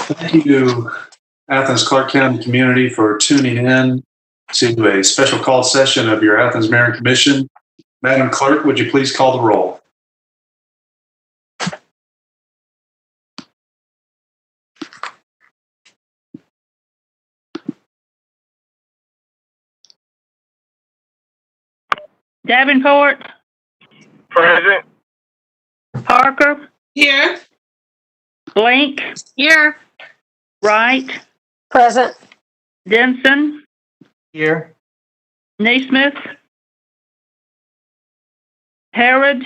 Thank you, Athens-Clarke County community, for tuning in to a special call session of your Athens Mayor Commission. Madam Clerk, would you please call the roll? Davenport, Present. Parker, Here. Blank, Here. Wright, Present. Denson, Here. Naismith, Harrod,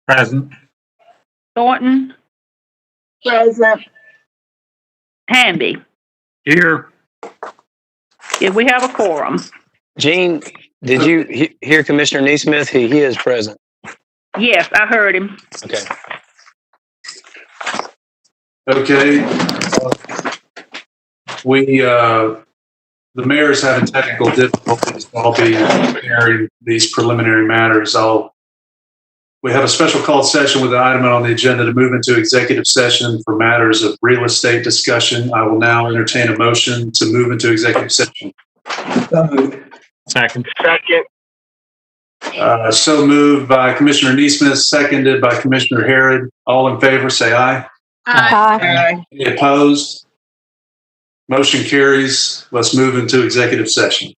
Present. Thornton, Present. Hamby. Here. If we have a quorum. Gene, did you hear Commissioner Neesmith? He is present. Yes, I heard him. Okay. Okay. The mayor is having technical difficulties. I'll be preparing these preliminary matters. We have a special called session with an item on the agenda to move into executive session for matters of real estate discussion. I will now entertain a motion to move into executive session. Second. So moved by Commissioner Neesmith, seconded by Commissioner Harrod. All in favor, say aye. Aye. Any opposed? Motion carries. Let's move into executive session.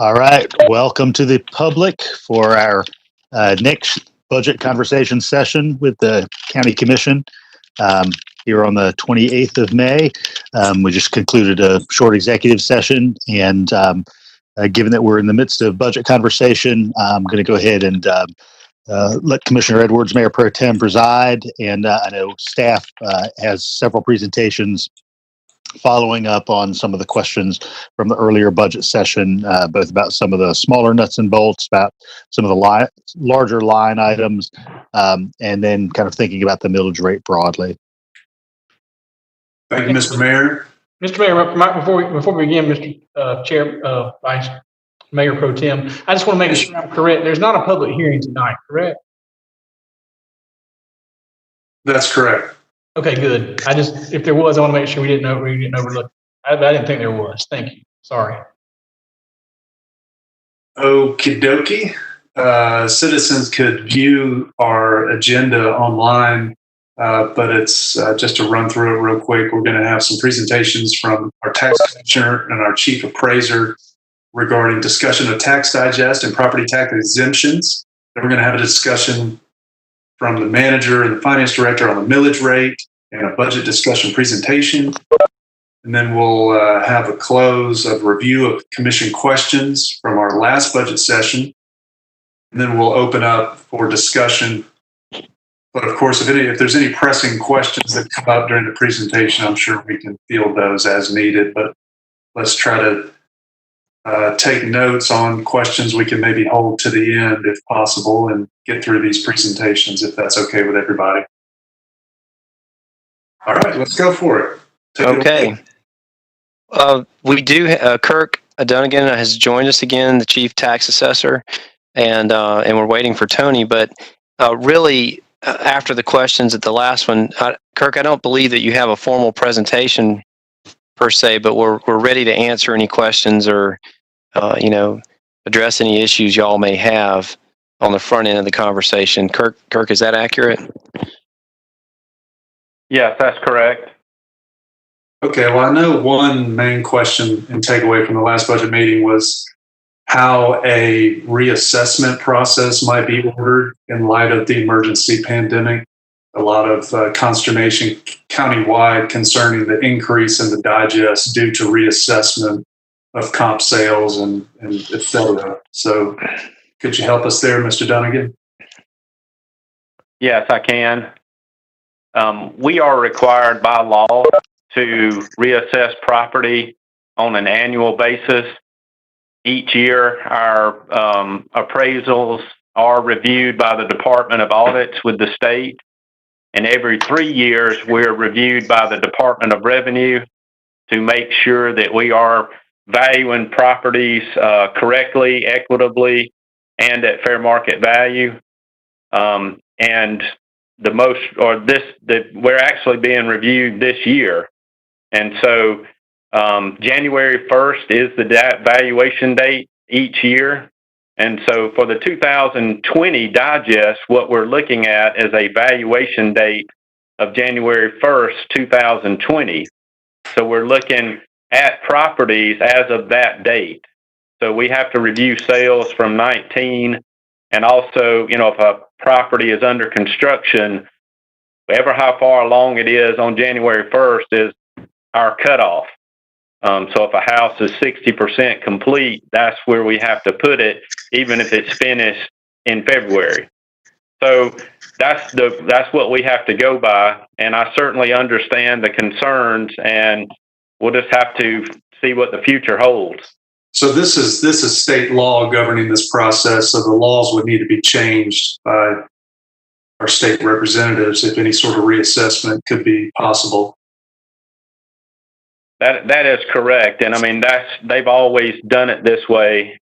All right. Welcome to the public for our next budget conversation session with the County Commission here on the 28th of May. We just concluded a short executive session, and given that we're in the midst of budget conversation, I'm going to go ahead and let Commissioner Edwards, Mayor Pro Tem, preside. And I know staff has several presentations following up on some of the questions from the earlier budget session, both about some of the smaller nuts and bolts, about some of the larger line items, and then kind of thinking about the millage rate broadly. Thank you, Mr. Mayor. Mr. Mayor, before we begin, Mr. Chair, Vice Mayor Pro Tem, I just want to make sure I'm correct. There's not a public hearing tonight, correct? That's correct. Okay, good. If there was, I want to make sure we didn't overlook. I didn't think there was. Thank you. Sorry. Okie dokie. Citizens could view our agenda online, but it's just to run through it real quick. We're going to have some presentations from our tax commissioner and our chief appraiser regarding discussion of tax digest and property tax exemptions. Then we're going to have a discussion from the manager and the finance director on the millage rate and a budget discussion presentation. And then we'll have a close of review of commission questions from our last budget session. And then we'll open up for discussion. But of course, if there's any pressing questions that come up during the presentation, I'm sure we can field those as needed. But let's try to take notes on questions we can maybe hold to the end if possible and get through these presentations if that's okay with everybody. All right, let's go for it. Okay. We do, Kirk Dunnigan has joined us again, the chief tax assessor, and we're waiting for Tony. But really, after the questions at the last one, Kirk, I don't believe that you have a formal presentation per se, but we're ready to answer any questions or address any issues y'all may have on the front end of the conversation. Kirk, is that accurate? Yes, that's correct. Okay, well, I know one main question and takeaway from the last budget meeting was how a reassessment process might be ordered in light of the emergency pandemic. A lot of consternation countywide concerning the increase in the digest due to reassessment of comp sales and et cetera. So could you help us there, Mr. Dunnigan? Yes, I can. We are required by law to reassess property on an annual basis. Each year, our appraisals are reviewed by the Department of Audits with the state. And every 3 years, we're reviewed by the Department of Revenue to make sure that we are valuing properties correctly, equitably, and at fair market value. And we're actually being reviewed this year. And so January 1st is the valuation date each year. And so for the 2020 digest, what we're looking at is a valuation date of January 1st, 2020. So we're looking at properties as of that date. So we have to review sales from 19, and also, if a property is under construction, ever how far along it is on January 1st is our cutoff. So if a house is 60% complete, that's where we have to put it, even if it's finished in February. So that's what we have to go by, and I certainly understand the concerns, and we'll just have to see what the future holds. So this is state law governing this process. So the laws would need to be changed by our state representatives if any sort of reassessment could be possible. That is correct, and I mean they've always done it this way.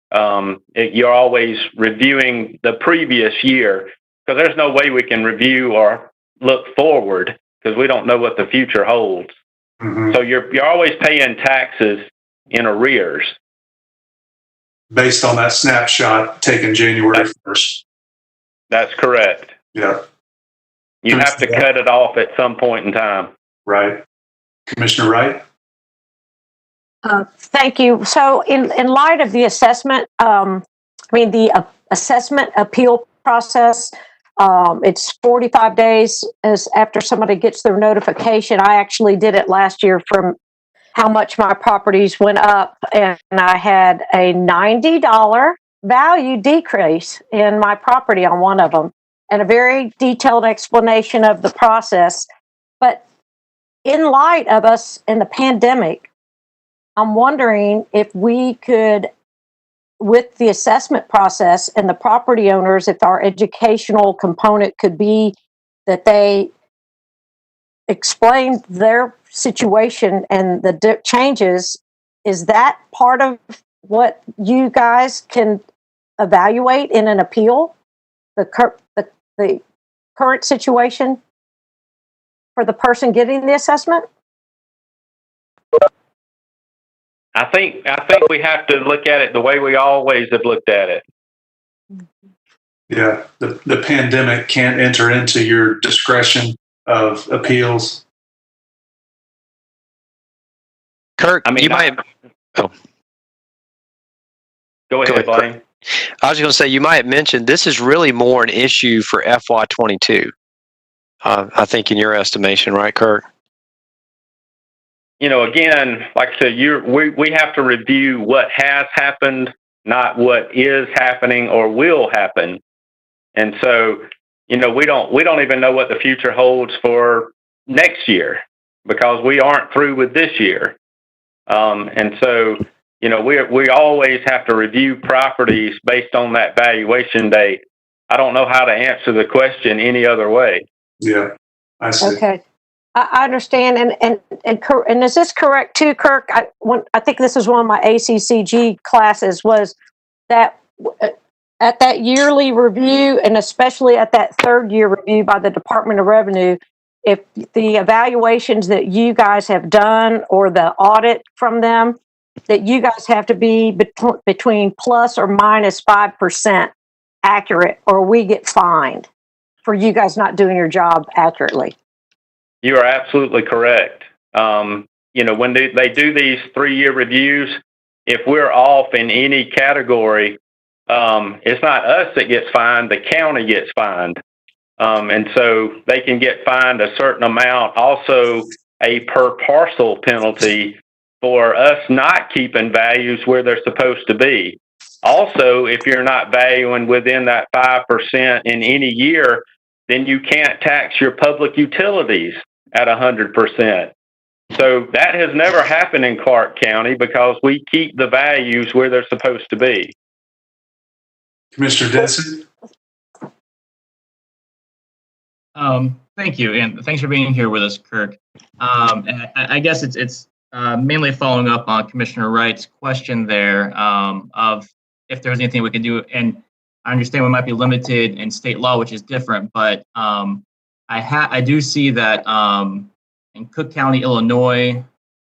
You're always reviewing the previous year, because there's no way we can review or look forward because we don't know what the future holds. Mm-hmm. So you're always paying taxes in arrears based on that snapshot taken January 1st. That's correct. Yeah. You have to cut it off at some point in time. Right. Commissioner Wright? Thank you. So in light of the assessment, the assessment appeal process, it's 45 days as after somebody gets their notification. I actually did it last year from how much my properties went up, and I had a $90 value decrease in my property on one of them, and a very detailed explanation of the process. But in light of us in the pandemic, I'm wondering if we could, with the assessment process and the property owners, if our educational component could be that they explain their situation and the changes. Is that part of what you guys can evaluate in an appeal? The current situation for the person getting the assessment? I think we have to look at it the way we always have looked at it. Yeah, the pandemic can't enter into your discretion of appeals. Kirk, I mean, you might. Oh, go ahead, Blaine. I was going to say you might have mentioned this is really more an issue for FY22. I think in your estimation, right, Kirk? Again, like I said, we have to review what has happened, not what is happening or will happen. And so, we don't even know what the future holds for next year because we aren't through with this year. And so, we always have to review properties based on that valuation date. I don't know how to answer the question any other way. Yeah, I see. Okay. I understand, and is this correct too, Kirk? I think this is one of my ACCG classes, was that at that yearly review, and especially at that third year review by the Department of Revenue, if the evaluations that you guys have done or the audit from them, that you guys have to be between plus or minus 5% accurate, or we get fined for you guys not doing your job accurately. You are absolutely correct. When they do these 3-year reviews, if we're off in any category, it's not us that gets fined, the county gets fined. And so they can get fined a certain amount, also a per parcel penalty for us not keeping values where they're supposed to be. Also, if you're not valuing within that 5% in any year, then you can't tax your public utilities at 100%. So that has never happened in Clarke County because we keep the values where they're supposed to be. Commissioner Denson? Thank you, and thanks for being here with us, Kirk. And I guess it's mainly following up on Commissioner Wright's question there of if there's anything we can do. And I understand we might be limited in state law, which is different, but I do see that in Cook County, Illinois,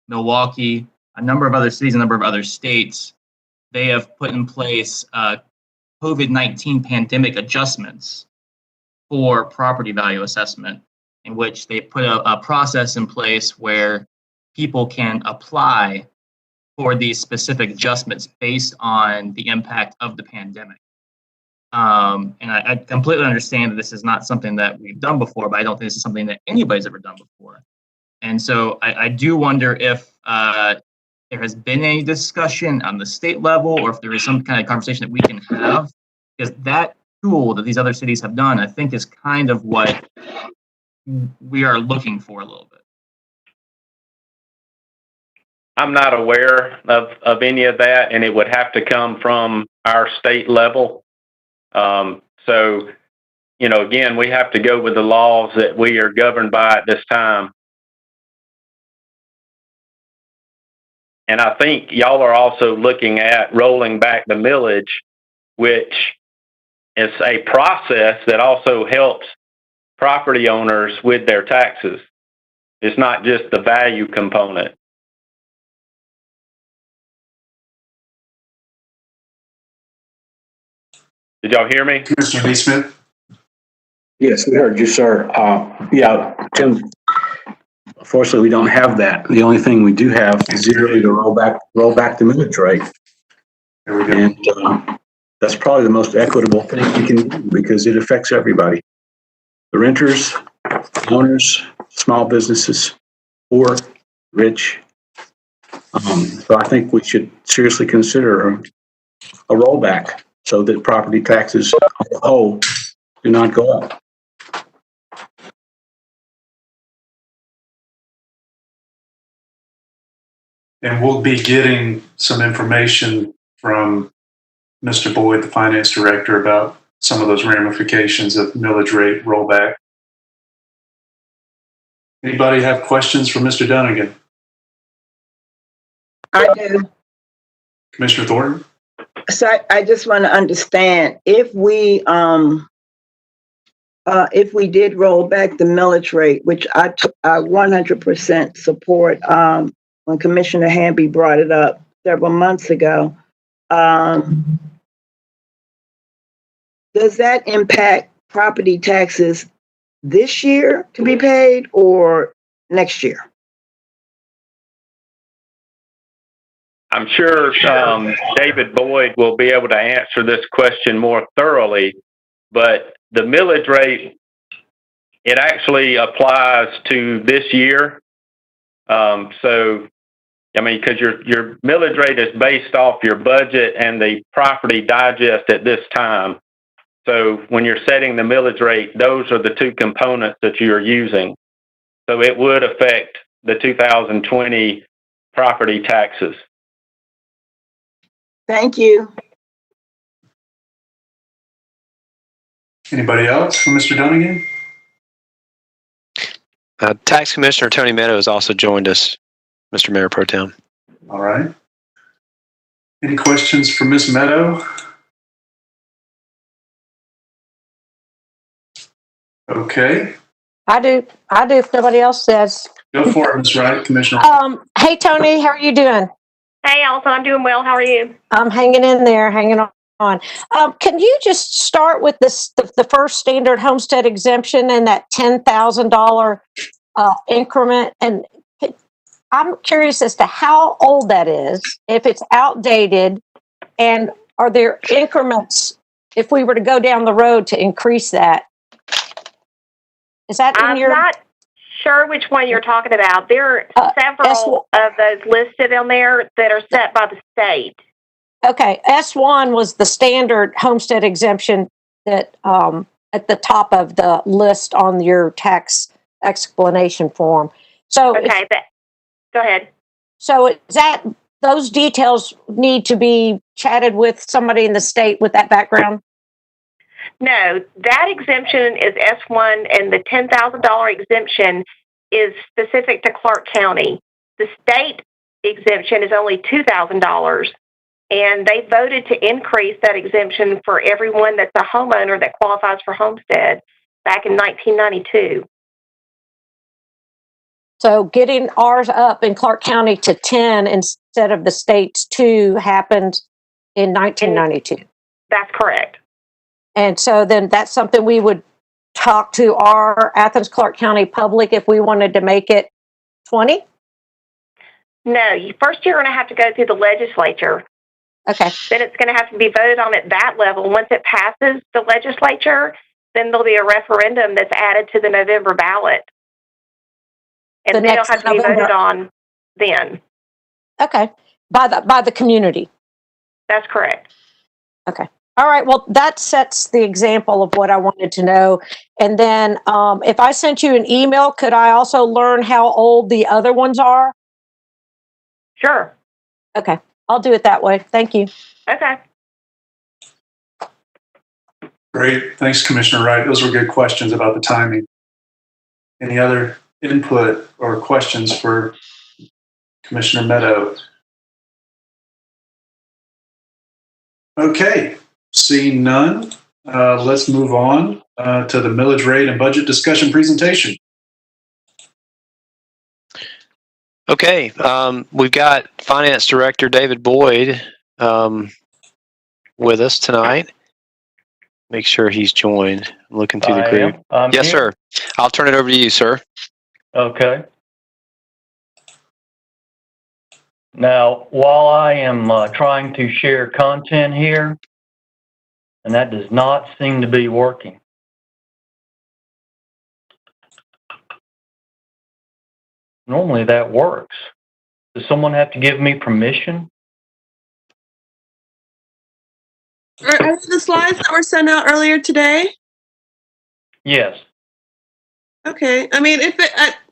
Milwaukee, a number of other cities, a number of other states, they have put in place COVID-19 pandemic adjustments for property value assessment, in which they put a process in place where people can apply for these specific adjustments based on the impact of the pandemic. And I completely understand that this is not something that we've done before, but I don't think this is something that anybody's ever done before. And so I do wonder if there has been any discussion on the state level, or if there is some kind of conversation that we can have, because that tool that these other cities have done, I think, is kind of what we are looking for a little bit. I'm not aware of any of that, and it would have to come from our state level. So, again, we have to go with the laws that we are governed by at this time. And I think y'all are also looking at rolling back the millage, which is a process that also helps property owners with their taxes. It's not just the value component. Did y'all hear me? Commissioner Neesmith? Yes, we heard you, sir. Yeah, Tim, Unfortunately, we don't have that. The only thing we do have is the ability to roll back the millage rate. There we go. And that's probably the most equitable thing we can do because it affects everybody. The renters, owners, small businesses, poor, rich. So I think we should seriously consider a rollback so that property taxes on the whole do not go up. And we'll be getting some information from Mr. Boyd, the finance director, about some of those ramifications of millage rate rollback. Anybody have questions for Mr. Dunnigan? I do. Commissioner Thornton? So I just want to understand if we did roll back the millage rate, which I 100% support, when Commissioner Hamby brought it up several months ago, does that impact property taxes this year to be paid or next year? I'm sure David Boyd will be able to answer this question more thoroughly, but the millage rate, it actually applies to this year. So, I mean, because your millage rate is based off your budget and the property digest at this time. So when you're setting the millage rate, those are the two components that you're using. So it would affect the 2020 property taxes. Thank you. Anybody else for Mr. Dunnigan? Tax Commissioner Tony Meadows also joined us, Mr. Mayor Pro Tem. All right. Any questions for Ms. Meadow? Okay. I do if nobody else says. Go for it, Ms. Wright, Commissioner. Hey, Tony, how are you doing? Hey, Alison, I'm doing well. How are you? I'm hanging in there, hanging on. Can you just start with this, the first standard homestead exemption and that $10,000 increment? And I'm curious as to how old that is, if it's outdated, and are there increments if we were to go down the road to increase that? Is that in your? I'm not sure which one you're talking about. There are several of those listed on there that are set by the state. Okay, S1 was the standard homestead exemption that at the top of the list on your tax explanation form. So okay, go ahead. So is that those details need to be chatted with somebody in the state with that background? No, that exemption is S1, and the $10,000 exemption is specific to Clarke County. The state exemption is only $2,000, and they voted to increase that exemption for everyone that's a homeowner that qualifies for homestead back in 1992. So getting ours up in Clarke County to 10 instead of the state's 2 happened in 1992. That's correct. And so then that's something we would talk to our Athens-Clarke County public if we wanted to make it 20? No, first you're going to have to go through the legislature. Okay. Then it's going to have to be voted on at that level. Once it passes the legislature, then there'll be a referendum that's added to the November ballot. And then it'll have to be voted on then. Okay. By the community. That's correct. Okay. All right. Well, that sets the example of what I wanted to know. And then if I sent you an email, could I also learn how old the other ones are? Sure. Okay. I'll do it that way. Thank you. Okay. Great. Thanks, Commissioner Wright. Those were good questions about the timing. Any other input or questions for Commissioner Meadow? Okay. Seeing none, let's move on to the millage rate and budget discussion presentation. Okay, we've got Finance Director David Boyd with us tonight. Make sure he's joined. I'm looking through the group. Yes, sir. I'll turn it over to you, sir. Okay. Now, while I am trying to share content here, and that does not seem to be working. Normally that works. Does someone have to give me permission? Are the slides that were sent out earlier today? Yes. Okay. I mean,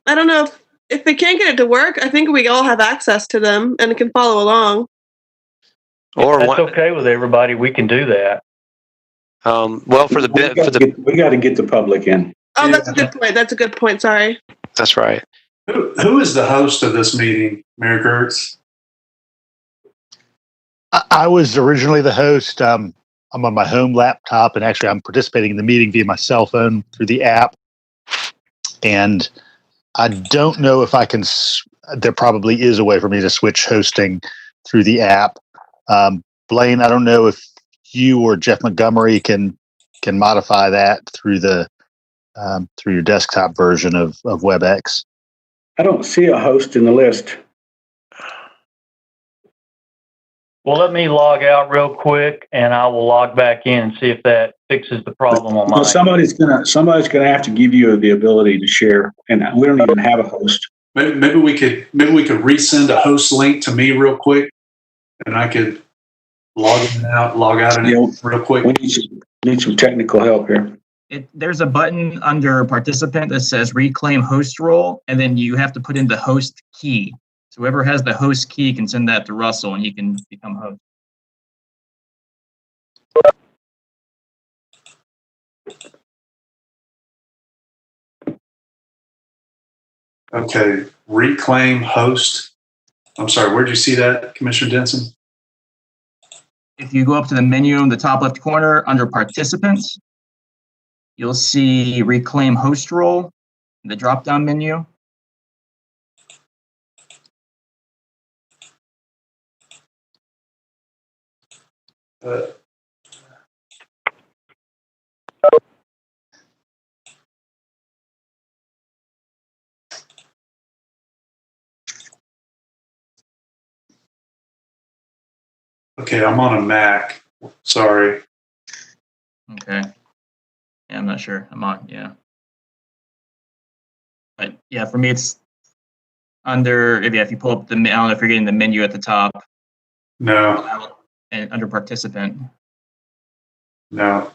I don't know if they can't get it to work, I think we all have access to them and can follow along. Or That's okay with everybody. We can do that. Well, for the bit, we got to get the public in. Oh, that's a good point. That's a good point. Sorry. That's right. Who is the host of this meeting, Mayor Gertz? I was originally the host. I'm on my home laptop, and actually I'm participating in the meeting via my cell phone through the app. And I don't know if I can, there probably is a way for me to switch hosting through the app. Blaine, I don't know if you or Jeff Montgomery can modify that through through your desktop version of WebEx. I don't see a host in the list. Well, let me log out real quick, and I will log back in and see if that fixes the problem on mine. Somebody's gonna have to give you the ability to share, and we don't even have a host. Maybe we could resend a host link to me real quick, and I could log out and in real quick. We need some technical help here. There's a button under participant that says reclaim host role, and then you have to put in the host key. So whoever has the host key can send that to Russell, and he can become host. Okay, reclaim host. I'm sorry, where'd you see that, Commissioner Denson? If you go up to the menu in the top left corner under participants, you'll see reclaim host role in the drop-down menu. Okay, I'm on a Mac. Sorry. Okay. Yeah, I'm not sure. I'm on, yeah. But yeah, for me, it's under, if you pull up the, I don't know if you're getting the menu at the top. No. And under participant. No.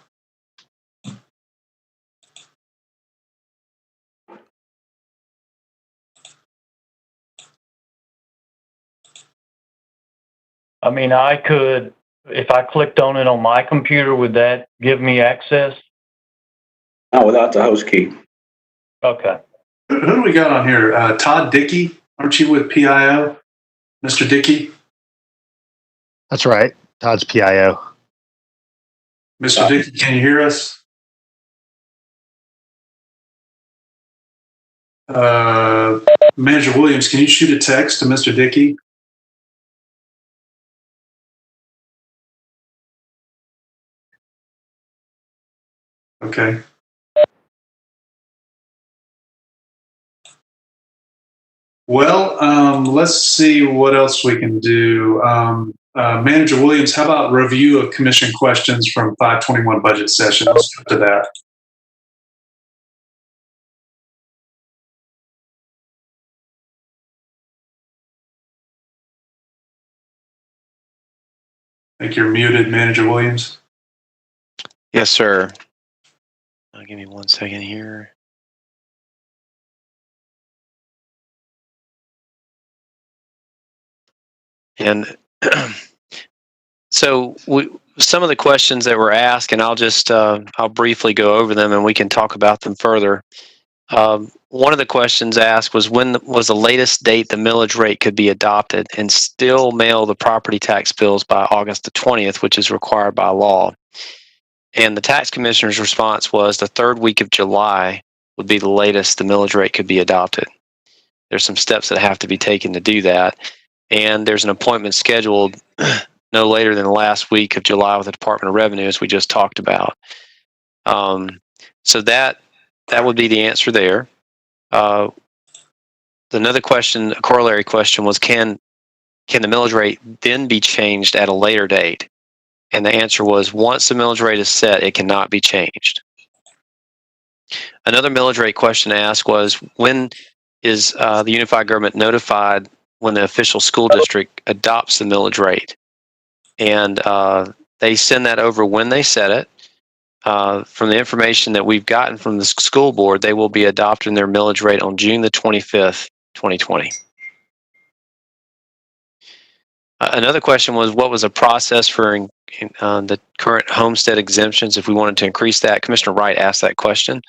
I mean, I could, if I clicked on it on my computer, would that give me access? No, without the host key. Okay. Who do we got on here? Todd Dickey? Aren't you with PIO? Mr. Dickey? That's right. Todd's PIO. Mr. Dickey, can you hear us? Manager Williams, can you shoot a text to Mr. Dickey? Okay. Well, let's see what else we can do. Manager Williams, how about review of commission questions from 521 budget session? Let's go to that. I think you're muted, Manager Williams. Yes, sir. Give me 1 second here. And so some of the questions that were asked, and I'll briefly go over them and we can talk about them further. One of the questions asked was when was the latest date the millage rate could be adopted and still mail the property tax bills by August the 20th, which is required by law. And the tax commissioner's response was the third week of July would be the latest the millage rate could be adopted. There's some steps that have to be taken to do that. And there's an appointment scheduled no later than the last week of July with the Department of Revenue, as we just talked about. So that would be the answer there. Another question, a corollary question was, can can the millage rate then be changed at a later date? And the answer was, once the millage rate is set, it cannot be changed. Another millage rate question asked was, when is the unified government notified when the official school district adopts the millage rate? And they send that over when they set it. From the information that we've gotten from the school board, they will be adopting their millage rate on June the 25th, 2020. Another question was, what was a process for the current homestead exemptions if we wanted to increase that? Commissioner Wright asked that question,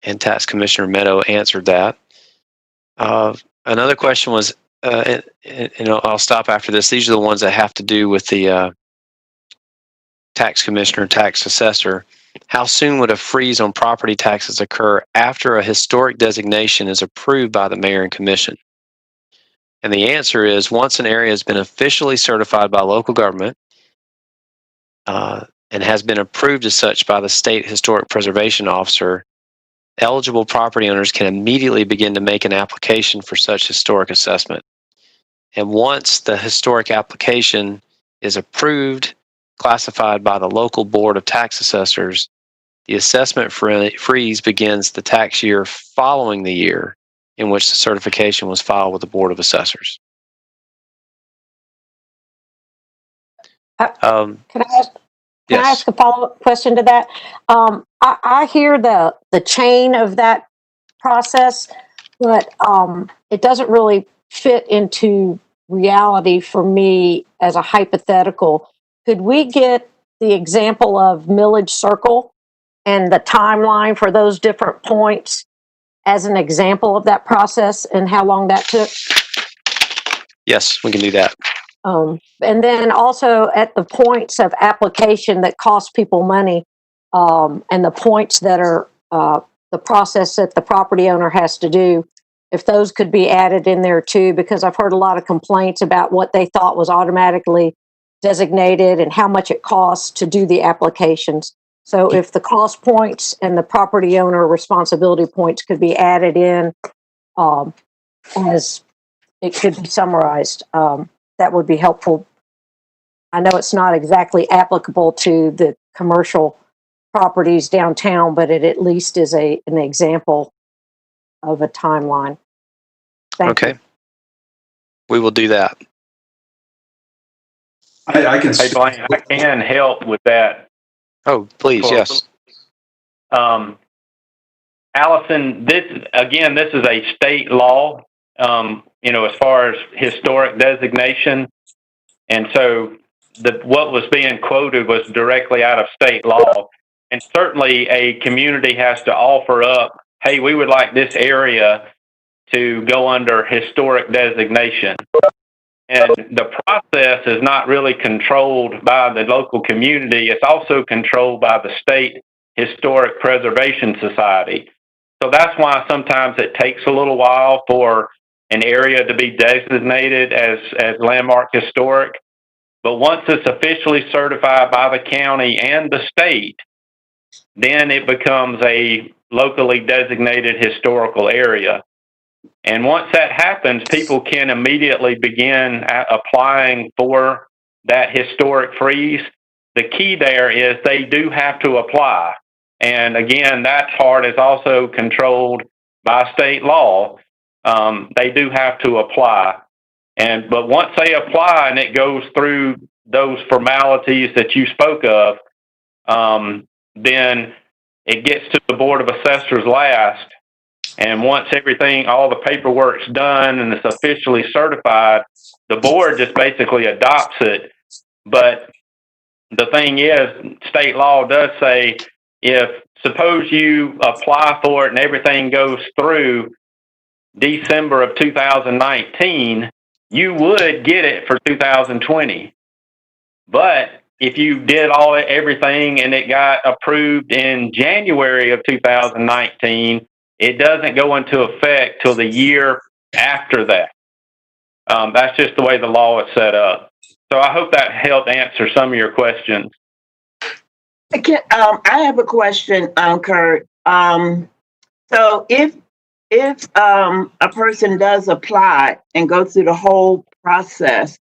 and Tax Commissioner Meadow answered that. Another question was, and I'll stop after this. These are the ones that have to do with the tax commissioner, tax assessor. How soon would a freeze on property taxes occur after a historic designation is approved by the mayor and commission? And the answer is, once an area has been officially certified by local government and has been approved as such by the state historic preservation officer, eligible property owners can immediately begin to make an application for such historic assessment. And once the historic application is approved, classified by the local board of tax assessors, the assessment freeze begins the tax year following the year in which the certification was filed with the board of assessors. Can I Yes. ask a follow-up question to that? I hear the chain of that process, but it doesn't really fit into reality for me as a hypothetical. Could we get the example of millage circle and the timeline for those different points as an example of that process and how long that took? Yes, we can do that. And then also at the points of application that cost people money, and the points that are the process that the property owner has to do, if those could be added in there too, because I've heard a lot of complaints about what they thought was automatically designated and how much it costs to do the applications. So if the cost points and the property owner responsibility points could be added in, as it could be summarized, that would be helpful. I know it's not exactly applicable to the commercial properties downtown, but it at least is an example of a timeline. Thank you. We will do that. I can. Hey, Blaine, I can help with that. Oh, please, yes. Allison, this is a state law, as far as historic designation. And so what was being quoted was directly out of state law. And certainly a community has to offer up, hey, we would like this area to go under historic designation. And the process is not really controlled by the local community. It's also controlled by the State Historic Preservation Society. So that's why sometimes it takes a little while for an area to be designated as landmark historic. But once it's officially certified by the county and the state, then it becomes a locally designated historical area. And once that happens, people can immediately begin applying for that historic freeze. The key there is they do have to apply. And again, that part is also controlled by state law. They do have to apply. But once they apply and it goes through those formalities that you spoke of, then it gets to the Board of Assessors last. And once all the paperwork's done and it's officially certified, the board just basically adopts it. But the thing is, state law does say, suppose you apply for it and everything goes through December of 2019, you would get it for 2020. But if you did everything and it got approved in January of 2019, it doesn't go into effect till the year after that. That's just the way the law is set up. So I hope that helped answer some of your questions. I have a question, Kurt. So if if a person does apply and go through the whole process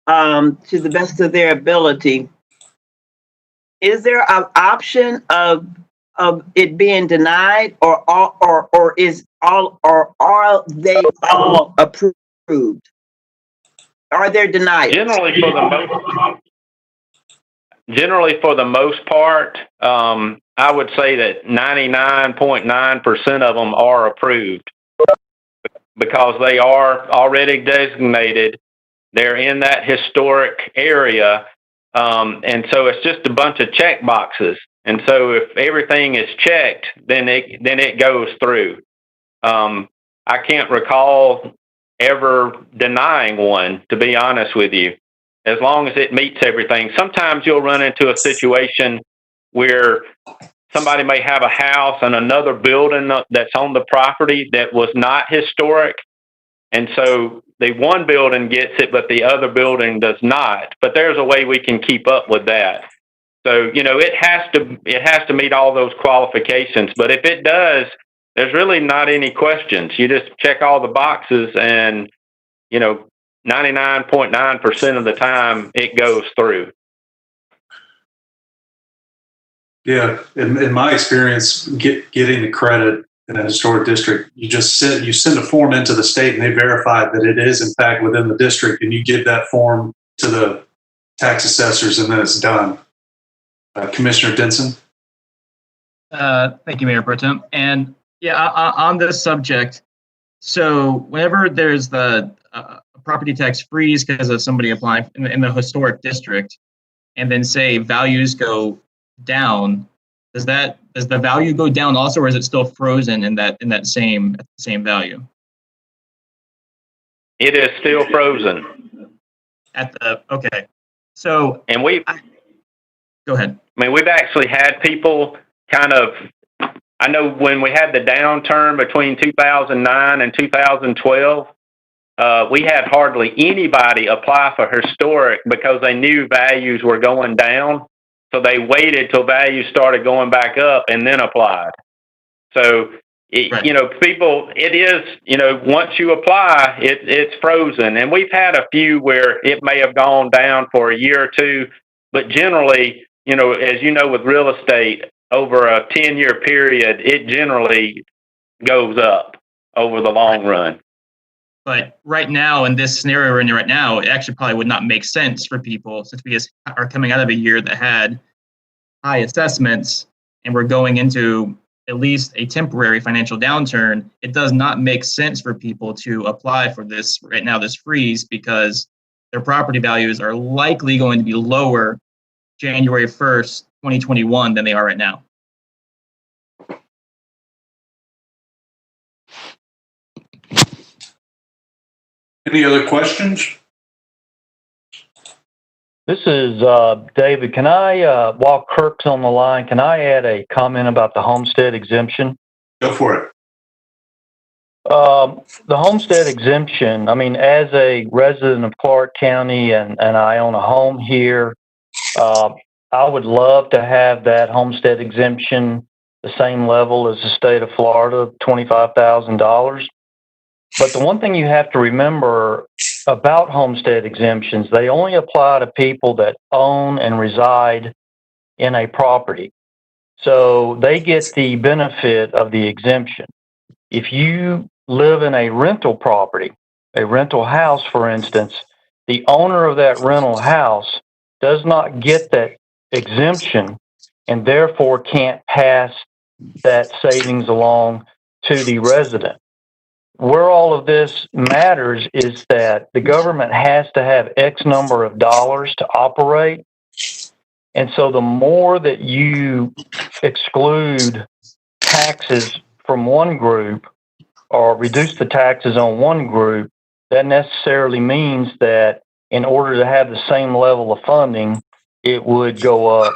to the best of their ability, is there an option of it being denied, or is all, or are they all approved? Are there denied? Generally, for the most part, I would say that 99.9% of them are approved because they are already designated. They're in that historic area. And so it's just a bunch of check boxes. And so if everything is checked, then it goes through. I can't recall ever denying one, to be honest with you, as long as it meets everything. Sometimes you'll run into a situation where somebody may have a house and another building that's on the property that was not historic. And so the one building gets it, but the other building does not. But there's a way we can keep up with that. So, it has to meet all those qualifications. But if it does, there's really not any questions. You just check all the boxes and, 99.9% of the time it goes through. Yeah, in my experience, getting the credit in a historic district, you send a form into the state and they verify that it is in fact within the district, and you give that form to the tax assessors, and then it's done. Commissioner Denson. Thank you, Mayor Pro Tem. And yeah, on this subject, so whenever there's the property tax freeze because of somebody applying in the historic district, and then say values go down, does the value go down also, or is it still frozen in that same value? It is still frozen. Okay. So and go ahead. I mean, we've actually had people I know when we had the downturn between 2009 and 2012, we had hardly anybody apply for historic because they knew values were going down. So they waited till values started going back up and then applied. So, people, it is, once you apply, it's frozen. And we've had a few where it may have gone down for a year or two, but generally, as you know, with real estate, over a 10-year period, it generally goes up over the long run. But right now, in this scenario we're in right now, it actually probably would not make sense for people, since we are coming out of a year that had high assessments and we're going into at least a temporary financial downturn. It does not make sense for people to apply for this right now, this freeze, because their property values are likely going to be lower January 1st, 2021 than they are right now. Any other questions? This is David. Can I, while Kirk's on the line, can I add a comment about the homestead exemption? Go for it. The homestead exemption, I mean, as a resident of Clarke County and I own a home here, I would love to have that homestead exemption the same level as the state of Florida, $25,000. But the one thing you have to remember about homestead exemptions, they only apply to people that own and reside in a property. So they get the benefit of the exemption. If you live in a rental property, a rental house, for instance, the owner of that rental house does not get that exemption and therefore can't pass that savings along to the resident. Where all of this matters is that the government has to have X number of dollars to operate. And so the more that you exclude taxes from one group or reduce the taxes on one group, that necessarily means that in order to have the same level of funding, it would go up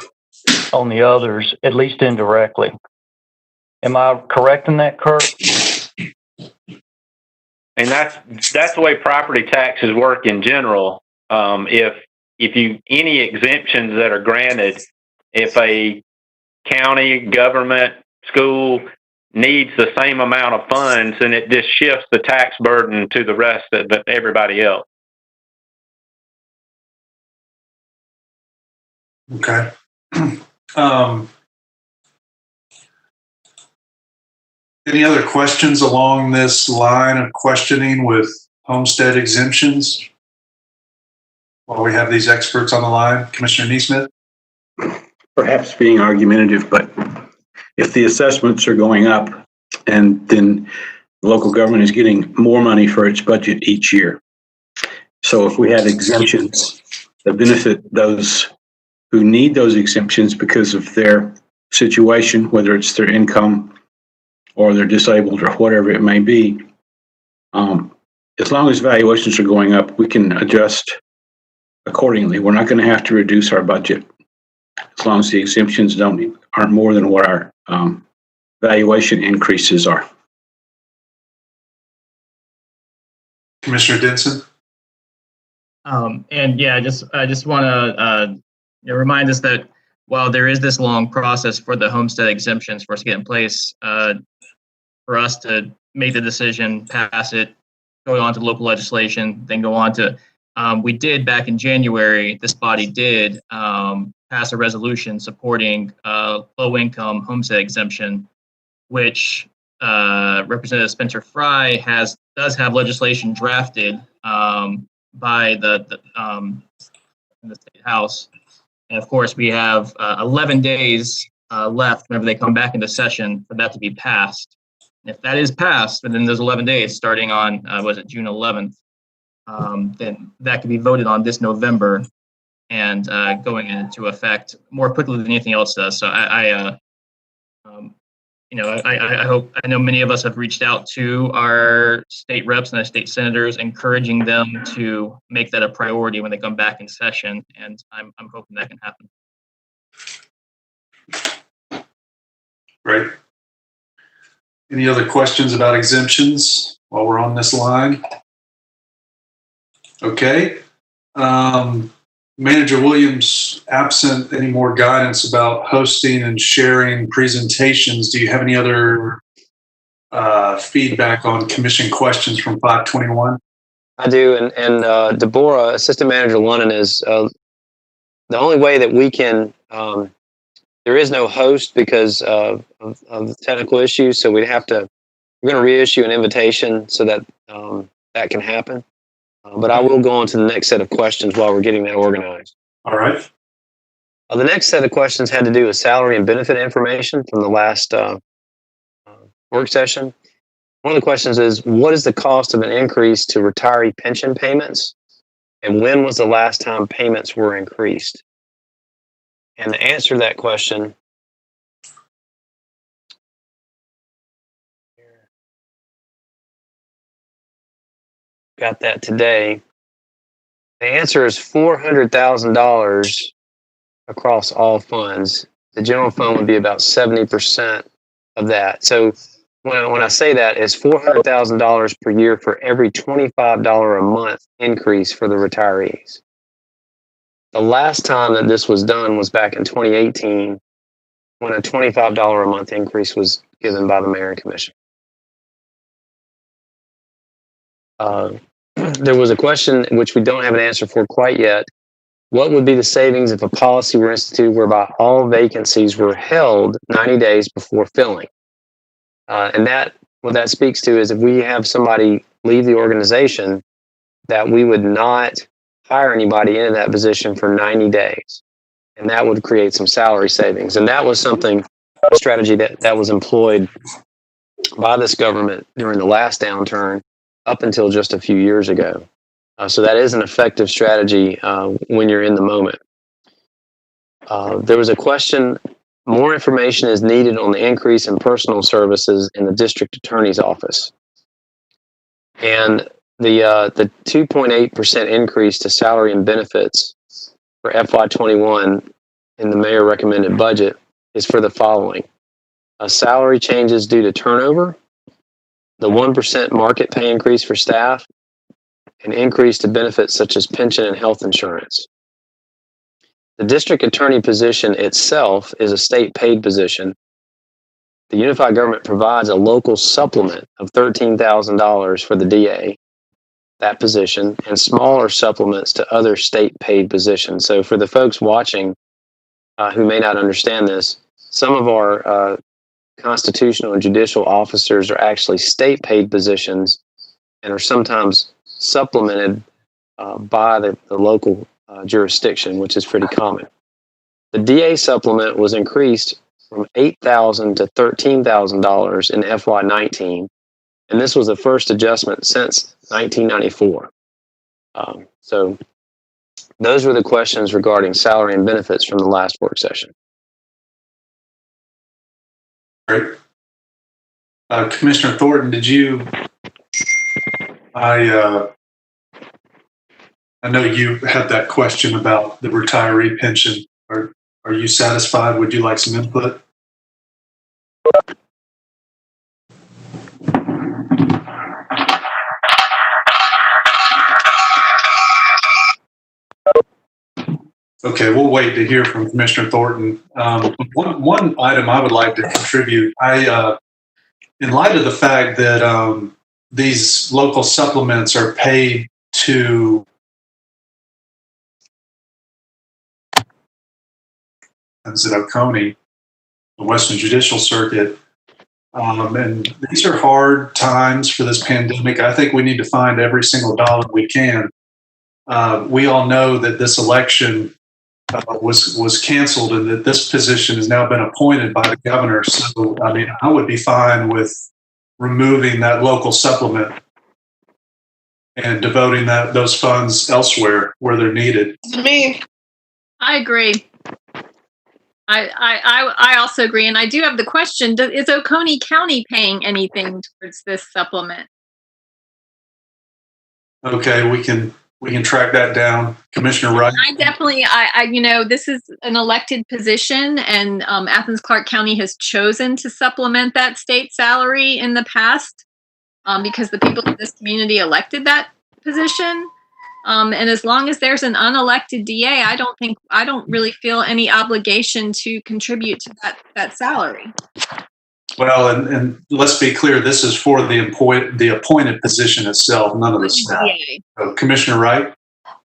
on the others, at least indirectly. Am I correct in that, Kirk? And that's the way property taxes work in general. If any exemptions that are granted, if a county, government, school needs the same amount of funds, and it just shifts the tax burden to the rest of everybody else. Okay. Any other questions along this line of questioning with homestead exemptions? While we have these experts on the line, Commissioner Neesmith? Perhaps being argumentative, but if the assessments are going up and then the local government is getting more money for its budget each year. So if we had exemptions that benefit those who need those exemptions because of their situation, whether it's their income or they're disabled or whatever it may be, as long as valuations are going up, we can adjust accordingly. We're not going to have to reduce our budget as long as the exemptions aren't more than what our valuation increases are. Commissioner Denson? And yeah, I just want to remind us that while there is this long process for the homestead exemptions for us to get in place, for us to make the decision, pass it, go on to local legislation, then go on to, we did back in January, this body did pass a resolution supporting low-income homestead exemption, which Representative Spencer Fry does have legislation drafted by the State House. And of course, we have 11 days left whenever they come back into session for that to be passed. And if that is passed within those 11 days, starting on, June 11th, then that could be voted on this November and going into effect more quickly than anything else does. So I hope, I know many of us have reached out to our state reps and our state senators, encouraging them to make that a priority when they come back in session. And I'm hoping that can happen. Great. Any other questions about exemptions while we're on this line? Okay. Manager Williams, absent any more guidance about hosting and sharing presentations, do you have any other feedback on commission questions from 521? I do, and Deborah, Assistant Manager London, is the only way that we can. There is no host because of the technical issues, so we're going to reissue an invitation so that that can happen. But I will go on to the next set of questions while we're getting that organized. All right. The next set of questions had to do with salary and benefit information from the last work session. One of the questions is, what is the cost of an increase to retiree pension payments? And when was the last time payments were increased? And to answer that question, got that today. The answer is $400,000 across all funds. The general fund would be about 70% of that. So when I say that, it's $400,000 per year for every $25 a month increase for the retirees. The last time that this was done was back in 2018, when a $25 a month increase was given by the Mayor and Commission. There was a question which we don't have an answer for quite yet. What would be the savings if a policy were instituted whereby all vacancies were held 90 days before filling? And what that speaks to is if we have somebody leave the organization, that we would not hire anybody into that position for 90 days. And that would create some salary savings. And that was a strategy that was employed by this government during the last downturn up until just a few years ago. So that is an effective strategy when you're in the moment. There was a question, more information is needed on the increase in personal services in the district attorney's office. And the 2.8% increase to salary and benefits for FY21 in the mayor recommended budget is for the following: salary changes due to turnover, the 1% market pay increase for staff, an increase to benefits such as pension and health insurance. The district attorney position itself is a state paid position, the unified government provides a local supplement of $13,000 for the DA, that position, and smaller supplements to other state paid positions. So for the folks watching who may not understand this, some of our constitutional and judicial officers are actually state paid positions and are sometimes supplemented by the local jurisdiction, which is pretty common. The DA supplement was increased from $8,000 to $13,000 in FY19, and this was the first adjustment since 1994. So those were the questions regarding salary and benefits from the last work session. Great. Commissioner Thornton, did you? I know you had that question about the retiree pension. Are you satisfied? Would you like some input? Okay, we'll wait to hear from Commissioner Thornton. One item I would like to contribute, in light of the fact that these local supplements are paid to Oconee, the Western Judicial Circuit, and these are hard times for this pandemic. I think we need to find every single dollar we can. We all know that this election was canceled and that this position has now been appointed by the governor. So, I mean, I would be fine with removing that local supplement and devoting those funds elsewhere where they're needed. Me. I agree. I also agree. And I do have the question, is Oconee County paying anything towards this supplement? Okay, we can track that down. Commissioner Wright? I definitely, this is an elected position, and Athens-Clarke County has chosen to supplement that state salary in the past because the people in this community elected that position. And as long as there's an unelected DA, I don't really feel any obligation to contribute to that salary. Well, and let's be clear, this is for the appointed position itself, none of the staff. Commissioner Wright?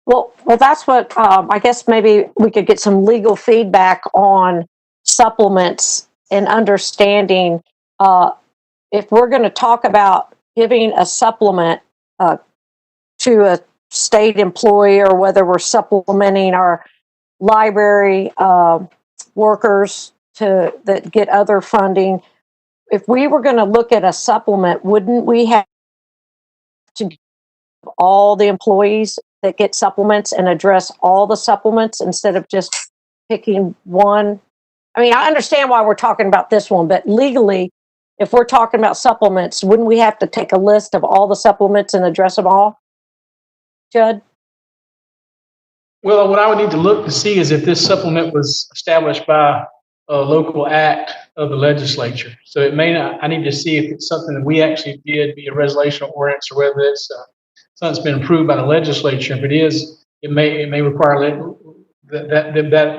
Well, that's what I guess maybe we could get some legal feedback on supplements and understanding if we're going to talk about giving a supplement to a state employee, or whether we're supplementing our library workers that get other funding. If we were going to look at a supplement, wouldn't we have to give all the employees that get supplements and address all the supplements instead of just picking one? I mean, I understand why we're talking about this one, but legally, if we're talking about supplements, wouldn't we have to take a list of all the supplements and address them all? Judd? Well, what I would need to look to see is if this supplement was established by a local act of the legislature. So it may not, I need to see if it's something that we actually did via resolution or ordinance, or whether it's something that's been approved by the legislature. If it is, it may require that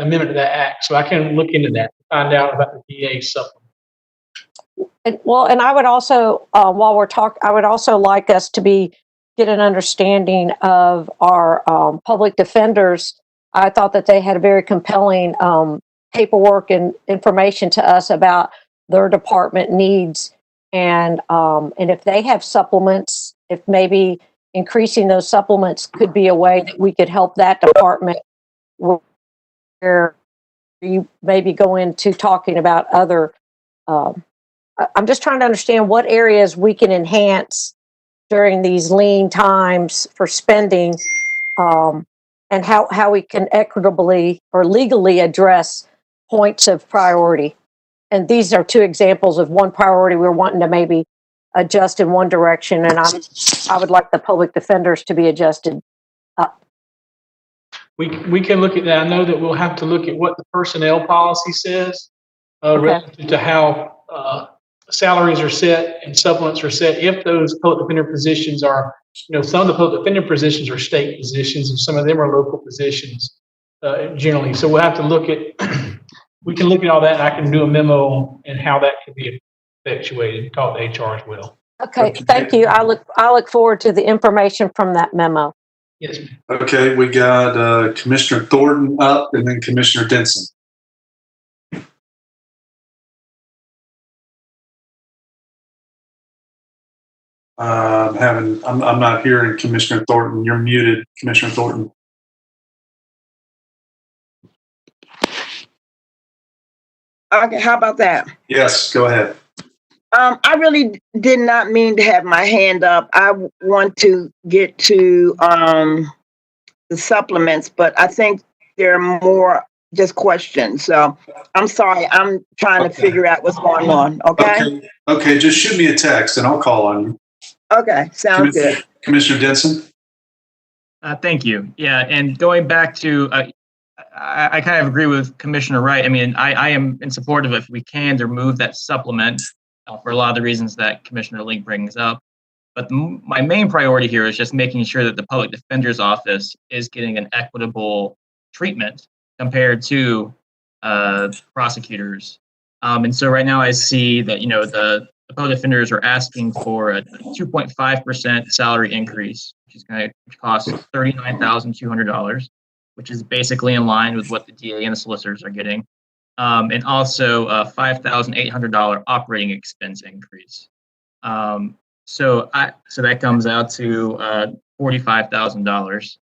amendment to that act. So I can look into that, find out about the DA supplement. And I would also, while we're talking, I would also like us to get an understanding of our public defenders. I thought that they had a very compelling paperwork and information to us about their department needs, and if they have supplements, if maybe increasing those supplements could be a way that we could help that department, where you maybe go into talking about other. I'm just trying to understand what areas we can enhance during these lean times for spending, and how we can equitably or legally address points of priority. And these are two examples of one priority we're wanting to maybe adjust in one direction, and I would like the public defenders to be adjusted up. We can look at that. I know that we'll have to look at what the personnel policy says relative to how salaries are set and supplements are set. If those public defender positions are, some of the public defender positions are state positions and some of them are local positions generally. So we'll have to look at, we can look at all that, and I can do a memo and how that could be effectuated. Talk to HR as well. Okay, thank you. I look forward to the information from that memo. Yes, ma'am. Okay, we got Commissioner Thornton up and then Commissioner Denson. I'm not hearing Commissioner Thornton. You're muted, Commissioner Thornton. Okay, how about that? Yes, go ahead. I really did not mean to have my hand up. I want to get to the supplements, but I think there are more just questions. So I'm sorry. I'm trying to figure out what's going on. Okay. Okay, just shoot me a text and I'll call on you. Okay, sounds good. Commissioner Denson? Thank you. Yeah, and going back to, I kind of agree with Commissioner Wright. I mean, I am in support of if we can to remove that supplement for a lot of the reasons that Commissioner Link brings up. But my main priority here is just making sure that the Public Defender's Office is getting an equitable treatment compared to prosecutors. And so right now I see that, the public defenders are asking for a 2.5% salary increase, which is going to cost $39,200, which is basically in line with what the DA and the solicitors are getting. And also a $5,800 operating expense increase. So that comes out to $45,000.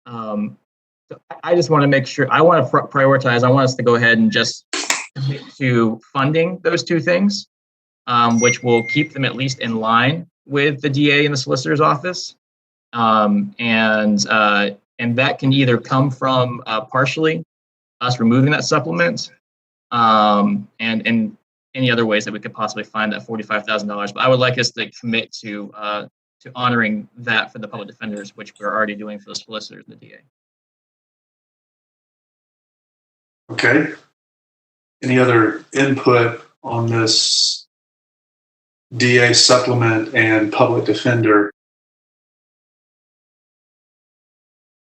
So I just want to make sure, I want to prioritize, I want us to go ahead and just commit to funding those two things, which will keep them at least in line with the DA and the solicitor's office. And that can either come from partially us removing that supplement, and any other ways that we could possibly find that $45,000. But I would like us to commit to honoring that for the public defenders, which we're already doing for the solicitors and the DA. Okay. Any other input on this DA supplement and public defender?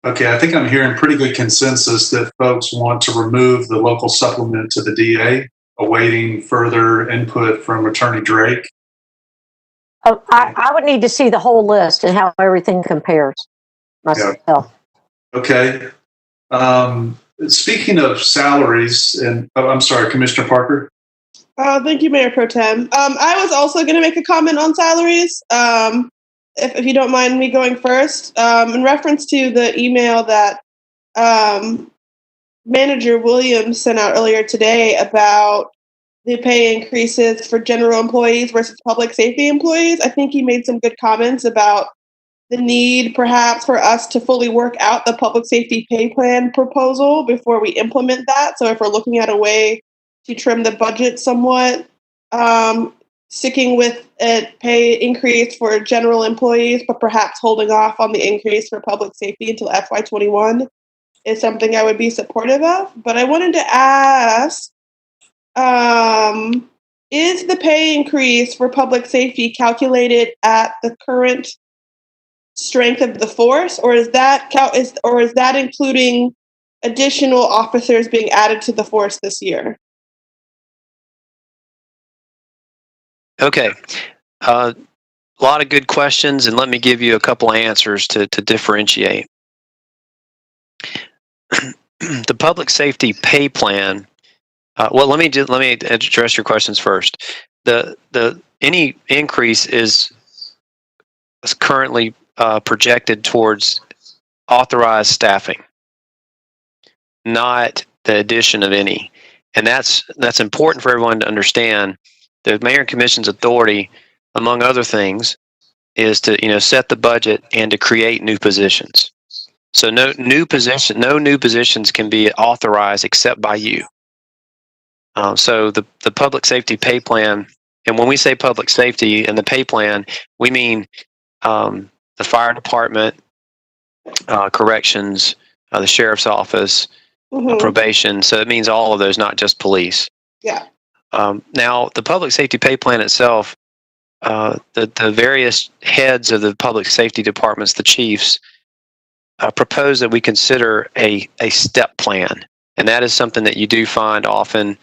Okay, I think I'm hearing pretty good consensus that folks want to remove the local supplement to the DA, awaiting further input from Attorney Drake. I would need to see the whole list and how everything compares myself. Yeah. Okay. Speaking of salaries, and I'm sorry, Commissioner Parker. Thank you, Mayor Pro Tem. I was also going to make a comment on salaries, if you don't mind me going first. In reference to the email that Manager Williams sent out earlier today about the pay increases for general employees versus public safety employees, I think he made some good comments about the need perhaps for us to fully work out the public safety pay plan proposal before we implement that. So if we're looking at a way to trim the budget somewhat, sticking with a pay increase for general employees, but perhaps holding off on the increase for public safety until FY21 is something I would be supportive of. But I wanted to ask, is the pay increase for public safety calculated at the current strength of the force, or is that including additional officers being added to the force this year? Okay. A lot of good questions, and let me give you a couple answers to differentiate. The public safety pay plan. Well, let me address your questions first. Any increase is currently projected towards authorized staffing, not the addition of any, and that's important for everyone to understand. The Mayor and Commission's authority, among other things, is to set the budget and to create new positions. So no new positions can be authorized except by you. So the public safety pay plan, and when we say public safety and the pay plan, we mean the fire department, corrections, the sheriff's office, probation. So it means all of those, not just police. Yeah. Now, the public safety pay plan itself, the various heads of the public safety departments, the chiefs, propose that we consider a step plan. And that is something that you do find often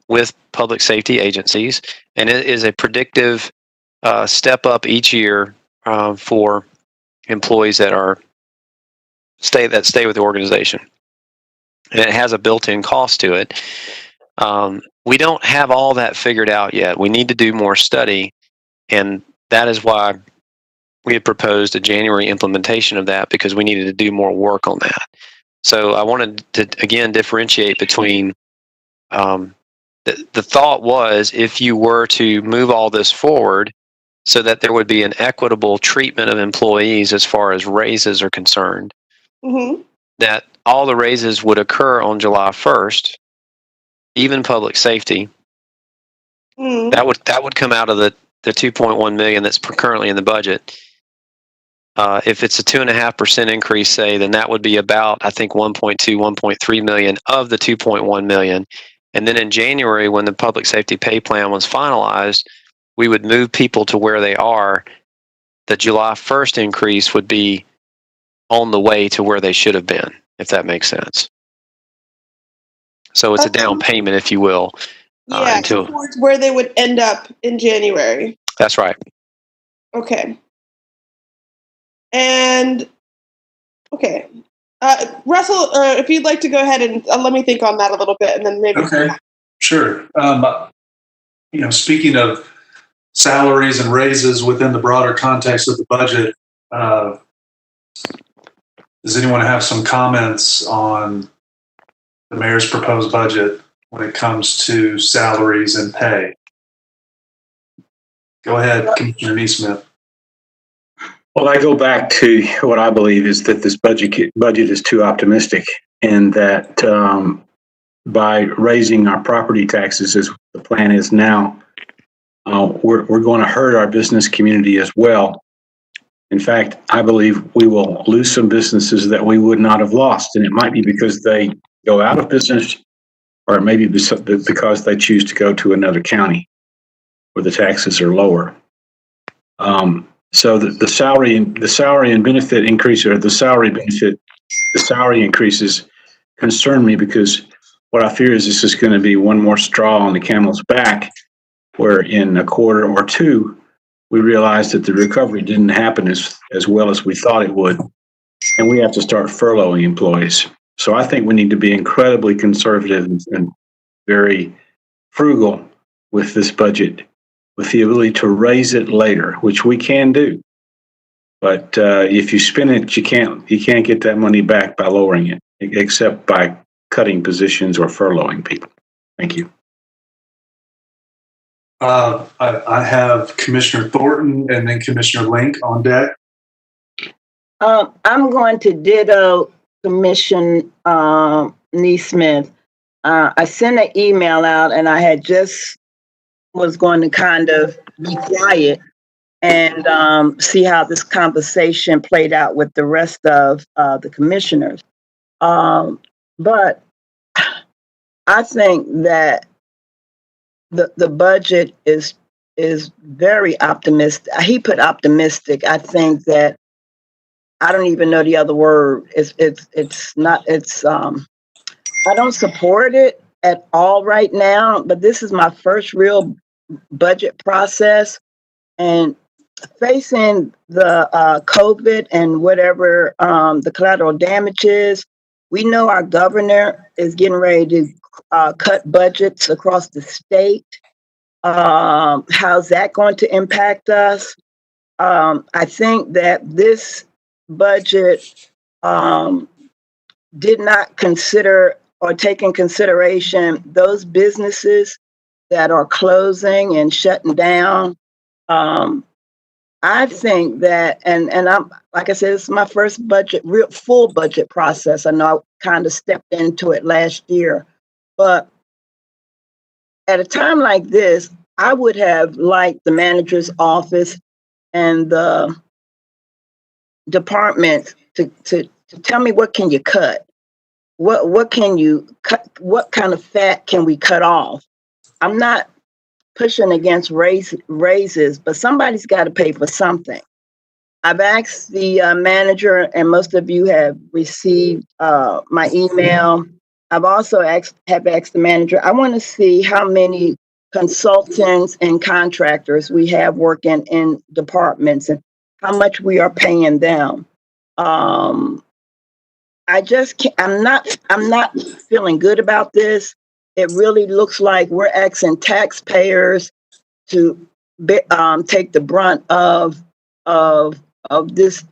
with public safety agencies, and it is a predictive step up each year for employees that stay with the organization, and it has a built-in cost to it. We don't have all that figured out yet. We need to do more study, and that is why we had proposed a January implementation of that, because we needed to do more work on that. So I wanted to, again, differentiate between the thought was, if you were to move all this forward so that there would be an equitable treatment of employees as far as raises are concerned, that all the raises would occur on July 1st, even public safety. That would come out of the 2.1 million that's currently in the budget. If it's a 2.5% increase, say, then that would be about, I think, 1.2, 1.3 million of the 2.1 million. And then in January, when the public safety pay plan was finalized, we would move people to where they are. The July 1st increase would be on the way to where they should have been, if that makes sense. So it's a down payment, if you will. Towards where they would end up in January. That's right. Okay. And, okay. Russell, if you'd like to go ahead and let me think on that a little bit, and then maybe. Okay, sure. Speaking of salaries and raises within the broader context of the budget, does anyone have some comments on the mayor's proposed budget when it comes to salaries and pay? Go ahead, Commissioner Neesmith. Well, I go back to what I believe is that this budget is too optimistic, and that by raising our property taxes as the plan is now, we're going to hurt our business community as well. In fact, I believe we will lose some businesses that we would not have lost, and it might be because they go out of business, or it may be because they choose to go to another county where the taxes are lower. So the salary and benefit increase, or the salary increases concern me, because what I fear is this is going to be one more straw on the camel's back, where in a quarter or two, we realize that the recovery didn't happen as well as we thought it would, and we have to start furloughing employees. So I think we need to be incredibly conservative and very frugal with this budget, with the ability to raise it later, which we can do. But if you spend it, you can't get that money back by lowering it, except by cutting positions or furloughing people. Thank you. I have Commissioner Thornton and then Commissioner Link on deck. I'm going to ditto Commissioner Neesmith. I sent an email out, and I had just was going to kind of be quiet and see how this conversation played out with the rest of the commissioners. But I think that the budget is very optimistic. He put optimistic. I think that I don't even know the other word. It's not. I don't support it at all right now. But this is my first real budget process, and facing the COVID and whatever the collateral damages. We know our governor is getting ready to cut budgets across the state. How's that going to impact us? I think that this budget did not consider or take in consideration those businesses that are closing and shutting down. I think that, and I'm, like I said, it's my first real full budget process. I know I kind of stepped into it last year, but at a time like this, I would have liked the manager's office and the department to tell me, what can you cut? What can you cut? What kind of fat can we cut off? I'm not pushing against raises, but somebody's got to pay for something. I've asked the manager, and most of you have received my email I've also have asked the manager, I want to see how many consultants and contractors we have working in departments and how much we are paying them. I just can't, I'm not feeling good about this. It really looks like we're asking taxpayers to take the brunt of this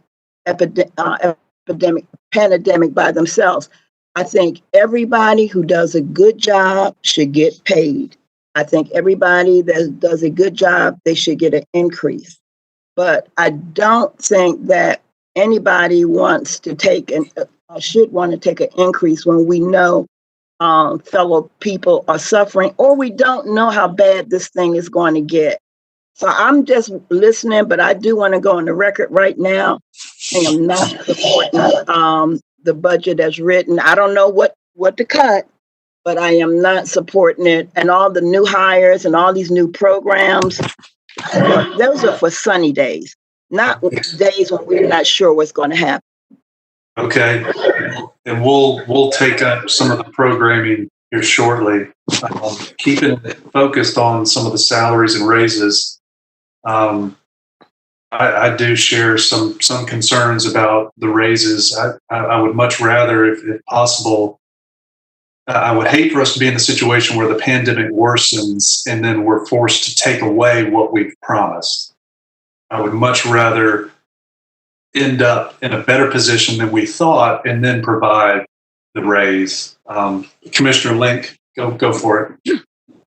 pandemic by themselves. I think everybody who does a good job should get paid. I think everybody that does a good job, they should get an increase. But I don't think that anybody wants to take should want to take an increase when we know fellow people are suffering, or we don't know how bad this thing is going to get. So I'm just listening, but I do want to go on the record right now. I am not supporting the budget as written. I don't know what to cut, but I am not supporting it. And all the new hires and all these new programs, those are for sunny days, not days when we're not sure what's going to happen. Okay, and we'll take up some of the programming here shortly. Keeping it focused on some of the salaries and raises. I do share some concerns about the raises. I would much rather, if possible, I would hate for us to be in the situation where the pandemic worsens and then we're forced to take away what we've promised. I would much rather end up in a better position than we thought and then provide the raise. Commissioner Link, go for it.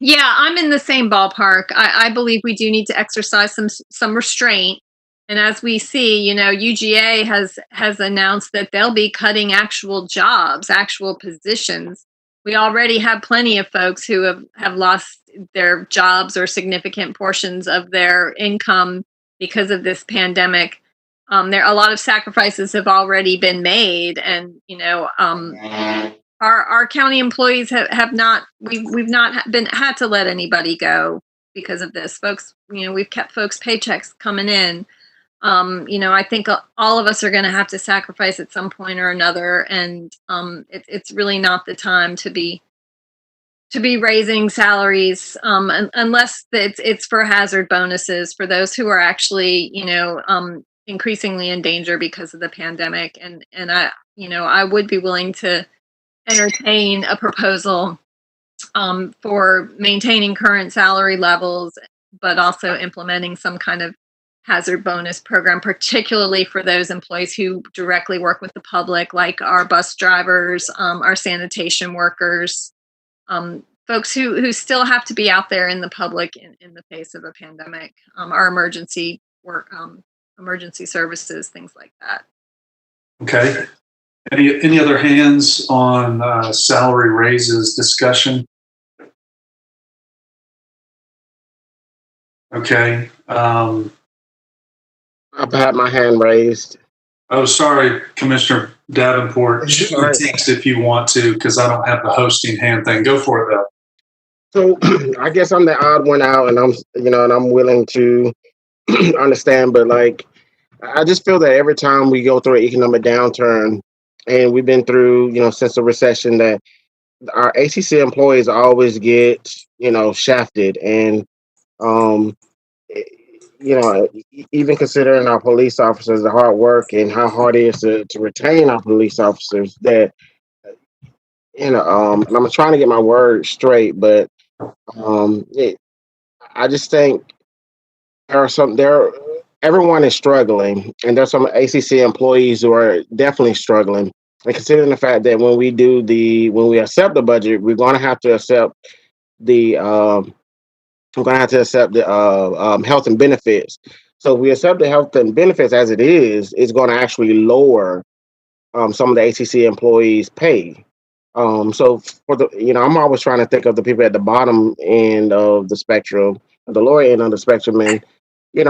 Yeah, I'm in the same ballpark. I believe we do need to exercise some restraint. And as we see, UGA has announced that they'll be cutting actual jobs, actual positions. We already have plenty of folks who have lost their jobs or significant portions of their income because of this pandemic. There a lot of sacrifices have already been made, and our county employees have not. We've not had to let anybody go because of this, folks. We've kept folks' paychecks coming in. I think all of us are going to have to sacrifice at some point or another, and it's really not the time to be raising salaries unless it's for hazard bonuses for those who are actually increasingly in danger because of the pandemic. And I would be willing to entertain a proposal for maintaining current salary levels, but also implementing some kind of hazard bonus program, particularly for those employees who directly work with the public, like our bus drivers, our sanitation workers, folks who still have to be out there in the public in the face of a pandemic, our emergency work, emergency services, things like that. Okay. Any other hands on salary raises discussion? Okay. I've had my hand raised. Oh, sorry, Commissioner Davenport. Shoot me a text if you want to, because I don't have the hosting hand thing. Go for it, though. So I guess I'm the odd one out, and I'm willing to understand, but I just feel that every time we go through an economic downturn, and we've been through, since the recession, that our ACC employees always get, shafted, and even considering our police officers, the hard work and how hard it is to retain our police officers, that and I'm trying to get my words straight, but I just think everyone is struggling, and there's some ACC employees who are definitely struggling. And considering the fact that when we accept the budget, we're going to have to accept the health and benefits. So if we accept the health and benefits as it is, it's going to actually lower some of the ACC employees' pay. So for I'm always trying to think of the people at the bottom end of the spectrum, the lower end of the spectrum, and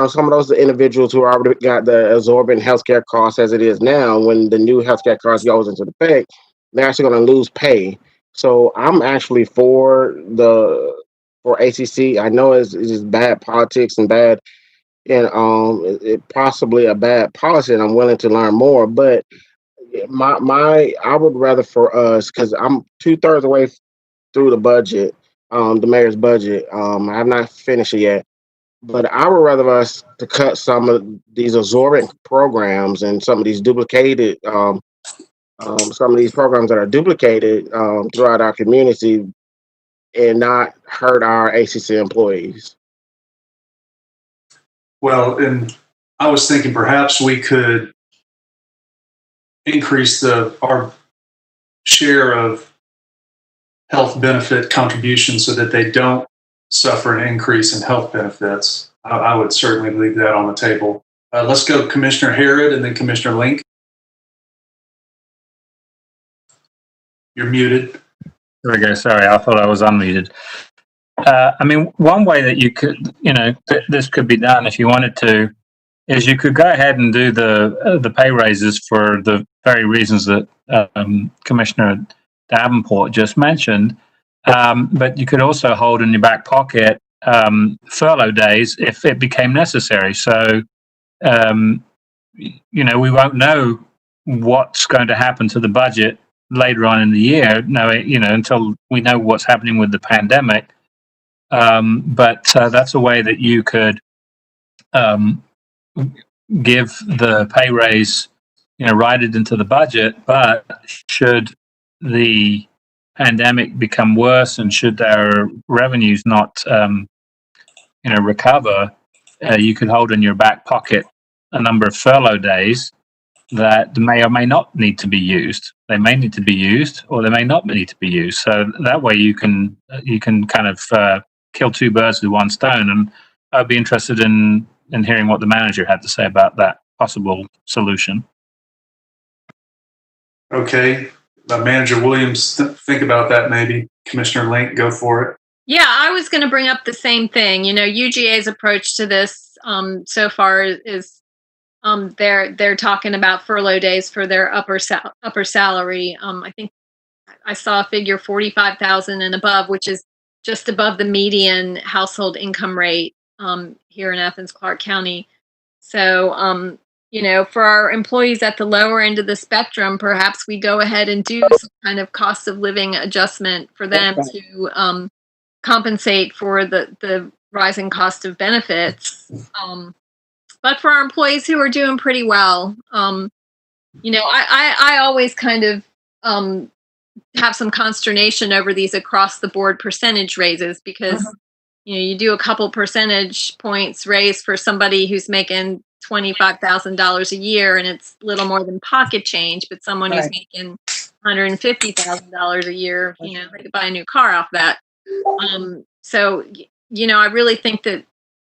some of those individuals who already got the exorbitant healthcare costs as it is now. When the new healthcare cost goes into effect, they're actually going to lose pay. So I'm actually for ACC. I know it's just bad politics and bad, and it possibly a bad policy, and I'm willing to learn more. But I would rather for us, because I'm 2/3 away through the budget, the mayor's budget. I have not finished it yet, but I would rather us to cut some of these absorbent programs and some of these duplicated, some of these programs that are duplicated throughout our community and not hurt our ACC employees. Well, and I was thinking perhaps we could increase our share of health benefit contributions so that they don't suffer an increase in health benefits. I would certainly leave that on the table. Let's go Commissioner Harrod and then Commissioner Link. You're muted. There we go. Sorry, I thought I was unmuted. I mean, one way that you could, this could be done if you wanted to, is you could go ahead and do the pay raises for the very reasons that Commissioner Davenport just mentioned. But you could also hold in your back pocket furlough days if it became necessary. So, we won't know what's going to happen to the budget later on in the year, until we know what's happening with the pandemic. But that's a way that you could give the pay raise, write it into the budget. But should the pandemic become worse and should our revenues not, recover, you could hold in your back pocket a number of furlough days that may or may not need to be used. They may need to be used, or they may not need to be used. So that way, you can kind of kill two birds with one stone. And I'd be interested in hearing what the manager had to say about that possible solution. Okay, Manager Williams, think about that. Maybe Commissioner Link, go for it. Yeah, I was going to bring up the same thing. UGA's approach to this so far is they're talking about furlough days for their upper salary. I think I saw a figure 45,000 and above, which is just above the median household income rate here in Athens-Clarke County. So, for our employees at the lower end of the spectrum, perhaps we go ahead and do some kind of cost of living adjustment for them to compensate for the rising cost of benefits. But for our employees who are doing pretty well, I always kind of have some consternation over these across the board percentage raises because, you do a couple percentage points raise for somebody who's making $25,000 a year and it's little more than pocket change, but someone who's making $150,000 a year, they could buy a new car off that. So, I really think that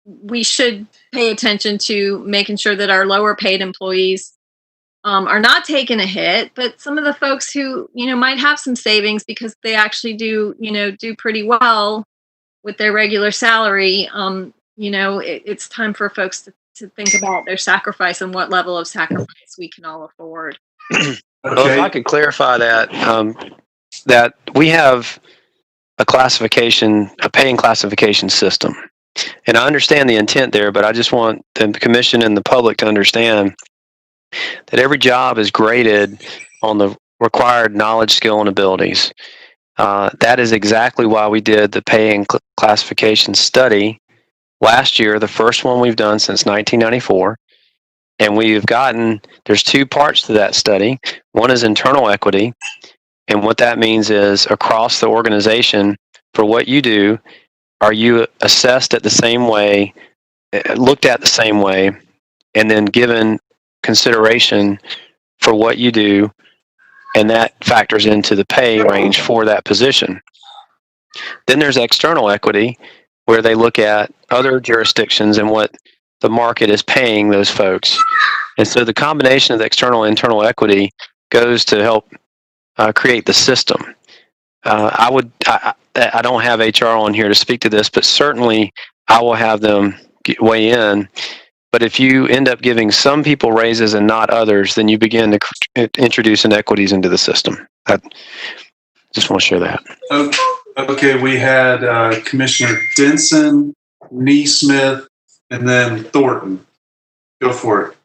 we should pay attention to making sure that our lower paid employees are not taking a hit, but some of the folks who, might have some savings because they actually do pretty well with their regular salary. It's time for folks to think about their sacrifice and what level of sacrifice we can all afford. Well, if I could clarify that, that we have a paying classification system. And I understand the intent there, but I just want the commission and the public to understand that every job is graded on the required knowledge, skill, and abilities. That is exactly why we did the paying classification study last year, the first one we've done since 1994. And there's two parts to that study. One is internal equity. And what that means is across the organization, for what you do, are you assessed at the same way, looked at the same way, and then given consideration for what you do, and that factors into the pay range for that position. Then there's external equity, where they look at other jurisdictions and what the market is paying those folks. And so the combination of the external and internal equity goes to help create the system. I don't have HR on here to speak to this, but certainly I will have them weigh in. But if you end up giving some people raises and not others, then you begin to introduce inequities into the system. I just want to share that. Okay, we had Commissioner Denson, Neesmith, and then Thornton. Go for it.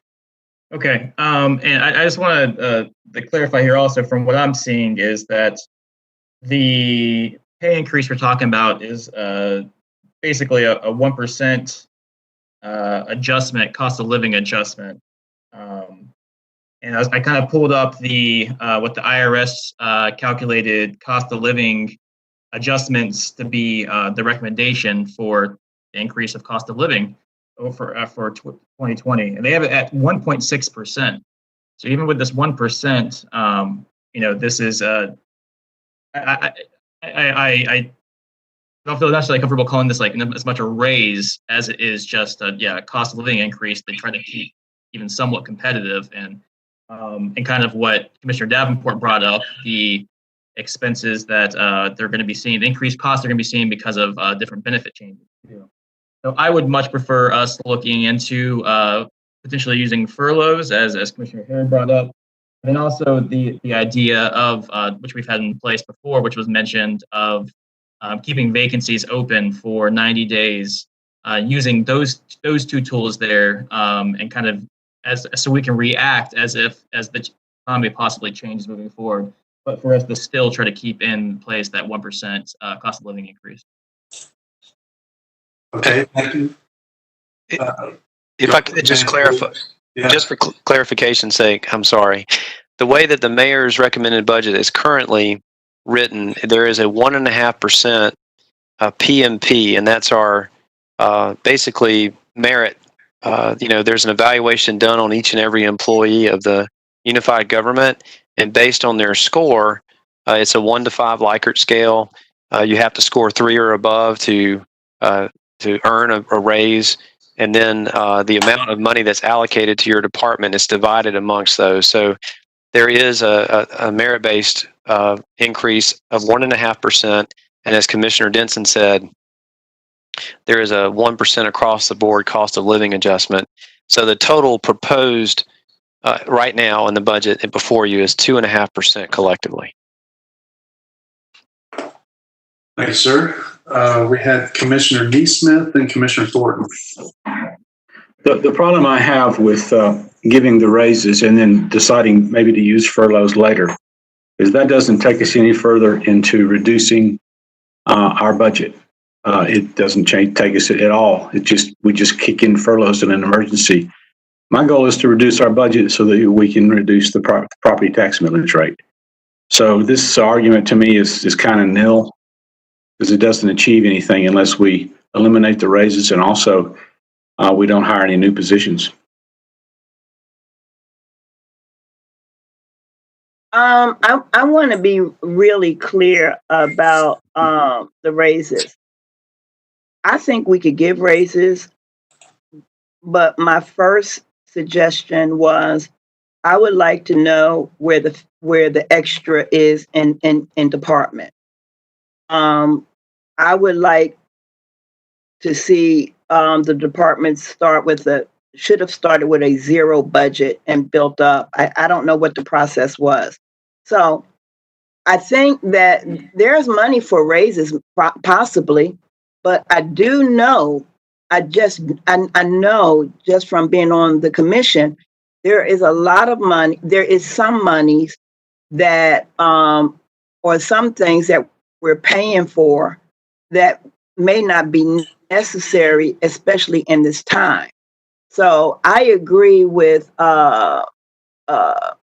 Okay. And I just want to clarify here also from what I'm seeing is that the pay increase we're talking about is basically a 1% adjustment, cost of living adjustment. And I kind of pulled up the what the IRS calculated cost of living adjustments to be the recommendation for the increase of cost of living for 2020, and they have it at 1.6%. So even with this 1%, this is I don't feel necessarily comfortable calling this like as much a raise as it is just a cost of living increase. They try to keep even somewhat competitive, and kind of what Commissioner Davenport brought up, the expenses that they're going to be seeing, the increased costs they're going to be seeing because of different benefit changes. So I would much prefer us looking into potentially using furloughs, as Commissioner Herron brought up, and then also the idea of which we've had in place before, which was mentioned, of keeping vacancies open for 90 days, using those two tools there, and kind of so we can react as the economy possibly changes moving forward, but for us to still try to keep in place that 1% cost of living increase. Okay, thank you. If I could just clarify, just for clarification's sake, I'm sorry. The way that the mayor's recommended budget is currently written, there is a 1.5% PMP, and that's our basically merit. There's an evaluation done on each and every employee of the unified government, and based on their score, it's a 1 to 5 Likert scale. You have to score 3 or above to earn a raise, and then the amount of money that's allocated to your department is divided amongst those. So there is a merit-based increase of 1.5%, and as Commissioner Denson said, there is a 1% across the board cost of living adjustment. So the total proposed right now in the budget and before you is 2.5% collectively. Thank you, sir. We had Commissioner Neesmith and Commissioner Thornton. The problem I have with giving the raises and then deciding maybe to use furloughs later is that doesn't take us any further into reducing our budget. It doesn't take us at all. We just kick in furloughs in an emergency. My goal is to reduce our budget so that we can reduce the property tax millage rate. So this argument to me is kind of nil, because it doesn't achieve anything unless we eliminate the raises and also we don't hire any new positions. I want to be really clear about the raises. I think we could give raises, but my first suggestion was I would like to know where the extra is in department. I would like to see the departments should have started with a 0 budget and built up. I don't know what the process was. So I think that there's money for raises possibly, but I do know, I know just from being on the commission, there is a lot of money. There is some monies that, or some things that we're paying for that may not be necessary, especially in this time. So I agree with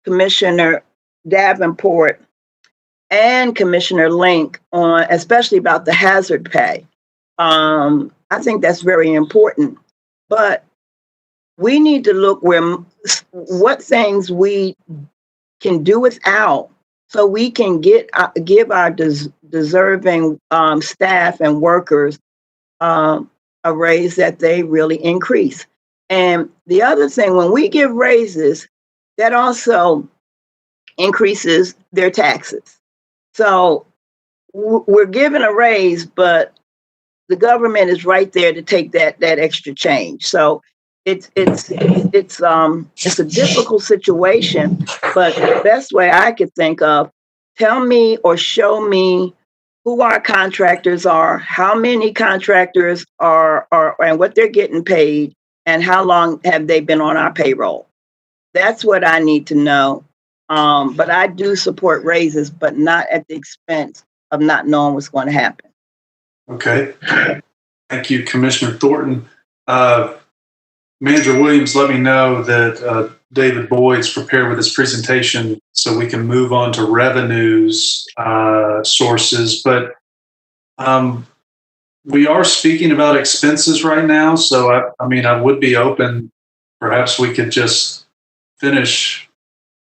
Commissioner Davenport and Commissioner Link on, especially about the hazard pay. I think that's very important, but we need to look what things we can do without, so we can give our deserving staff and workers a raise that they really increase. And the other thing, when we give raises, that also increases their taxes. So we're given a raise, but the government is right there to take that extra change. So it's a difficult situation, but the best way I could think of, tell me or show me who our contractors are, how many contractors are and what they're getting paid, and how long have they been on our payroll. That's what I need to know. But I do support raises, but not at the expense of not knowing what's going to happen. Okay. Thank you, Commissioner Thornton. Manager Williams, let me know that David Boyd's prepared with his presentation so we can move on to revenues sources. But we are speaking about expenses right now. So, I would be open. Perhaps we could just finish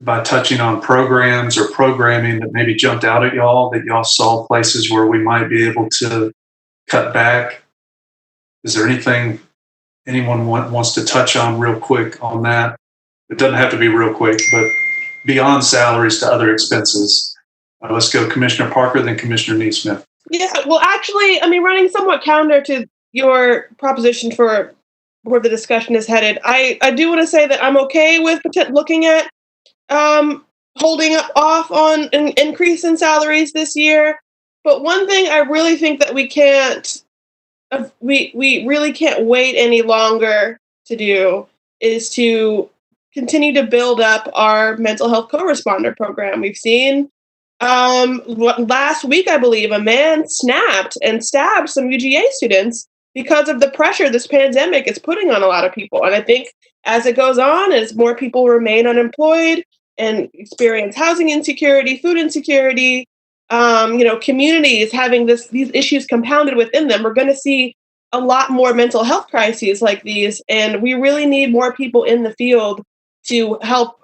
by touching on programs or programming that maybe jumped out at y'all, that y'all saw places where we might be able to cut back. Is there anything anyone wants to touch on real quick on that? It doesn't have to be real quick, but beyond salaries to other expenses. Let's go Commissioner Parker, then Commissioner Neesmith. Yeah, well, actually, running somewhat counter to your proposition for where the discussion is headed, I do want to say that I'm okay with looking at holding off on an increase in salaries this year. But one thing I really think that we really can't wait any longer to do is to continue to build up our mental health co-responder program. We've seen last week, I believe, a man snapped and stabbed some UGA students because of the pressure this pandemic is putting on a lot of people. And I think as it goes on, as more people remain unemployed and experience housing insecurity, food insecurity, communities having these issues compounded within them, we're going to see a lot more mental health crises like these. And we really need more people in the field to help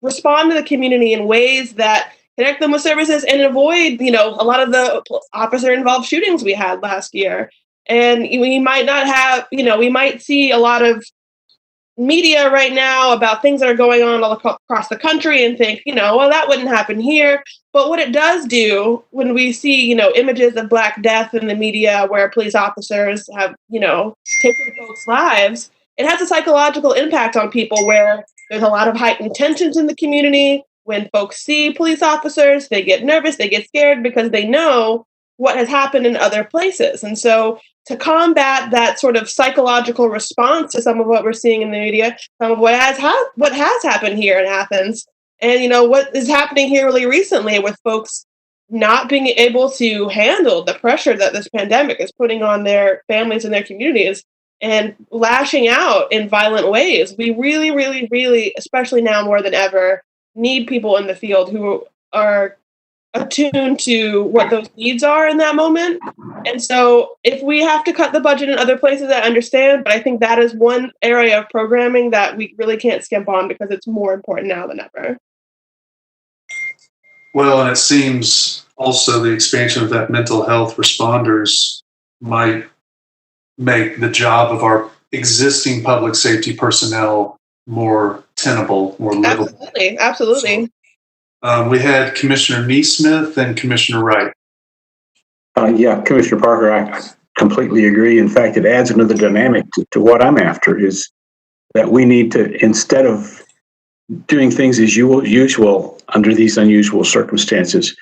respond to the community in ways that connect them with services and avoid, a lot of the officer-involved shootings we had last year. And we might not have, we might see a lot of media right now about things that are going on all across the country and think, well, that wouldn't happen here. But what it does do when we see, images of Black death in the media where police officers have, taken folks' lives, it has a psychological impact on people where there's a lot of heightened tensions in the community. When folks see police officers, they get nervous, they get scared because they know what has happened in other places. And so to combat that sort of psychological response to some of what we're seeing in the media, some of what has happened here in Athens, and what is happening here really recently with folks not being able to handle the pressure that this pandemic is putting on their families and their communities and lashing out in violent ways. We really, really, really, especially now more than ever, need people in the field who are attuned to what those needs are in that moment. And so if we have to cut the budget in other places, I understand, but I think that is one area of programming that we really can't skimp on because it's more important now than ever. Well, and it seems also the expansion of that mental health responders might make the job of our existing public safety personnel more tenable, more livable. Absolutely. So, we had Commissioner Neesmith and Commissioner Wright. Yeah, Commissioner Parker, I completely agree. In fact, it adds another dynamic to what I'm after, is that we need to, instead of doing things as usual under these unusual circumstances,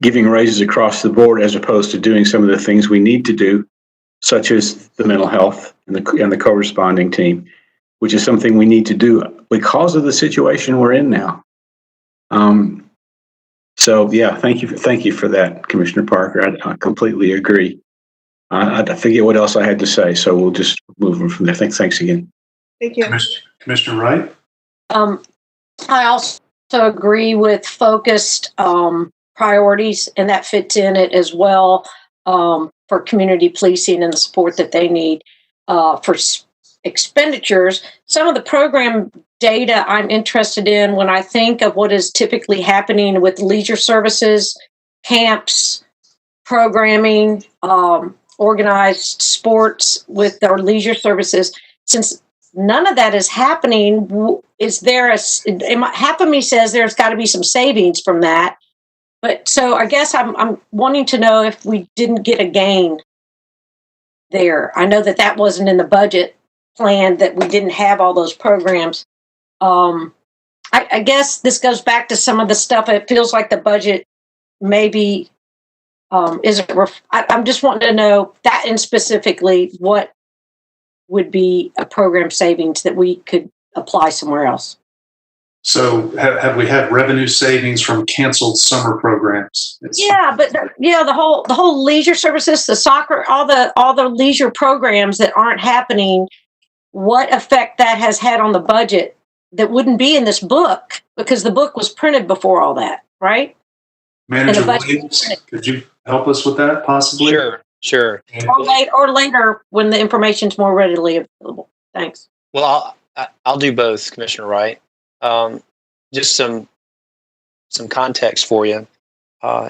giving raises across the board as opposed to doing some of the things we need to do, such as the mental health and the co-responding team, which is something we need to do because of the situation we're in now. So yeah, thank you for that, Commissioner Parker. I completely agree. I forget what else I had to say, so we'll just move on from there. Thanks again. Thank you. Commissioner Wright? I also agree with focused priorities, and that fits in it as well for community policing and the support that they need for expenditures. Some of the program data I'm interested in when I think of what is typically happening with leisure services, camps, programming, organized sports with our leisure services. Since none of that is happening, half of me says there's got to be some savings from that. But so I guess I'm wanting to know if we didn't get a gain there. I know that wasn't in the budget plan, that we didn't have all those programs. I guess this goes back to some of the stuff. It feels like the budget maybe isn't. I'm just wanting to know that, and specifically what would be a program savings that we could apply somewhere else. So have we had revenue savings from canceled summer programs? Yeah, but the whole leisure services, the soccer, all the leisure programs that aren't happening, what effect that has had on the budget that wouldn't be in this book because the book was printed before all that, right? Manager Williams, could you help us with that possibly? Sure. Or later when the information's more readily available. Thanks. Well, I'll do both, Commissioner Wright. Just some context for you.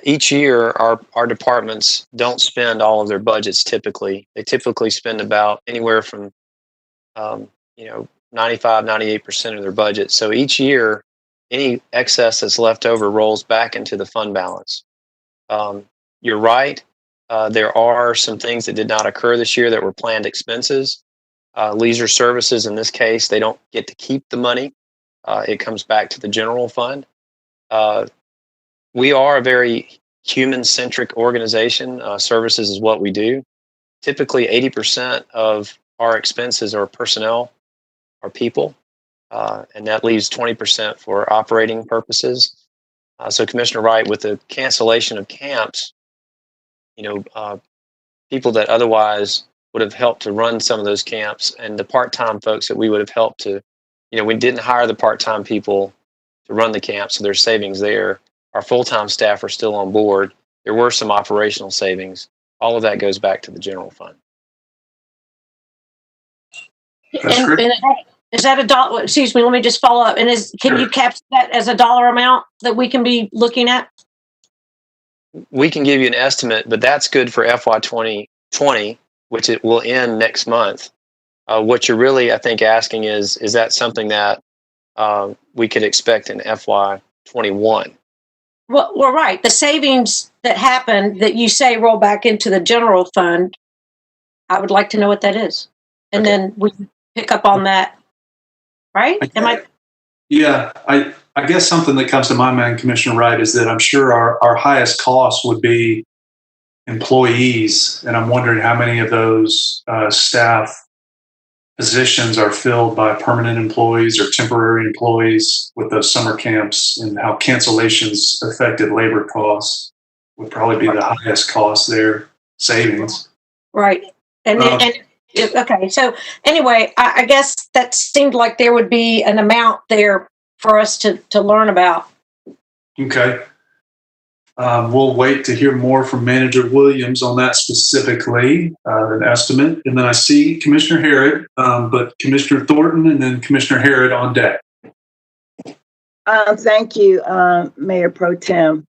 Each year, our departments don't spend all of their budgets typically. They typically spend about anywhere from 95, 98% of their budget. So each year, any excess that's left over rolls back into the fund balance. You're right. There are some things that did not occur this year that were planned expenses. Leisure services, in this case, they don't get to keep the money. It comes back to the general fund. We are a very human-centric organization. Services is what we do. Typically, 80% of our expenses are personnel, are people, and that leaves 20% for operating purposes. So, Commissioner Wright, with the cancellation of camps, people that otherwise would have helped to run some of those camps, and the part-time folks that we would have helped to, we didn't hire the part-time people to run the camp, so there's savings there. Our full-time staff are still on board. There were some operational savings. All of that goes back to the general fund. And is that a dollar? Excuse me, let me just follow up. And can you capture that as a dollar amount that we can be looking at? We can give you an estimate, but that's good for FY 2020, which it will end next month. What you're really, I think, asking is that something that we could expect in FY 21? Well, right. The savings that happened that you say roll back into the general fund, I would like to know what that is. And then we can pick up on that, right? Yeah, I guess something that comes to my mind, Commissioner Wright, is that I'm sure our highest cost would be employees, and I'm wondering how many of those staff positions are filled by permanent employees or temporary employees with those summer camps, and how cancellations affected labor costs would probably be the highest cost there, savings. Right. Okay. So anyway, I guess that seemed like there would be an amount there for us to learn about. Okay. We'll wait to hear more from Manager Williams on that specifically, an estimate. And then I see Commissioner Harrod, but Commissioner Thornton and then Commissioner Harrod on deck. Thank you, Mayor Pro Tem.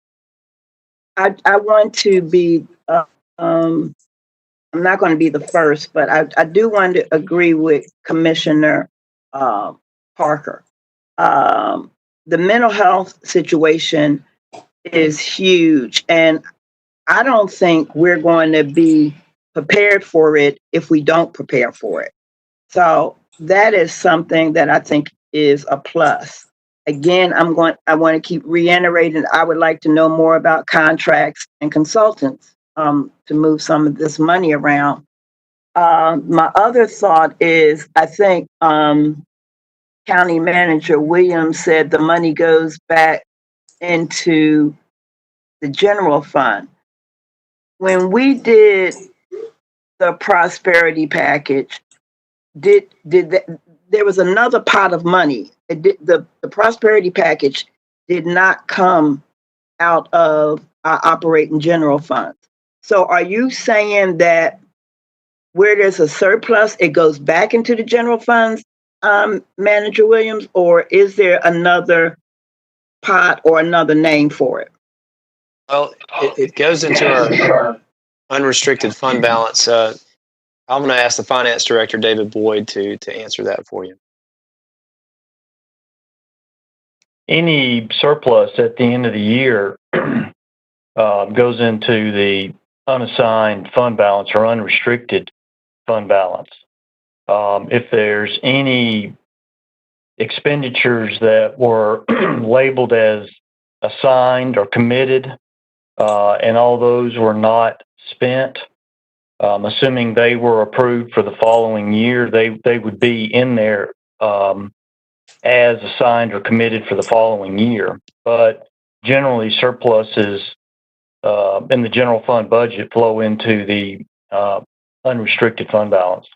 I want to be, I'm not going to be the first, but I do want to agree with Commissioner Parker. The mental health situation is huge, and I don't think we're going to be prepared for it if we don't prepare for it. So that is something that I think is a plus. Again, I want to keep reiterating, I would like to know more about contracts and consultants to move some of this money around. My other thought is, I think County Manager Williams said the money goes back into the general fund. When we did the prosperity package, there was another pot of money. The prosperity package did not come out of our operating general funds. So are you saying that where there's a surplus, it goes back into the general funds, Manager Williams, or is there another pot or another name for it? Well, it goes into our unrestricted fund balance. I'm going to ask the Finance Director, David Boyd, to answer that for you. Any surplus at the end of the year goes into the unassigned fund balance or unrestricted fund balance. If there's any expenditures that were labeled as assigned or committed, and all those were not spent, assuming they were approved for the following year, they would be in there as assigned or committed for the following year. But generally, surpluses in the general fund budget flow into the unrestricted fund balance.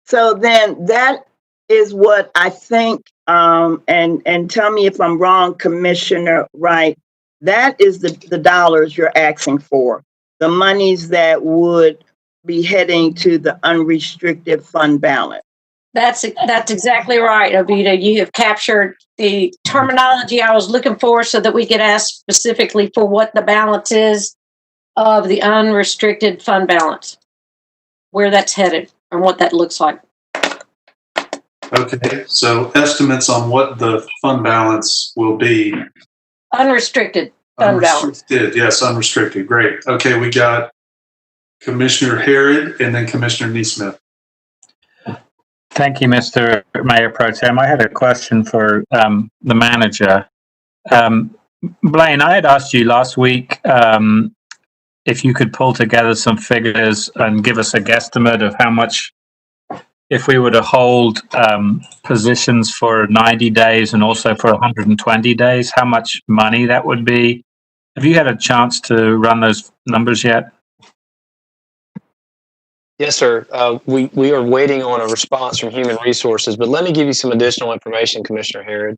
So then that is what I think, and tell me if I'm wrong, Commissioner Wright, that is the dollars you're asking for, the monies that would be heading to the unrestricted fund balance. That's exactly right, Avita. You have captured the terminology I was looking for so that we could ask specifically for what the balance is of the unrestricted fund balance, where that's headed and what that looks like. Okay, so estimates on what the fund balance will be. Unrestricted fund balance. Unrestricted, yes, unrestricted. Great. Okay, we got Commissioner Harrod and then Commissioner Neesmith. Thank you, Mr. Mayor Pro Tem. I had a question for the manager. Blaine, I had asked you last week if you could pull together some figures and give us a guesstimate of how much, if we were to hold positions for 90 days and also for 120 days, how much money that would be. Have you had a chance to run those numbers yet? Yes, sir. We are waiting on a response from Human Resources, but let me give you some additional information, Commissioner Harrod.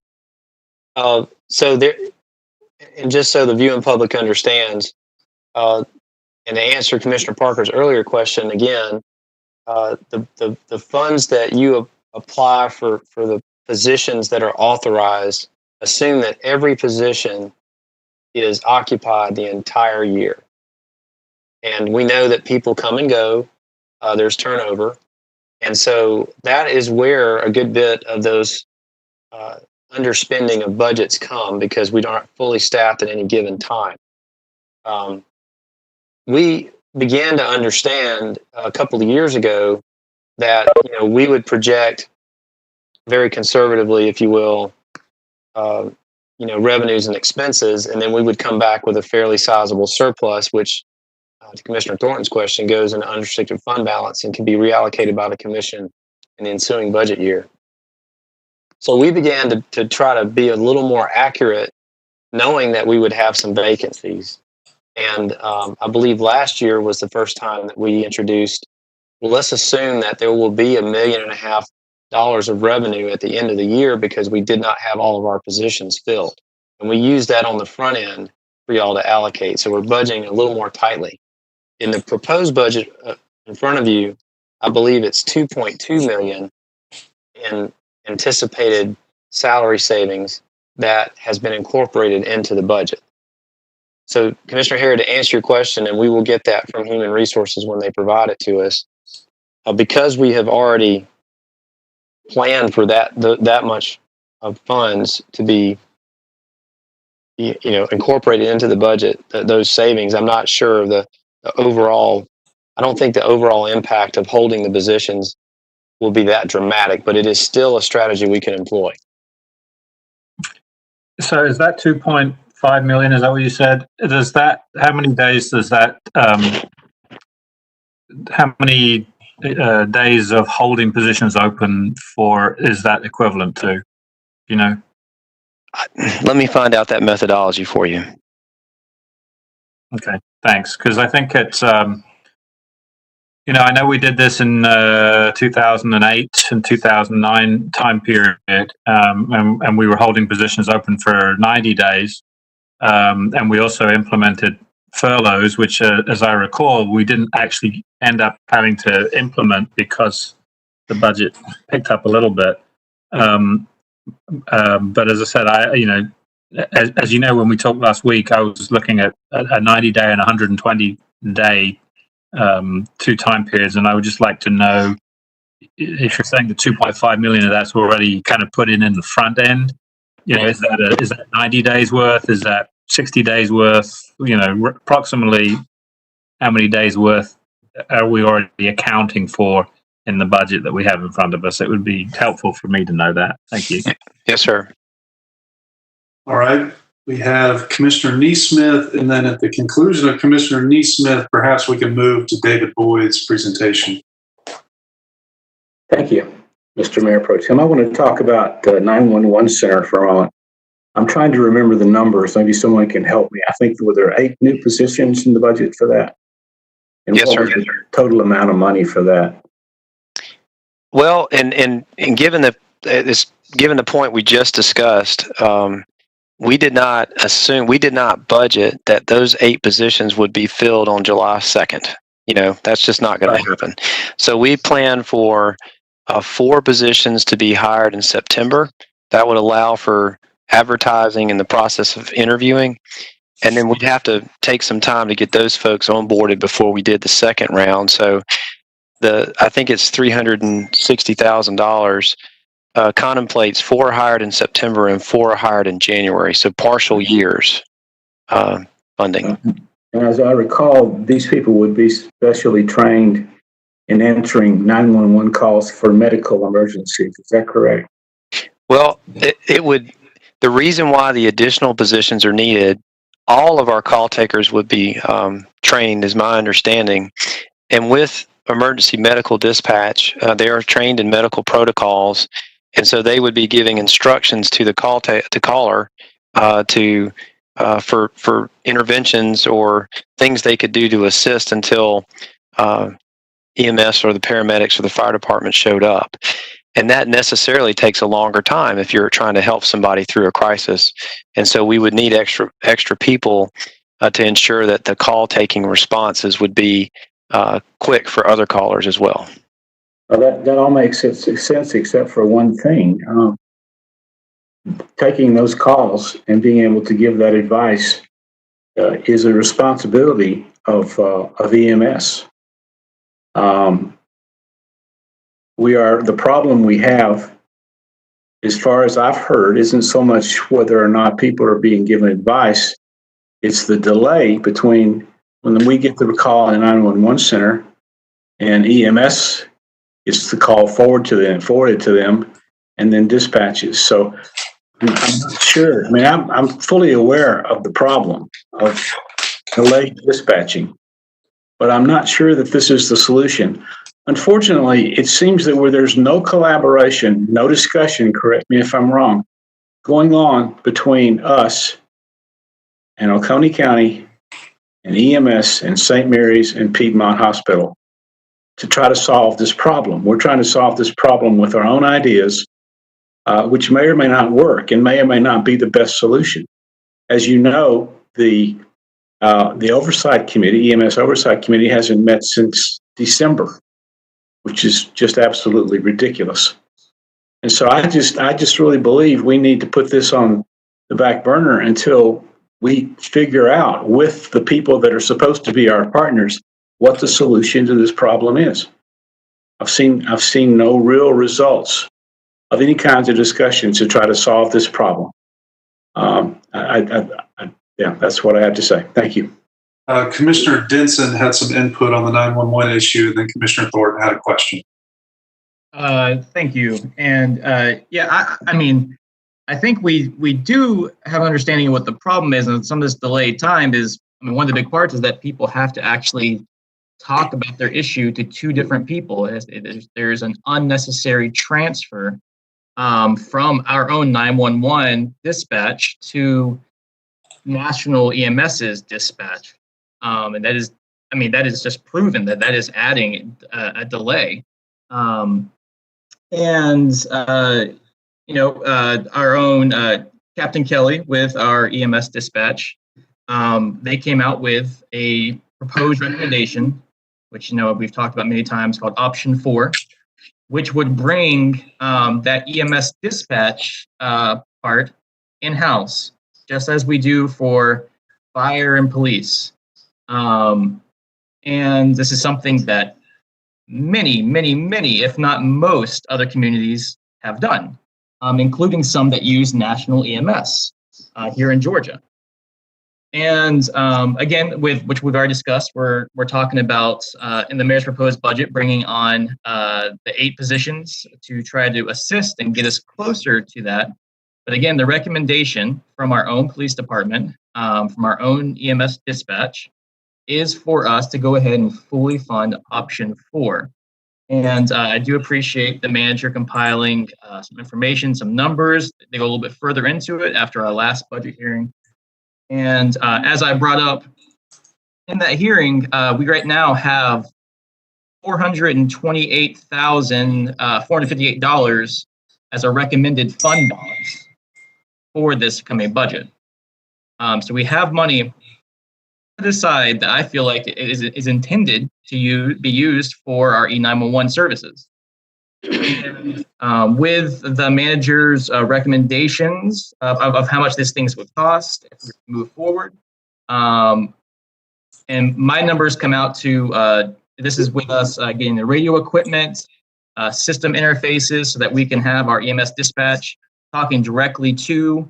So there, and just so the viewing public understands, and to answer Commissioner Parker's earlier question again, the funds that you apply for the positions that are authorized assume that every position is occupied the entire year. And we know that people come and go. There's turnover. And so that is where a good bit of those underspending of budgets come, because we aren't fully staffed at any given time. We began to understand a couple of years ago that we would project very conservatively, if you will, revenues and expenses, and then we would come back with a fairly sizable surplus, which to Commissioner Thornton's question, goes into unrestricted fund balance and can be reallocated by the Commission in the ensuing budget year. So we began to try to be a little more accurate, knowing that we would have some vacancies. And I believe last year was the first time that we introduced, well, let's assume that there will be $1.5 million of revenue at the end of the year because we did not have all of our positions filled. And we used that on the front end for y'all to allocate. So we're budgeting a little more tightly. In the proposed budget in front of you, I believe it's $2.2 million in anticipated salary savings that has been incorporated into the budget. So, Commissioner Harrod, to answer your question, and we will get that from Human Resources when they provide it to us, because we have already planned for that much of funds to be incorporated into the budget, those savings. I'm not sure of the overall. I don't think the overall impact of holding the positions will be that dramatic, but it is still a strategy we can employ. So is that 2.5 million? Is that what you said? Does that? How many days does that? How many days of holding positions open for is that equivalent to? You know. Let me find out that methodology for you. Okay, thanks. Because I think it's, I know we did this in 2008 and 2009 time period, and we were holding positions open for 90 days. And we also implemented furloughs, which, as I recall, we didn't actually end up having to implement because the budget picked up a little bit. But as I said, as you know, when we talked last week, I was looking at a 90-day and 120-day two time periods, and I would just like to know if you're saying the 2.5 million of that's already kind of put in the front end. Is that 90 days worth? Is that 60 days worth? Approximately how many days worth are we already accounting for in the budget that we have in front of us? It would be helpful for me to know that. Thank you. Yes, sir. All right. We have Commissioner Neesmith, and then at the conclusion of Commissioner Neesmith, perhaps we can move to David Boyd's presentation. Thank you. Mr. Mayor Pro Tem. I want to talk about the 911 Center for a moment. I'm trying to remember the numbers. Maybe someone can help me. I think were there 8 new positions in the budget for that? And Yes, what sir. was the total amount of money for that? Well, and given the point we just discussed, we did not budget that those 8 positions would be filled on July 2nd. That's just not going to happen. So we plan for 4 positions to be hired in September. That would allow for advertising and the process of interviewing. And then we'd have to take some time to get those folks onboarded before we did the second round. So I think it's $360,000 contemplates 4 hired in September and 4 hired in January. So partial years funding. And as I recall, these people would be specially trained in answering 911 calls for medical emergencies. Is that correct? Well, it would. The reason why the additional positions are needed, all of our call takers would be trained, is my understanding. And with emergency medical dispatch, they are trained in medical protocols, and so they would be giving instructions to the caller for interventions or things they could do to assist until EMS or the paramedics or the fire department showed up. And that necessarily takes a longer time if you're trying to help somebody through a crisis. And so we would need extra people to ensure that the call taking responses would be quick for other callers as well. Well, that all makes sense except for one thing. Taking those calls and being able to give that advice is a responsibility of EMS. The problem we have, as far as I've heard, isn't so much whether or not people are being given advice. It's the delay between when we get the call in the 911 center and EMS gets the call forwarded to them, and then dispatches. So I'm not sure. I mean, I'm fully aware of the problem of delayed dispatching, but I'm not sure that this is the solution. Unfortunately, it seems that where there's no collaboration, no discussion, correct me if I'm wrong, going on between us and Oconee County and EMS and St. Mary's and Piedmont Hospital to try to solve this problem. We're trying to solve this problem with our own ideas, which may or may not work and may or may not be the best solution. As you know, the Oversight Committee, EMS Oversight Committee, hasn't met since December, which is just absolutely ridiculous. And so I just really believe we need to put this on the back burner until we figure out with the people that are supposed to be our partners what the solution to this problem is. I've seen no real results of any kinds of discussions to try to solve this problem. Yeah, that's what I have to say. Thank you. Commissioner Denson had some input on the 911 issue, and then Commissioner Thornton had a question. Thank you. And I mean, I think we do have an understanding of what the problem is, and some of this delayed time is, one of the big parts is that people have to actually talk about their issue to 2 different people. There's an unnecessary transfer from our own 911 dispatch to national EMS's dispatch. And that is just proven that is adding a delay. Our own Captain Kelly with our EMS dispatch, they came out with a proposed recommendation, which we've talked about many times, called Option 4, which would bring that EMS dispatch part in-house, just as we do for fire and police. And this is something that many, if not most, other communities have done, including some that use national EMS here in Georgia. And again, which we've already discussed, we're talking about in the mayor's proposed budget, bringing on the 8 positions to try to assist and get us closer to that. But again, the recommendation from our own police department, from our own EMS dispatch, is for us to go ahead and fully fund Option 4. And I do appreciate the manager compiling some information, some numbers. They go a little bit further into it after our last budget hearing. And as I brought up in that hearing, we right now have $428,458 as a recommended fund balance for this coming budget. So we have money aside that I feel like is intended to be used for our E911 services. With the manager's recommendations of how much these things would cost if we move forward. And my numbers come out to, this is with us getting the radio equipment, system interfaces so that we can have our EMS dispatch talking directly to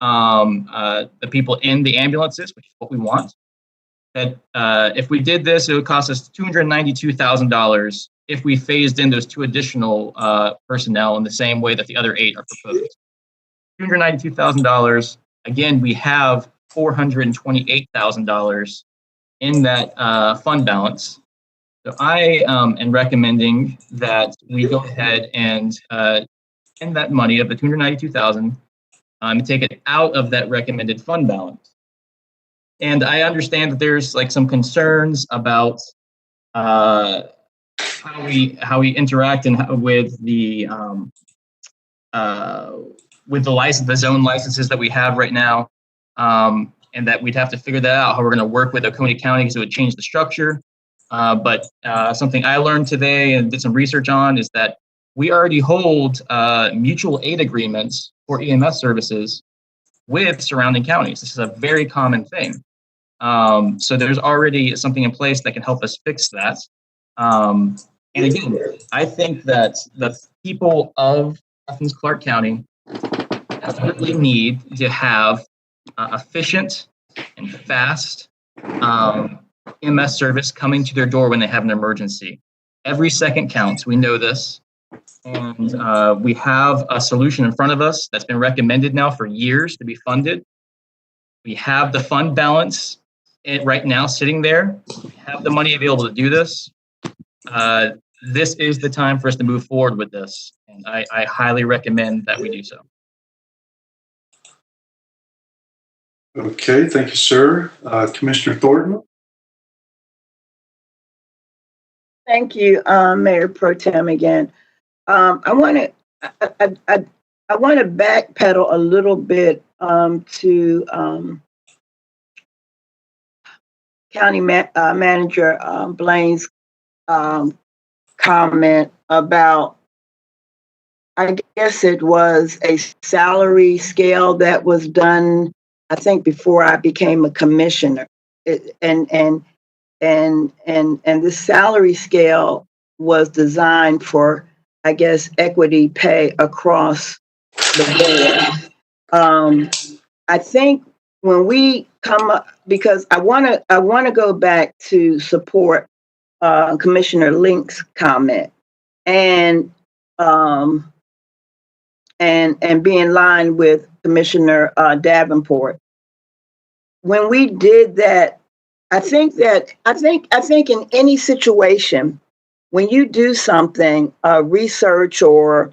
the people in the ambulances, which is what we want. That if we did this, it would cost us $292,000 if we phased in those 2 additional personnel in the same way that the other 8 are proposed. $292,000. Again, we have $428,000 in that fund balance. So I am recommending that we go ahead and spend that money of the $292,000 and take it out of that recommended fund balance. And I understand that there's like some concerns about how we interact with the license, the zone licenses that we have right now, and that we'd have to figure that out how we're going to work with Oconee County because it would change the structure. But something I learned today and did some research on is that we already hold mutual aid agreements for EMS services with surrounding counties. This is a very common thing. So there's already something in place that can help us fix that. And again, I think that the people of Athens-Clarke County desperately need to have efficient and fast EMS service coming to their door when they have an emergency. Every second counts. We know this. And we have a solution in front of us that's been recommended now for years to be funded. We have the fund balance right now sitting there. We have the money available to do this. This is the time for us to move forward with this. And I highly recommend that we do so. Okay, thank you, sir. Commissioner Thornton? Thank you, Mayor Pro Tem again. I want to backpedal a little bit to County Manager Blaine's comment about, I guess it was a salary scale that was done, I think, before I became a commissioner. And this salary scale was designed for, I guess, equity pay across the board. I think when we come up, because I want to go back to support Commissioner Link's comment and be in line with Commissioner Davenport. When we did that, I think in any situation, when you do something, research or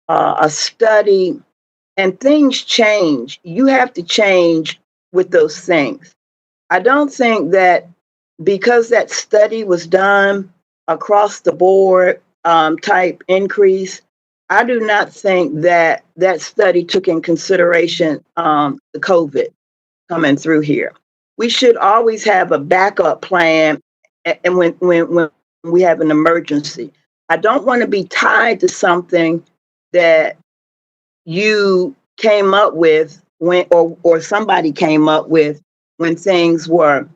a study, and things change, you have to change with those things. I don't think that because that study was done across the board type increase, I do not think that that study took in consideration the COVID coming through here. We should always have a backup plan, and when we have an emergency. I don't want to be tied to something that you came up with when, or somebody came up with when things were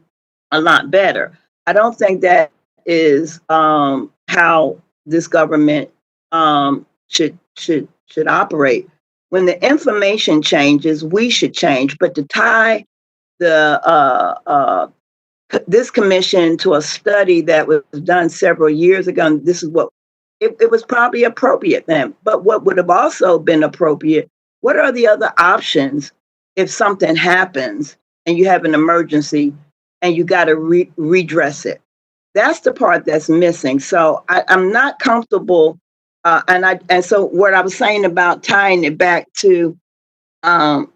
a lot better. I don't think that is how this government should operate. When the information changes, we should change. But to tie this commission to a study that was done several years ago, and this is what it was probably appropriate then. But what would have also been appropriate, what are the other options if something happens and you have an emergency and you got to redress it? That's the part that's missing. So I'm not comfortable. And so what I was saying about tying it back to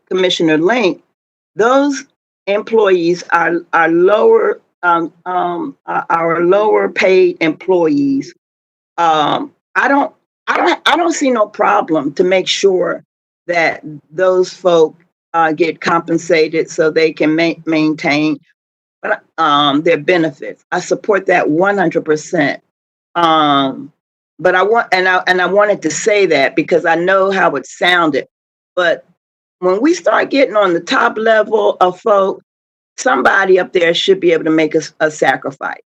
Commissioner Link, those employees are lower our lower paid employees. I don't see no problem to make sure that those folk get compensated so they can maintain their benefits. I support that 100%. But I wanted to say that because I know how it sounded. But when we start getting on the top level of folk, somebody up there should be able to make a sacrifice.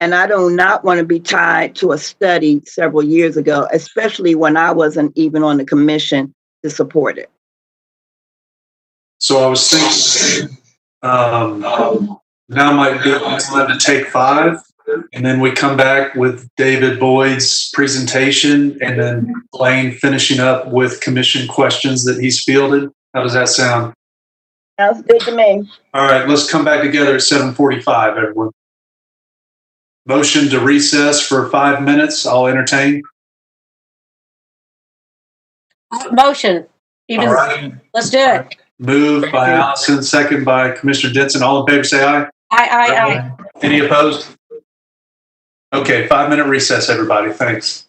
And I do not want to be tied to a study several years ago, especially when I wasn't even on the commission to support it. So I was thinking, now might be time to take 5, and then we come back with David Boyd's presentation, and then Blaine finishing up with commission questions that he's fielded. How does that sound? Sounds good to me. All right, let's come back together at 7:45, everyone. Motion to recess for 5 minutes. I'll entertain. Motion. All right. Let's do it. Moved by Allison, second by Commissioner Denson. All in favor, say aye. Aye. Any opposed? Okay, 5-minute recess, everybody. Thanks.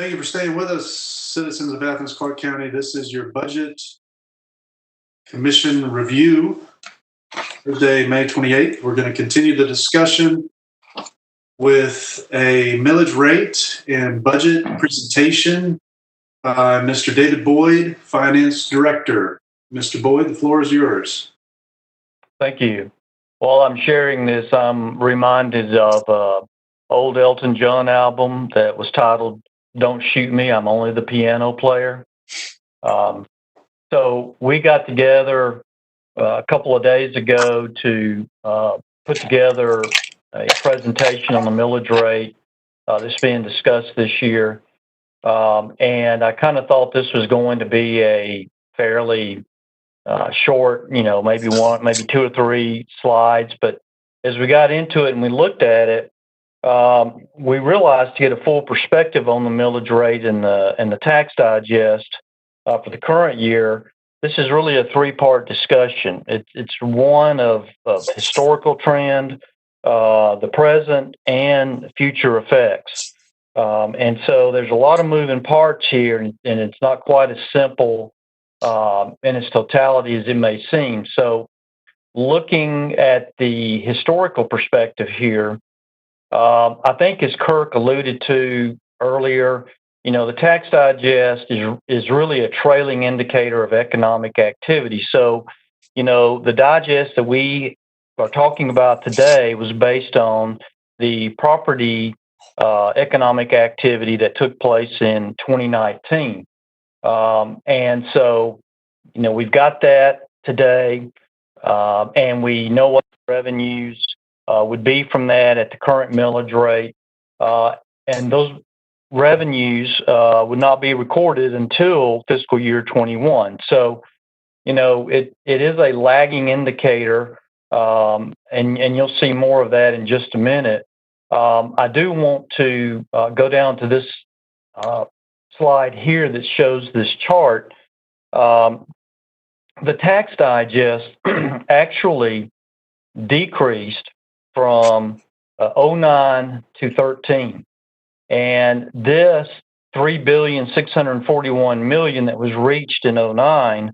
Thank you for staying with us, citizens of Athens-Clarke County. This is your Budget Commission review. Thursday, May 28th. We're going to continue the discussion with a millage rate and budget presentation by Mr. David Boyd, Finance Director. Mr. Boyd, the floor is yours. Thank you. While I'm sharing this, I'm reminded of an old Elton John album that was titled "Don't Shoot Me, I'm Only the Piano Player." So we got together a couple of days ago to put together a presentation on the millage rate that's being discussed this year. And I kind of thought this was going to be a fairly short, maybe 2 or 3 slides. But as we got into it and we looked at it, we realized to get a full perspective on the millage rate and the tax digest for the current year, this is really a 3-part discussion. It's one of historical trend, the present, and future effects. And so there's a lot of moving parts here, and it's not quite as simple in its totality as it may seem. So looking at the historical perspective here, I think as Kirk alluded to earlier, the tax digest is really a trailing indicator of economic activity. So, the digest that we are talking about today was based on the property economic activity that took place in 2019. And so, we've got that today, and we know what the revenues would be from that at the current millage rate. And those revenues would not be recorded until fiscal year 21. So, it is a lagging indicator, and you'll see more of that in just a minute. I do want to go down to this slide here that shows this chart. The tax digest actually decreased from 09 to 13. And this $3,641,000,000 that was reached in 09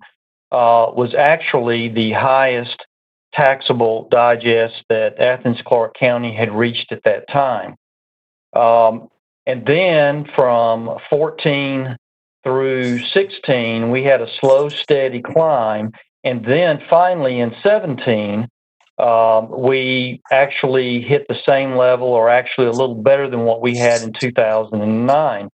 was actually the highest taxable digest that Athens-Clarke County had reached at that time. And then from 14 through 16, we had a slow, steady climb. And then finally in 17, we actually hit the same level, or actually a little better than what we had in 2009.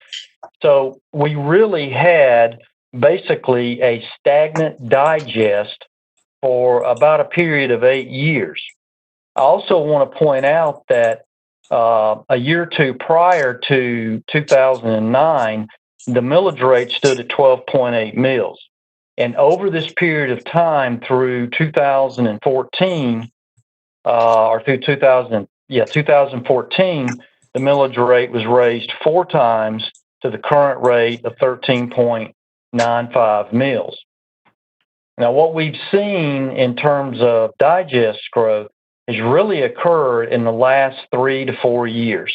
So we really had basically a stagnant digest for about a period of 8 years. I also want to point out that a year or two prior to 2009, the millage rate stood at 12.8 mills. And over this period of time through 2014, or through 2014, the millage rate was raised 4 times to the current rate of 13.95 mills. Now, what we've seen in terms of digest growth has really occurred in the last 3 to 4 years.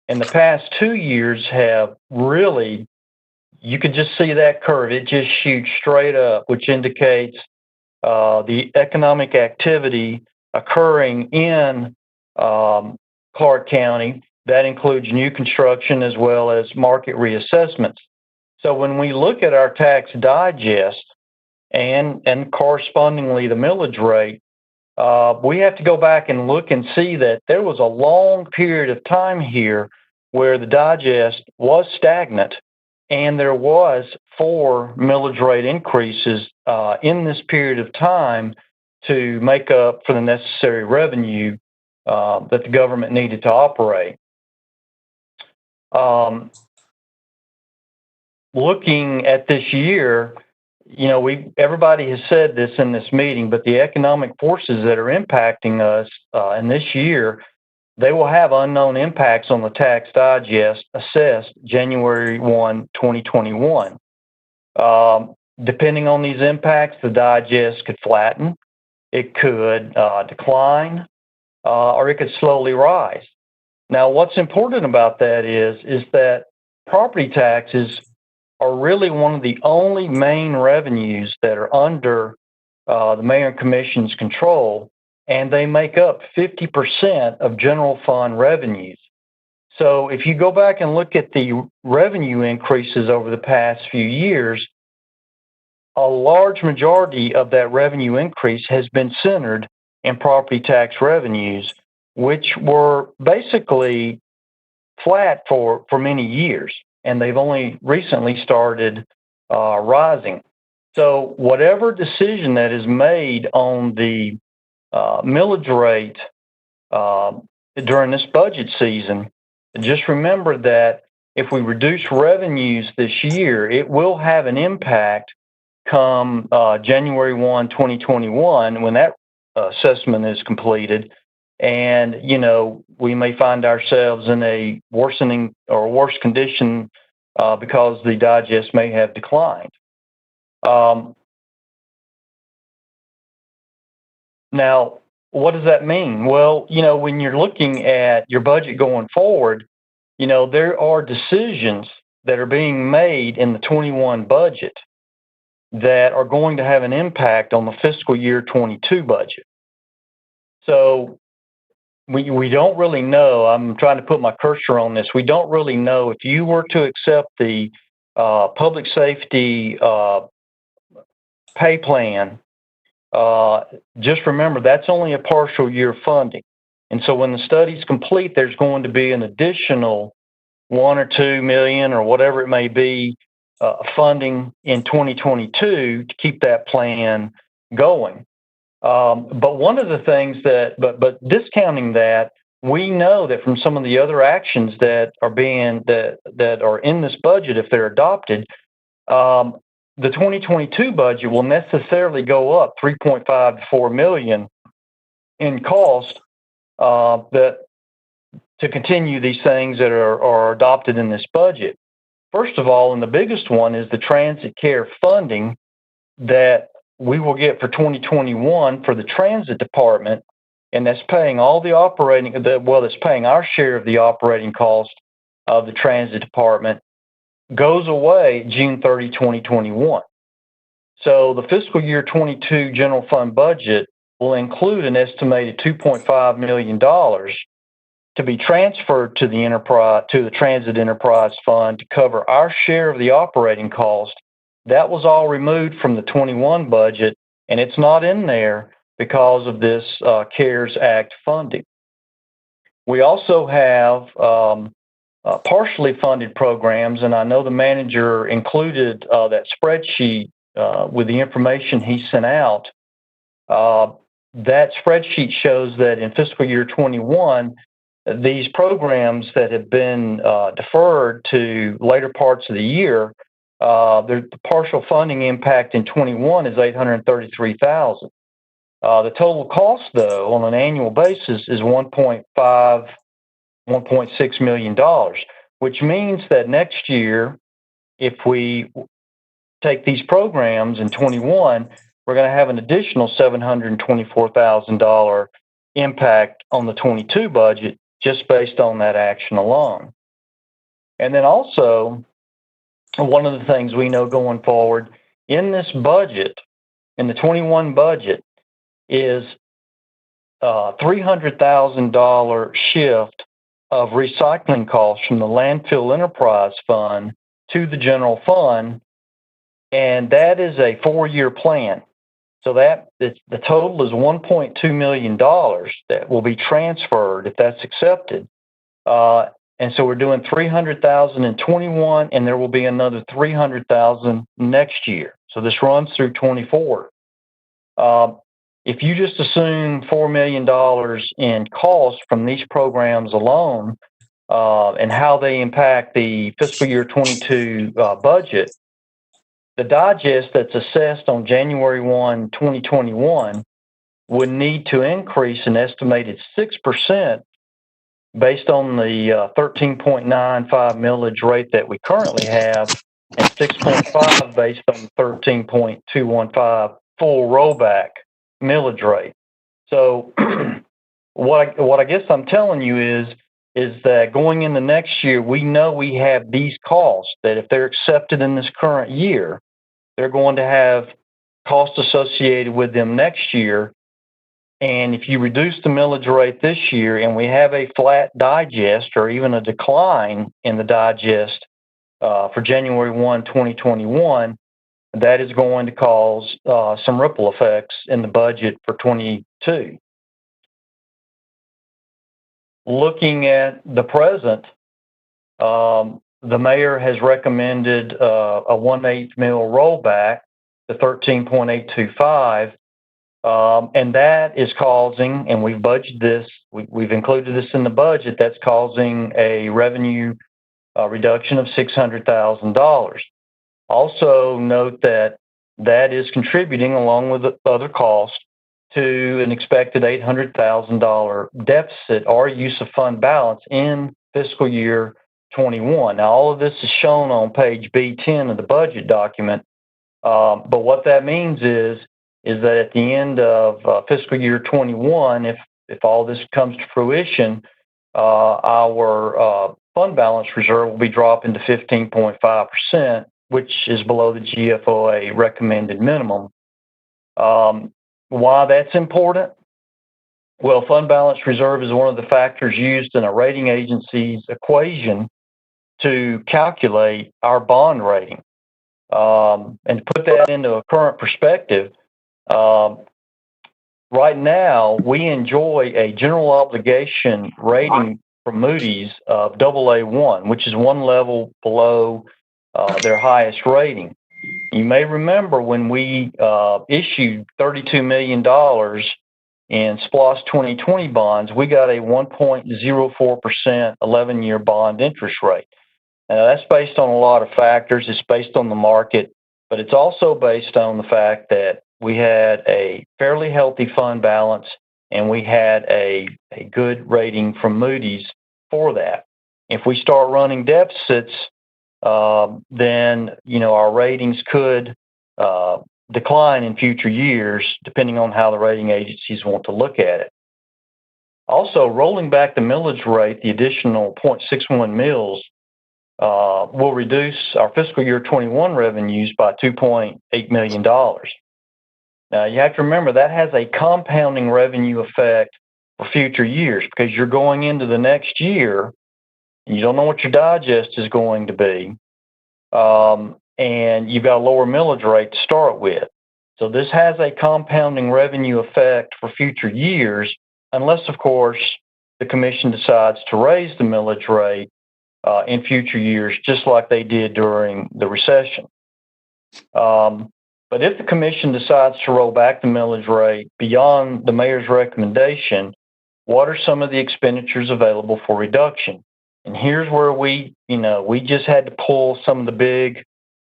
And the past 2 years have really, you could just see that curve. It just shoots straight up, which indicates the economic activity occurring in Clarke County. That includes new construction as well as market reassessments. So when we look at our tax digest and correspondingly the millage rate, we have to go back and look and see that there was a long period of time here where the digest was stagnant, and there was 4 millage rate increases in this period of time to make up for the necessary revenue that the government needed to operate. Looking at this year, everybody has said this in this meeting, but the economic forces that are impacting us in this year, they will have unknown impacts on the tax digest assessed January 1, 2021. Depending on these impacts, the digest could flatten, it could decline, or it could slowly rise. Now, what's important about that is that property taxes are really one of the only main revenues that are under the mayor and commission's control, and they make up 50% of general fund revenues. So if you go back and look at the revenue increases over the past few years, a large majority of that revenue increase has been centered in property tax revenues, which were basically flat for many years, and they've only recently started rising. So whatever decision that is made on the millage rate during this budget season, just remember that if we reduce revenues this year, it will have an impact come January 1, 2021, when that assessment is completed. And, you know, we may find ourselves in a worsening or worse condition because the digest may have declined. Now, what does that mean? Well, you know, when you're looking at your budget going forward, you know, there are decisions that are being made in the 21 budget that are going to have an impact on the fiscal year 22 budget. So we don't really know. I'm trying to put my cursor on this. We don't really know if you were to accept the public safety pay plan. Just remember, that's only a partial year funding. And so when the study's complete, there's going to be an additional 1 or 2 million or whatever it may be funding in 2022 to keep that plan going. But one of the things that, but discounting that, we know that from some of the other actions that are being, that are in this budget, if they're adopted, the 2022 budget will necessarily go up 3.5 to 4 million in cost that to continue these things that are adopted in this budget. First of all, and the biggest one is the transit care funding that we will get for 2021 for the transit department, and that's paying all the operating, that's paying our share of the operating cost of the transit department, goes away June 30, 2021. So the fiscal year 22 general fund budget will include an estimated $2.5 million to be transferred to the enterprise, to the transit enterprise fund to cover our share of the operating cost. That was all removed from the 21 budget, and it's not in there because of this CARES Act funding. We also have partially funded programs, and I know the manager included that spreadsheet with the information he sent out. That spreadsheet shows that in fiscal year 21, these programs that have been deferred to later parts of the year, the partial funding impact in 21 is $833,000. The total cost, though, on an annual basis is $1.6 million, which means that next year, if we take these programs in 21, we're going to have an additional $724,000 impact on the 22 budget just based on that action alone. And then also, one of the things we know going forward in this budget, in the 21 budget, is a $300,000 shift of recycling costs from the landfill enterprise fund to the general fund, and that is a 4-year plan. So that the total is $1.2 million that will be transferred if that's accepted. And so we're doing $300,000 in 21, and there will be another $300,000 next year. So this runs through 24. If you just assume $4 million in costs from these programs alone, and how they impact the fiscal year 22 budget, the digest that's assessed on January 1, 2021 would need to increase an estimated 6% based on the 13.95 millage rate that we currently have, and 6.5 based on 13.215 full rollback millage rate. So what I guess I'm telling you is is that going into next year, we know we have these costs that if they're accepted in this current year, they're going to have costs associated with them next year. And if you reduce the millage rate this year and we have a flat digest or even a decline in the digest for January 1, 2021, that is going to cause some ripple effects in the budget for 22. Looking at the present, the mayor has recommended a 1/8 mil rollback to 13.825, and that is causing, and we've budgeted this, we've included this in the budget, that's causing a revenue reduction of $600,000. Also note that that is contributing, along with the other costs, to an expected $800,000 deficit or use of fund balance in fiscal year 21. Now, all of this is shown on page B10 of the budget document, but what that means is that at the end of fiscal year 21, if all this comes to fruition, our fund balance reserve will be dropping to 15.5%, which is below the GFOA recommended minimum. Why that's important? Well, fund balance reserve is one of the factors used in a rating agency's equation to calculate our bond rating. And to put that into a current perspective, right now we enjoy a general obligation rating from Moody's of AA1, which is one level below their highest rating. You may remember when we issued $32 million in SPLOST 2020 bonds, we got a 1.04% 11-year bond interest rate. Now, that's based on a lot of factors. It's based on the market, but it's also based on the fact that we had a fairly healthy fund balance and we had a good rating from Moody's for that. If we start running deficits, then our ratings could decline in future years, depending on how the rating agencies want to look at it. Also, rolling back the millage rate, the additional 0.61 mils will reduce our fiscal year 21 revenues by $2.8 million. Now, you have to remember that has a compounding revenue effect for future years, because you're going into the next year and you don't know what your digest is going to be, and you've got a lower millage rate to start with. So this has a compounding revenue effect for future years, unless, of course, the commission decides to raise the millage rate in future years, just like they did during the recession. But if the commission decides to roll back the millage rate beyond the mayor's recommendation, what are some of the expenditures available for reduction? And here's where we just had to pull some of the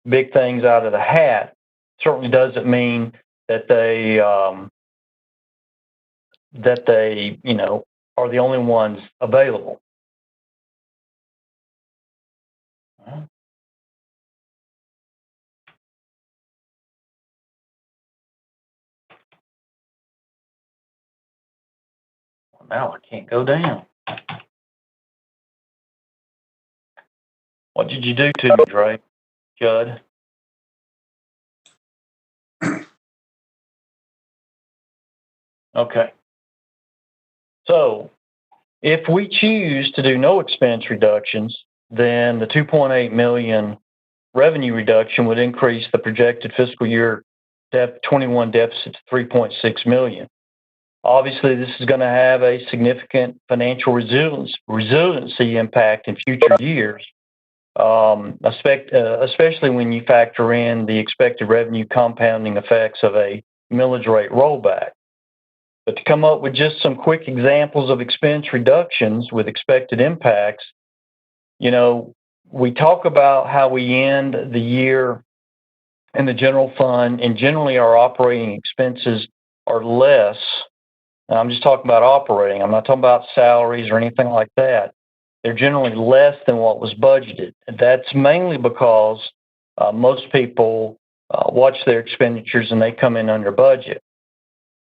big things out of the hat. Certainly doesn't mean that they are the only ones available. Now I can't go down. What did you do to me, Dre? Judd? Okay. So if we choose to do no expense reductions, then the 2.8 million revenue reduction would increase the projected fiscal year 21 deficit to 3.6 million. Obviously, this is going to have a significant financial resiliency impact in future years, especially when you factor in the expected revenue compounding effects of a millage rate rollback. But to come up with just some quick examples of expense reductions with expected impacts, we talk about how we end the year in the general fund, and generally our operating expenses are less. And I'm just talking about operating. I'm not talking about salaries or anything like that. They're generally less than what was budgeted. And that's mainly because most people watch their expenditures and they come in under budget.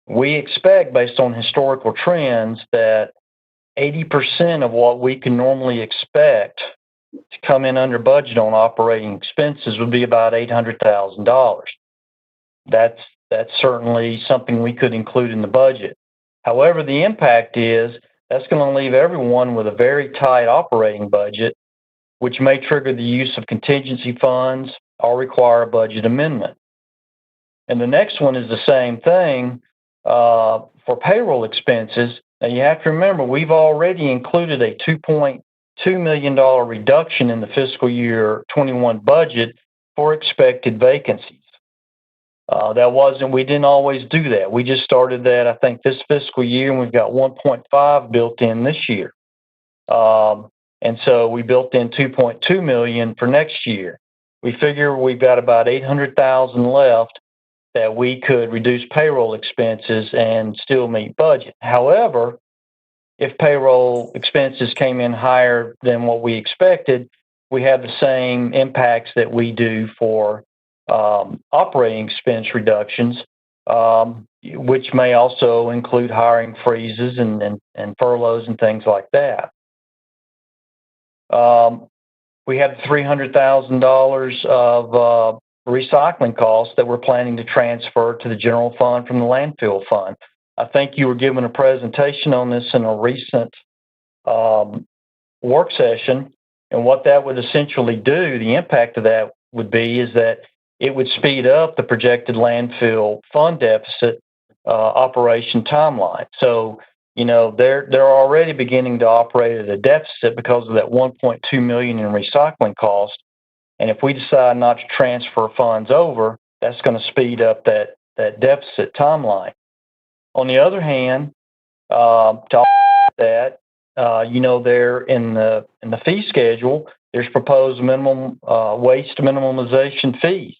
We expect, based on historical trends, that 80% of what we can normally expect to come in under budget on operating expenses would be about $800,000. That's certainly something we could include in the budget. However, the impact is that's going to leave everyone with a very tight operating budget, which may trigger the use of contingency funds or require a budget amendment. And the next one is the same thing for payroll expenses. Now you have to remember, we've already included a $2.2 million reduction in the fiscal year 21 budget for expected vacancies. We didn't always do that. We just started that, I think, this fiscal year, and we've got 1.5 built in this year. And so we built in 2.2 million for next year. We figure we've got about 800,000 left that we could reduce payroll expenses and still meet budget. However, if payroll expenses came in higher than what we expected, we have the same impacts that we do for operating expense reductions, which may also include hiring freezes and furloughs and things like that. We have $300,000 of recycling costs that we're planning to transfer to the general fund from the landfill fund. I think you were given a presentation on this in a recent work session, and what that would essentially do, the impact of that would be is that it would speed up the projected landfill fund deficit operation timeline. So, you know, they're already beginning to operate at a deficit because of that 1.2 million in recycling cost. And if we decide not to transfer funds over, that's going to speed up that deficit timeline. On the other hand, to offset that, you know, there in the fee schedule, there's proposed minimum waste minimalization fees.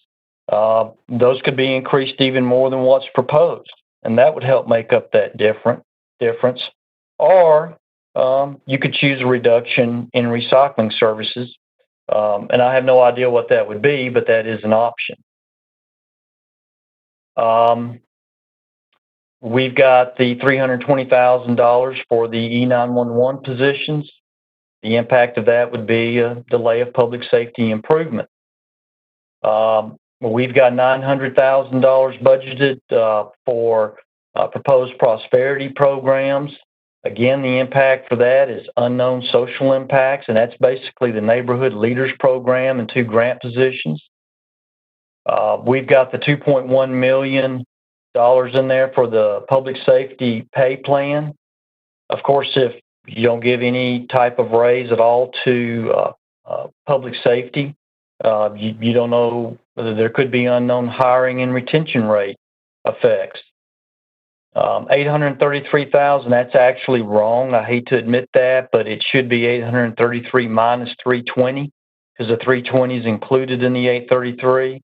Those could be increased even more than what's proposed, and that would help make up that difference. Or you could choose a reduction in recycling services, and I have no idea what that would be, but that is an option. We've got the $320,000 for the E911 positions. The impact of that would be a delay of public safety improvement. We've got $900,000 budgeted for proposed prosperity programs. Again, the impact for that is unknown social impacts, and that's basically the Neighborhood Leaders Program and 2 grant positions. We've got the $2.1 million in there for the public safety pay plan. Of course, if you don't give any type of raise at all to public safety, you don't know whether there could be unknown hiring and retention rate effects. $833,000, that's actually wrong. I hate to admit that, but it should be 833 minus 320 because the 320 is included in the 833.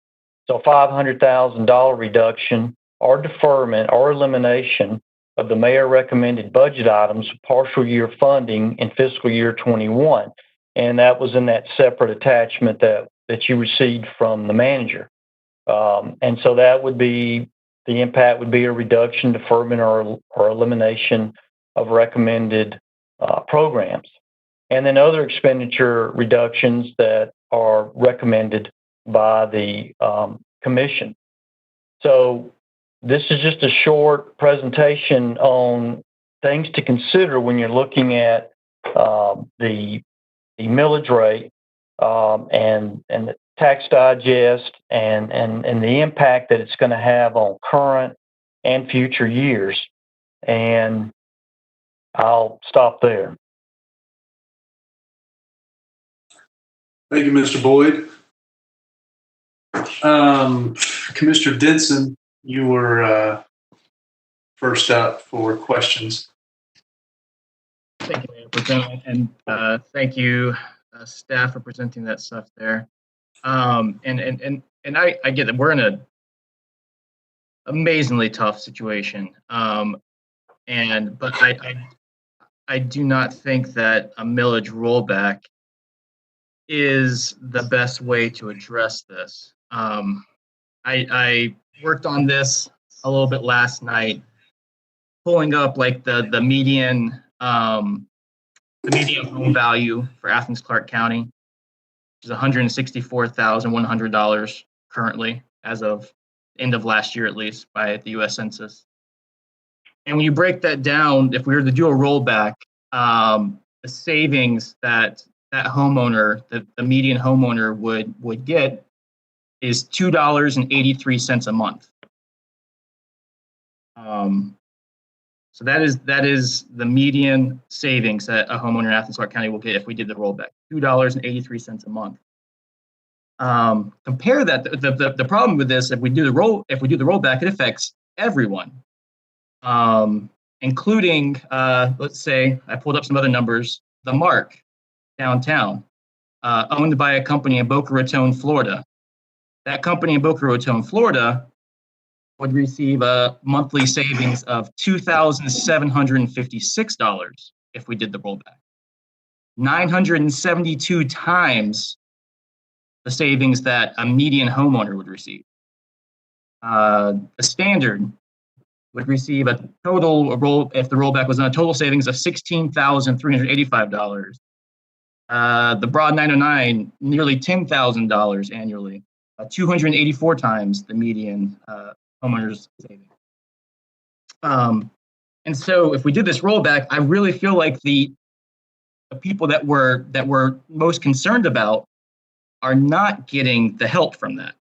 So $500,000 reduction or deferment or elimination of the mayor recommended budget items partial year funding in fiscal year 21. And that was in that separate attachment that you received from the manager. And so that would be, the impact would be a reduction, deferment, or elimination of recommended programs. And then other expenditure reductions that are recommended by the commission. So this is just a short presentation on things to consider when you're looking at the millage rate and the tax digest and the impact that it's going to have on current and future years. And I'll stop there. Thank you, Mr. Boyd. Commissioner Denson, you were first up for questions. Thank you, Mayor Pro Tem, and thank you, staff, for presenting that stuff there. And I get that we're in a amazingly tough situation, but I do not think that a millage rollback is the best way to address this. I worked on this a little bit last night, pulling up like the median the median home value for Athens-Clarke County is $164,100 currently, as of end of last year, at least by the U.S. Census. And when you break that down, if we were to do a rollback, the savings that homeowner, the median homeowner would get is $2.83 a month. So that is the median savings that a homeowner in Athens-Clarke County will get if we did the rollback, $2.83 a month. Compare that. The problem with this, if we do the rollback, it affects everyone, including, let's say, I pulled up some other numbers. The Mark downtown, owned by a company in Boca Raton, Florida. That company in Boca Raton, Florida, would receive a monthly savings of $2,756 if we did the rollback. 972 times the savings that a median homeowner would receive. A standard would receive a total if the rollback was on a total savings of $16,385. The Broad 909, nearly $10,000 annually, 284 times the median homeowners savings. And so if we did this rollback, I really feel like the people that we're most concerned about are not getting the help from that.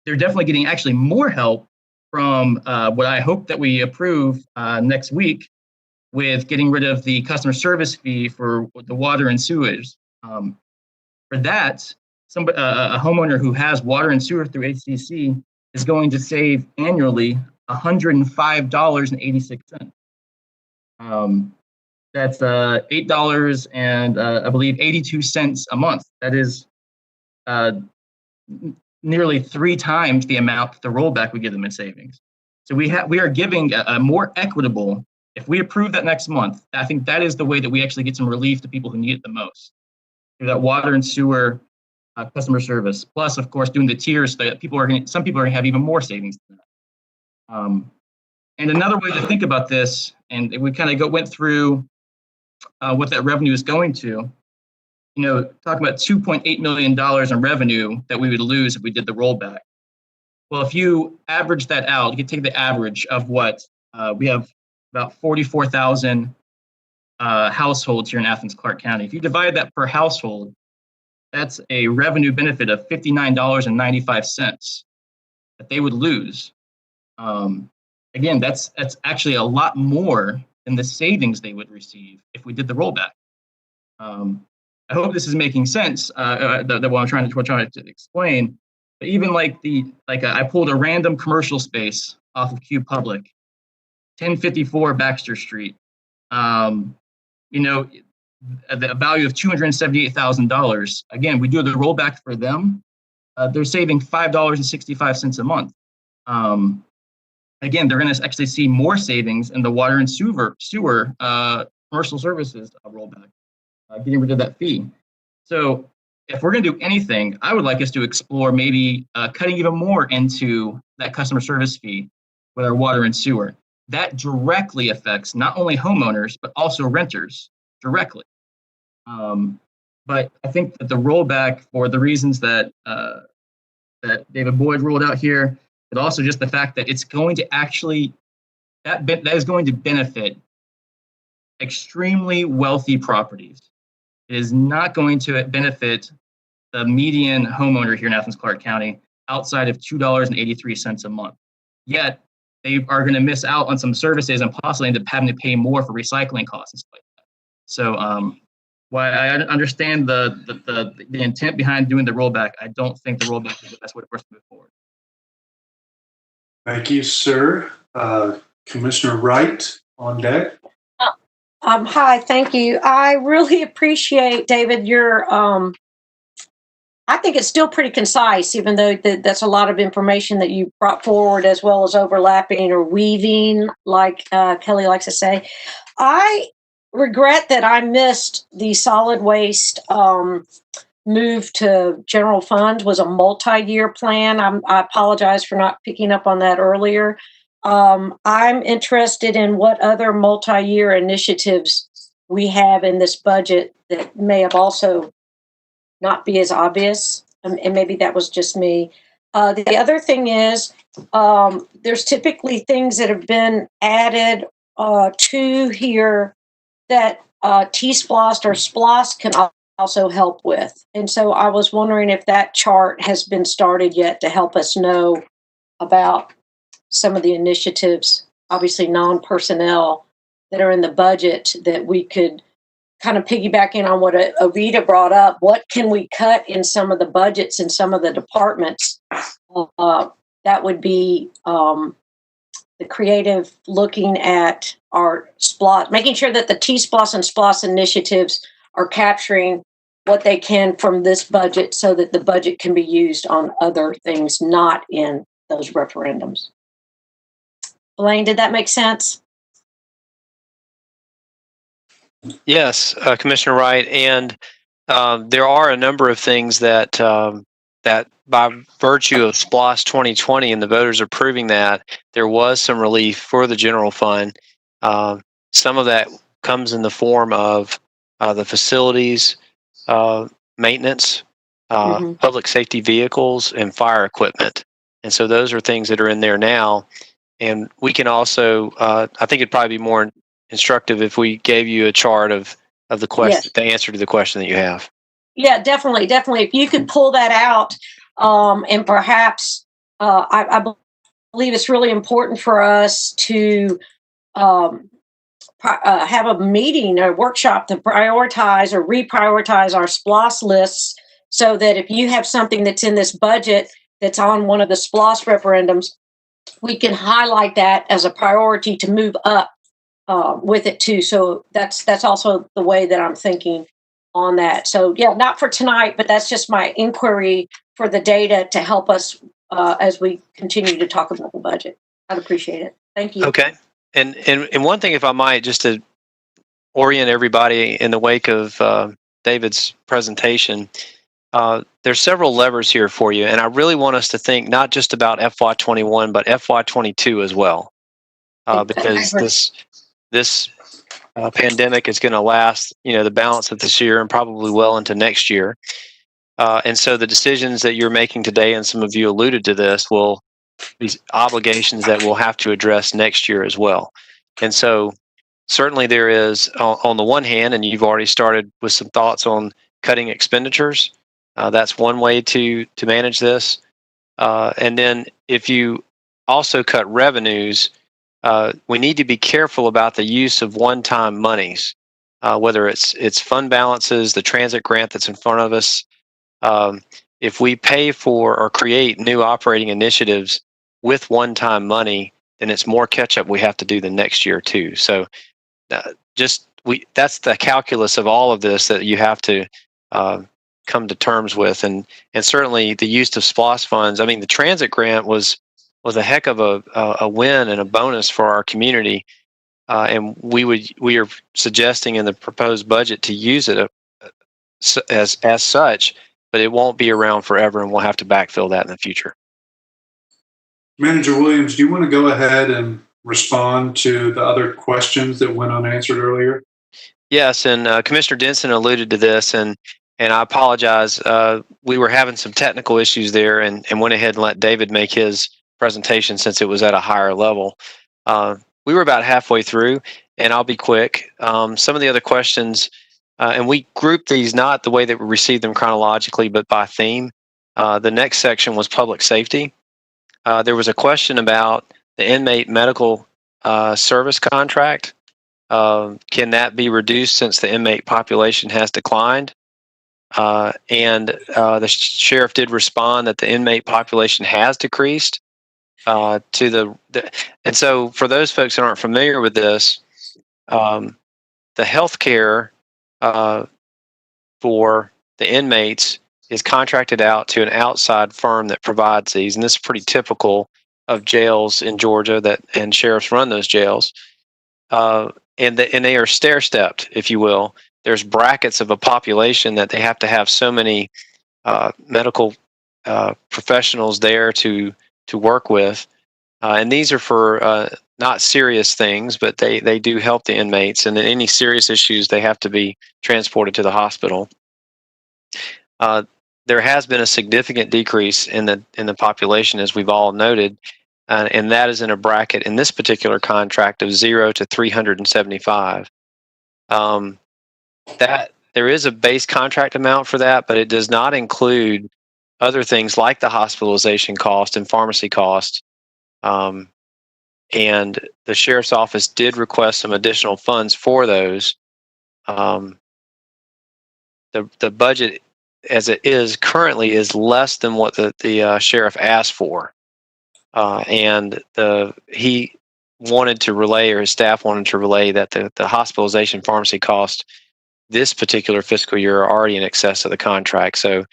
They're definitely getting actually more help from what I hope that we approve next week with getting rid of the customer service fee for the water and sewage. For that, a homeowner who has water and sewer through HCC is going to save annually $105.86. That's $8 and I believe 82 cents a month. That is nearly 3 times the amount the rollback would give them in savings. So we are giving a more equitable. If we approve that next month, I think that is the way that we actually get some relief to people who need it the most. Through that water and sewer customer service, plus of course doing the tiers that some people are going to have even more savings than that. And another way to think about this, and we kind of went through what that revenue is going to, talking about $2.8 million in revenue that we would lose if we did the rollback. Well, if you average that out, you can take the average of what we have about 44,000 households here in Athens-Clarke County. If you divide that per household, that's a revenue benefit of $59.95 that they would lose. Again, that's actually a lot more than the savings they would receive if we did the rollback. I hope this is making sense. That what I'm trying to explain. But even I pulled a random commercial space off of Q Public, 1054 Baxter Street. The value of $278,000. Again, we do the rollback for them. They're saving $5.65 a month. Again, they're going to actually see more savings in the water and sewer commercial services rollback, getting rid of that fee. So if we're going to do anything, I would like us to explore maybe cutting even more into that customer service fee with our water and sewer. That directly affects not only homeowners, but also renters directly. But I think that the rollback, for the reasons that David Boyd rolled out here, but also just the fact that it's going to actually, that is going to benefit extremely wealthy properties. It is not going to benefit the median homeowner here in Athens-Clarke County outside of $2.83 a month. Yet they are going to miss out on some services and possibly end up having to pay more for recycling costs and stuff like that. So while I understand the intent behind doing the rollback, I don't think the rollback is the best way for us to move forward. Thank you, sir. Commissioner Wright on deck. Hi, thank you. I really appreciate, David, your, I think it's still pretty concise, even though that's a lot of information that you brought forward, as well as overlapping or weaving, like Kelly likes to say. I regret that I missed the solid waste move to general fund was a multi-year plan. I apologize for not picking up on that earlier. I'm interested in what other multi-year initiatives we have in this budget that may have also not be as obvious, and maybe that was just me. The other thing is, there's typically things that have been added to here that T-Splost or SPLOST can also help with. And so I was wondering if that chart has been started yet to help us know about some of the initiatives, obviously non-personnel, that are in the budget that we could kind of piggyback in on what Avita brought up. What can we cut in some of the budgets in some of the departments? That would be the creative looking at our SPLOST, making sure that the T-SPLOST and SPLOST initiatives are capturing what they can from this budget so that the budget can be used on other things not in those referendums. Elaine, did that make sense? Yes, Commissioner Wright, and there are a number of things that that by virtue of SPLOST 2020 and the voters approving that, there was some relief for the general fund. Some of that comes in the form of the facilities maintenance, public safety vehicles, and fire equipment. And so those are things that are in there now. And we can also, I think it'd probably be more instructive if we gave you a chart of the question, Yes. the answer to the question that you have. Yeah, definitely. If you could pull that out, and perhaps I believe it's really important for us to have a meeting, a workshop to prioritize or reprioritize our SPLOST lists, so that if you have something that's in this budget that's on one of the SPLOST referendums, we can highlight that as a priority to move up with it too. So that's also the way that I'm thinking on that. So yeah, not for tonight, but that's just my inquiry for the data to help us as we continue to talk about the budget. I'd appreciate it. Thank you. Okay. And one thing, if I might, just to orient everybody in the wake of David's presentation, there's several levers here for you. And I really want us to think not just about FY21, but FY22 as well. Because this pandemic is going to last, the balance of this year and probably well into next year. And so the decisions that you're making today, and some of you alluded to this, will be obligations that we'll have to address next year as well. And so certainly there is, on the one hand, and you've already started with some thoughts on cutting expenditures. That's one way to manage this. And then if you also cut revenues, we need to be careful about the use of one-time monies, whether it's fund balances, the transit grant that's in front of us. If we pay for or create new operating initiatives with one-time money, then it's more catch-up we have to do the next year too. So that's the calculus of all of this that you have to come to terms with. And certainly the use of SPLOST funds. I mean, the transit grant was a heck of a win and a bonus for our community. And we are suggesting in the proposed budget to use it as such, but it won't be around forever, and we'll have to backfill that in the future. Manager Williams, do you want to go ahead and respond to the other questions that went unanswered earlier? Yes, and Commissioner Denson alluded to this, and I apologize. We were having some technical issues there, and went ahead and let David make his presentation since it was at a higher level. We were about halfway through, and I'll be quick. Some of the other questions, and we grouped these not the way that we received them chronologically, but by theme. The next section was public safety. There was a question about the inmate medical service contract. Can that be reduced since the inmate population has declined? And the sheriff did respond that the inmate population has decreased. And so for those folks that aren't familiar with this, the health care for the inmates is contracted out to an outside firm that provides these, and this is pretty typical of jails in Georgia and sheriffs run those jails, and they are stair-stepped, if you will. There's brackets of a population that they have to have so many medical professionals there to work with, And these are for not serious things, but they do help the inmates. And in any serious issues, they have to be transported to the hospital. There has been a significant decrease in the population, as we've all noted, and that is in a bracket in this particular contract of 0 to 375. That there is a base contract amount for that, but it does not include other things like the hospitalization cost and pharmacy cost. And the sheriff's office did request some additional funds for those. The budget, as it is currently, is less than what the sheriff asked for, and he wanted to relay, or his staff wanted to relay, that the hospitalization pharmacy cost this particular fiscal year are already in excess of the contract. So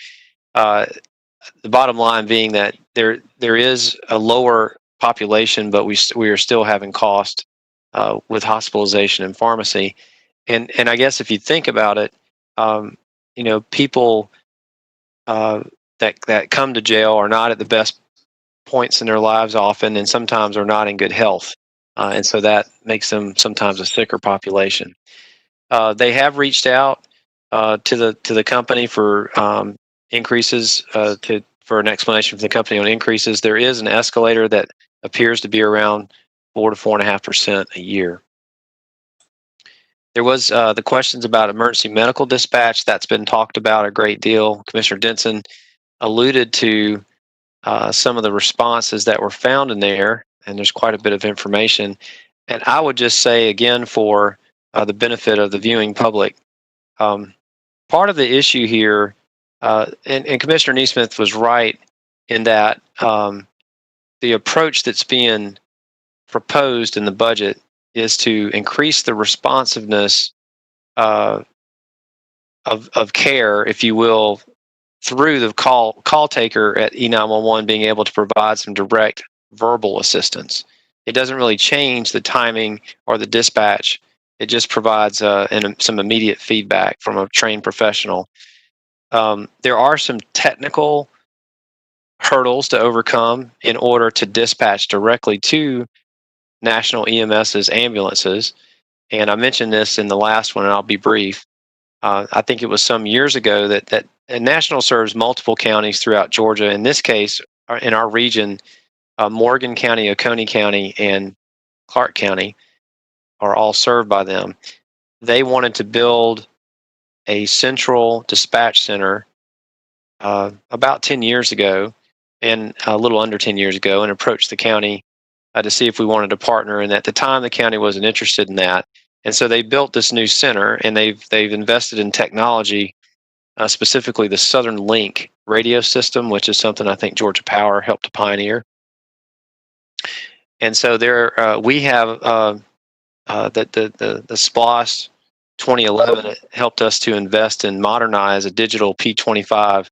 the bottom line being that there is a lower population, but we are still having cost with hospitalization and pharmacy. And I guess if you think about it, people that come to jail are not at the best points in their lives often, and sometimes are not in good health. And so that makes them sometimes a sicker population. They have reached out to the company for increases, for an explanation from the company on increases. There is an escalator that appears to be around 4 to 4.5% a year. There was the questions about emergency medical dispatch. That's been talked about a great deal. Commissioner Denson alluded to some of the responses that were found in there, and there's quite a bit of information. And I would just say, again, for the benefit of the viewing public, part of the issue here, and Commissioner Neesmith was right in that the approach that's being proposed in the budget is to increase the responsiveness of care, if you will, through the call taker at E911 being able to provide some direct verbal assistance. It doesn't really change the timing or the dispatch. It just provides some immediate feedback from a trained professional. There are some technical hurdles to overcome in order to dispatch directly to National EMS's ambulances. And I mentioned this in the last one, and I'll be brief. I think it was some years ago that National serves multiple counties throughout Georgia. In this case, in our region, Morgan County, Oconee County, and Clarke County are all served by them. They wanted to build a central dispatch center about 10 years ago, and a little under 10 years ago, and approached the county to see if we wanted to partner. And at the time, the county wasn't interested in that. And so they built this new center, and they've invested in technology, specifically the Southern Link radio system, which is something I think Georgia Power helped to pioneer. And so we have the SPLOST 2011 helped us to invest and modernize a digital P25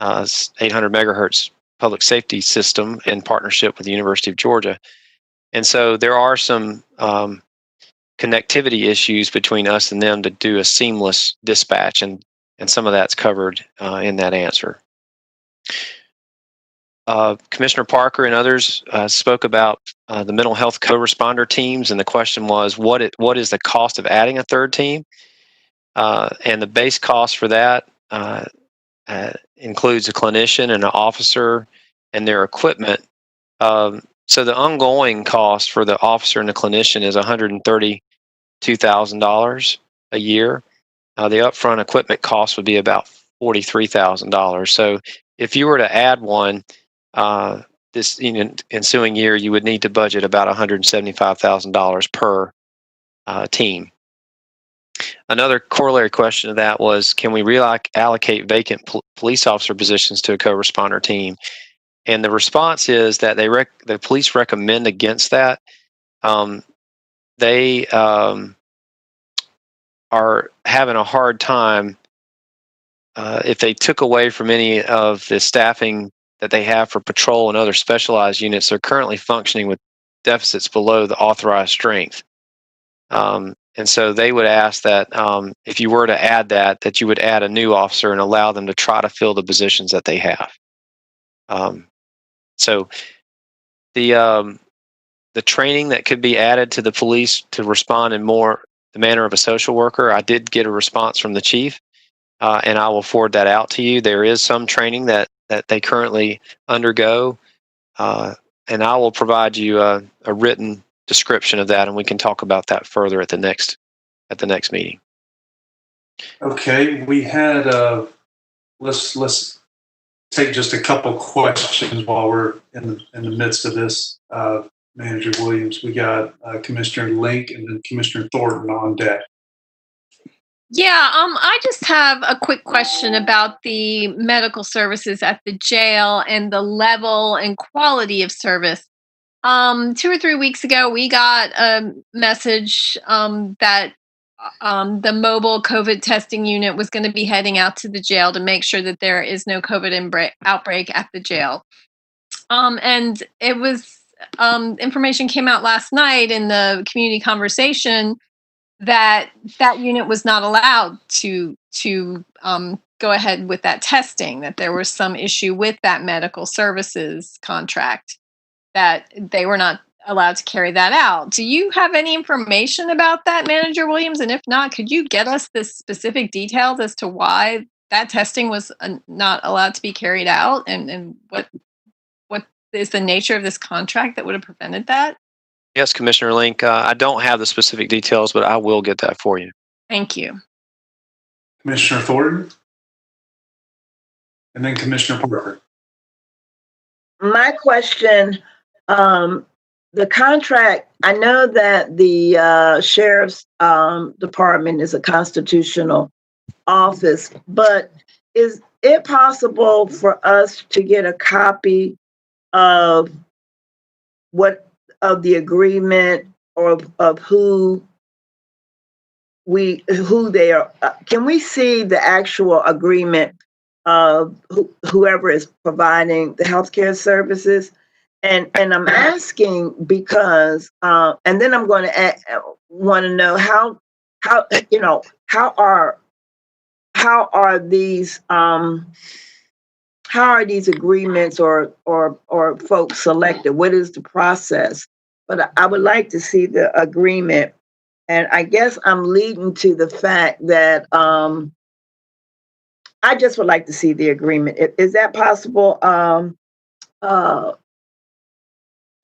800 megahertz public safety system in partnership with the University of Georgia. And so there are some connectivity issues between us and them to do a seamless dispatch, and some of that's covered in that answer. Commissioner Parker and others spoke about the mental health co-responder teams, and the question was, what is the cost of adding a third team? And the base cost for that includes a clinician and an officer and their equipment. So the ongoing cost for the officer and the clinician is $132,000 a year. The upfront equipment cost would be about $43,000. So if you were to add one, this ensuing year, you would need to budget about $175,000 per team. Another corollary question to that was, can we reallocate vacant police officer positions to a co-responder team? And the response is that the police recommend against that. They are having a hard time if they took away from any of the staffing that they have for patrol and other specialized units. They're currently functioning with deficits below the authorized strength. And so they would ask that if you were to add that you would add a new officer and allow them to try to fill the positions that they have. So the training that could be added to the police to respond in more the manner of a social worker, I did get a response from the chief, and I will forward that out to you. There is some training that they currently undergo, and I will provide you a written description of that, and we can talk about that further at the next meeting. Okay, we had let's take just a couple questions while we're in the midst of this. Manager Williams, we got Commissioner Link and then Commissioner Thornton on deck. Yeah, I just have a quick question about the medical services at the jail and the level and quality of service. 2 or 3 weeks ago, we got a message that the mobile COVID testing unit was going to be heading out to the jail to make sure that there is no COVID outbreak at the jail. And it was information came out last night in the community conversation that unit was not allowed to go ahead with that testing, that there was some issue with that medical services contract, that they were not allowed to carry that out. Do you have any information about that, Manager Williams? And if not, could you get us the specific details as to why that testing was not allowed to be carried out, and what is the nature of this contract that would have prevented that? Yes, Commissioner Link, I don't have the specific details, but I will get that for you. Thank you. Commissioner Thornton, and then Commissioner Parker. My question, the contract, I know that the sheriff's department is a constitutional office, but is it possible for us to get a copy of the agreement, or of who they are? Can we see the actual agreement of whoever is providing the healthcare services? And I'm asking because, and then I'm going to want to know how are these agreements or folks selected? What is the process? But I would like to see the agreement, and I guess I'm leading to the fact that I just would like to see the agreement. Is that possible?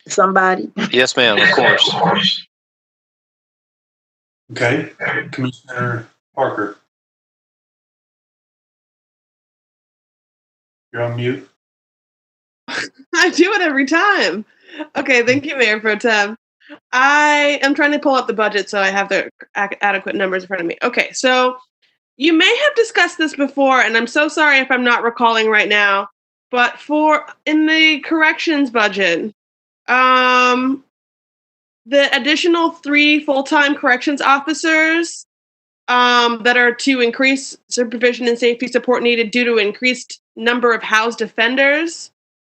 Somebody? Yes, ma'am, of course. Okay, Commissioner Parker. You're on mute. I do it every time. Okay, thank you, Mayor Pro Tem. I am trying to pull up the budget so I have the adequate numbers in front of me. Okay, so you may have discussed this before, and I'm so sorry if I'm not recalling right now, but in the corrections budget, the additional 3 full-time corrections officers that are to increase supervision and safety support needed due to increased number of housed offenders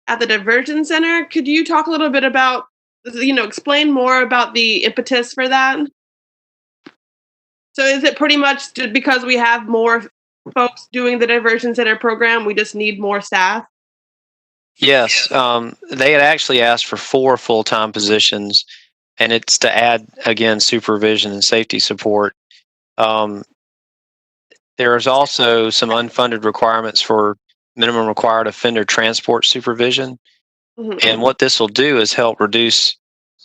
at the diversion center. Could you talk a little bit about, explain more about the impetus for that? So is it pretty much because we have more folks doing the diversion center program, we just need more staff? Yes, they had actually asked for 4 full-time positions, and it's to add, again, supervision and safety support. There is also some unfunded requirements for minimum required offender transport supervision. Mm-hmm. And what this will do is help reduce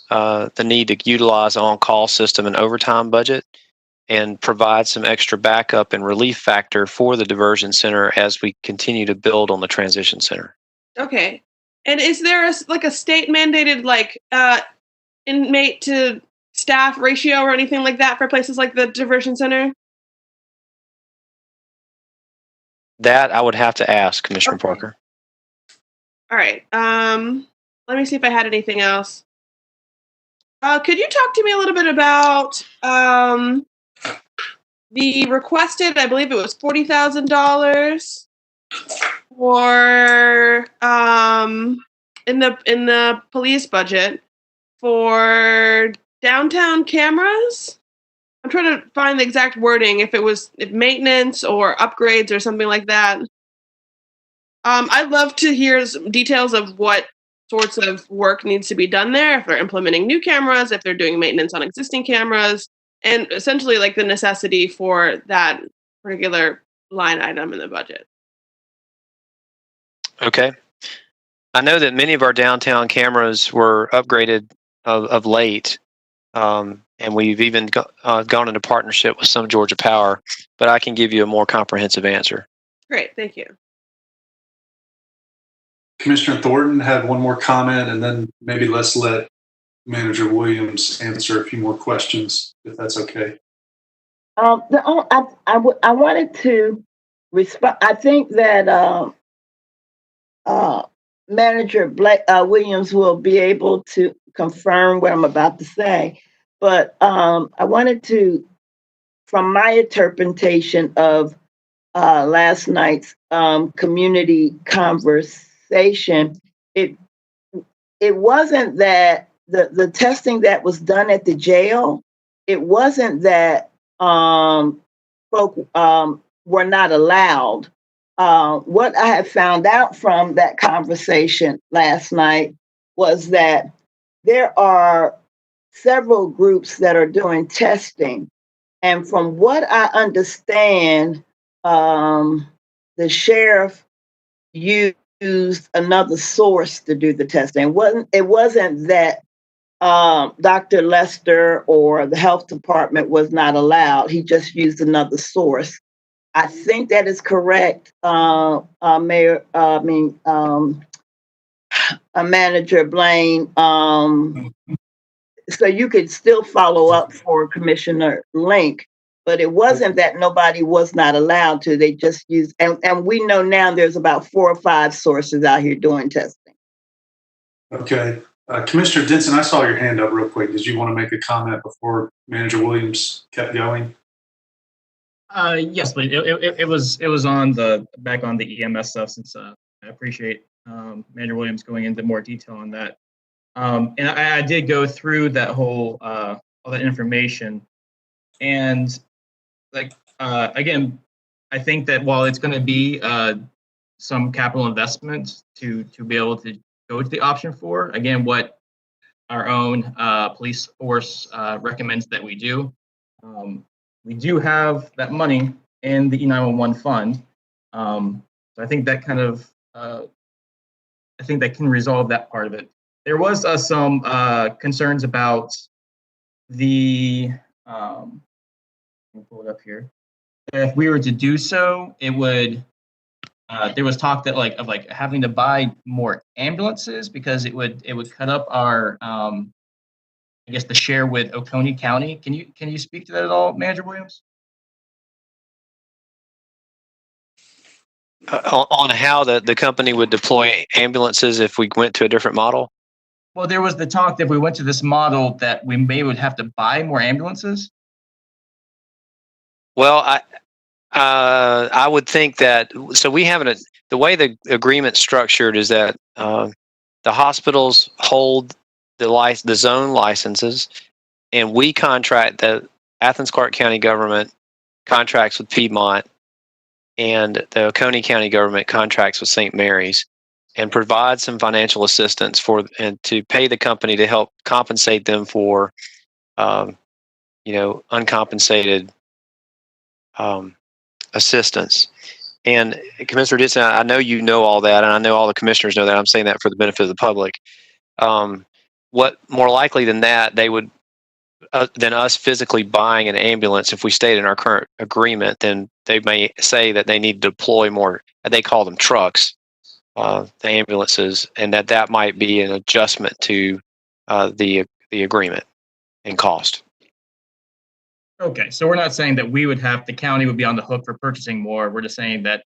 the need to utilize on-call system and overtime budget, and provide some extra backup and relief factor for the diversion center as we continue to build on the transition center. Okay. And is there a state mandated inmate to staff ratio or anything like that for places like the diversion center? That I would have to ask Commissioner Parker. All right. Let me see if I had anything else. Could you talk to me a little bit about the requested, I believe it was $40,000 for in the police budget for downtown cameras? I'm trying to find the exact wording, if maintenance or upgrades or something like that. I'd love to hear some details of what sorts of work needs to be done there, if they're implementing new cameras, if they're doing maintenance on existing cameras, and essentially like the necessity for that particular line item in the budget. Okay. I know that many of our downtown cameras were upgraded of late, and we've even gone into partnership with some Georgia Power, but I can give you a more comprehensive answer. Great, thank you. Commissioner Thornton had one more comment, and then maybe let's let Manager Williams answer a few more questions, if that's okay. I wanted to respond. I think that Manager Williams will be able to confirm what I'm about to say, but I wanted to, from my interpretation of last night's community conversation, it wasn't that the testing that was done at the jail, it wasn't that folk were not allowed. What I have found out from that conversation last night was that there are several groups that are doing testing. And from what I understand, the sheriff used another source to do the testing. It wasn't that Dr. Lester or the health department was not allowed. He just used another source. I think that is correct, Manager Blaine. So you could still follow up for Commissioner Link, but it wasn't that nobody was not allowed to. They just used, and we know now there's about 4 or 5 sources out here doing testing. Okay. Commissioner Denson, I saw your hand up real quick. Did you want to make a comment before Manager Williams kept going? Yes, but it was on back on the EMS stuff, since I appreciate Manager Williams going into more detail on that. And I did go through that whole all that information, and again, I think that while it's going to be some capital investment to be able to go to the option 4, again, what our own police force recommends that we do. We do have that money in the E911 fund. So I think that kind of, I think that can resolve that part of it. There was some concerns about the, let me pull it up here. If we were to do so, it would, there was talk that of having to buy more ambulances, because it would cut up our, I guess, the share with Oconee County. Can you speak to that at all, Manager Williams? On how the company would deploy ambulances if we went to a different model? Well, there was the talk that if we went to this model that we would have to buy more ambulances. Well, I would think that, so we haven't, the way the agreement's structured is that the hospitals hold the zone licenses, and we contract, the Athens-Clarke County government contracts with Piedmont, and the Oconee County government contracts with St. Mary's, and provides some financial assistance and to pay the company to help compensate them for, uncompensated assistance. And Commissioner Ditson, I know you know all that, and I know all the commissioners know that. I'm saying that for the benefit of the public. What more likely than that, they would, than us physically buying an ambulance, if we stayed in our current agreement, then they may say that they need to deploy more, they call them trucks, the ambulances, and that might be an adjustment to the agreement and cost. Okay, so we're not saying that the county would be on the hook for purchasing more. We're just saying that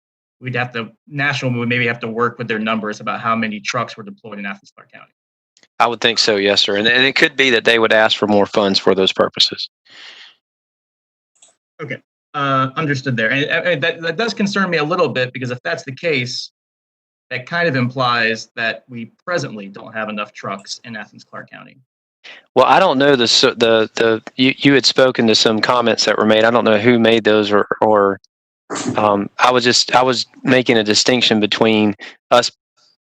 national would maybe have to work with their numbers about how many trucks were deployed in Athens-Clarke County. I would think so, yes, sir. And it could be that they would ask for more funds for those purposes. Okay, understood there. And that does concern me a little bit, because if that's the case, that kind of implies that we presently don't have enough trucks in Athens-Clarke County. Well, I don't know you had spoken to some comments that were made. I don't know who made those, or I was making a distinction between us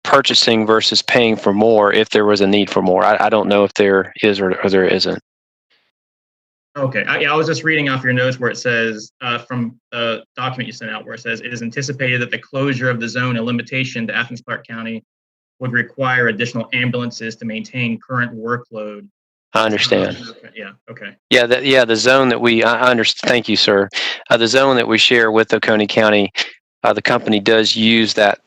purchasing versus paying for more if there was a need for more. I don't know if there is or there isn't. Okay, I was just reading off your notes where it says, from the document you sent out, where it says, it is anticipated that the closure of the zone and limitation to Athens-Clarke County would require additional ambulances to maintain current workload. I understand. Yeah, okay. Yeah, the zone that I understand. Thank you, sir. The zone that we share with Oconee County, the company does use that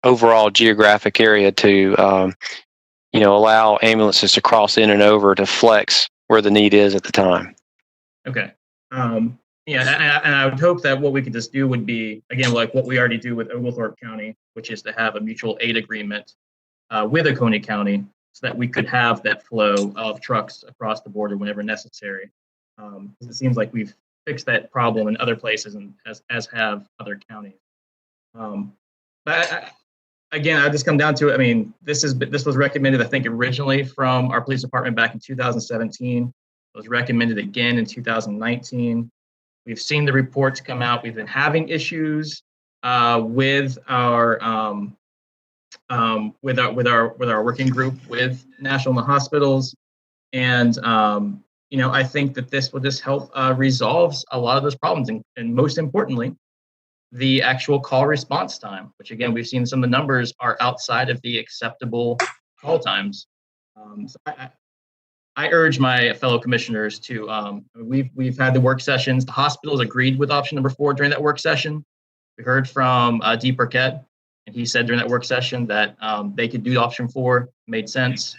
overall geographic area to, allow ambulances to cross in and over to flex where the need is at the time. Okay. Yeah, and I would hope that what we could just do would be, again, like what we already do with Oglethorpe County, which is to have a mutual aid agreement with Oconee County, so that we could have that flow of trucks across the border whenever necessary. It seems like we've fixed that problem in other places, and as have other counties. But again, I just come down to it. I mean, this was recommended, I think, originally from our police department back in 2017. It was recommended again in 2019. We've seen the reports come out. We've been having issues with our working group with National Hospitals, and I think that this will just help resolve a lot of those problems, and most importantly, the actual call response time, which again, we've seen some of the numbers are outside of the acceptable call times. So I urge my fellow commissioners to, we've had the work sessions. The hospitals agreed with option number 4 during that work session. We heard from Dee Burkett, and he said during that work session that they could do option 4, made sense.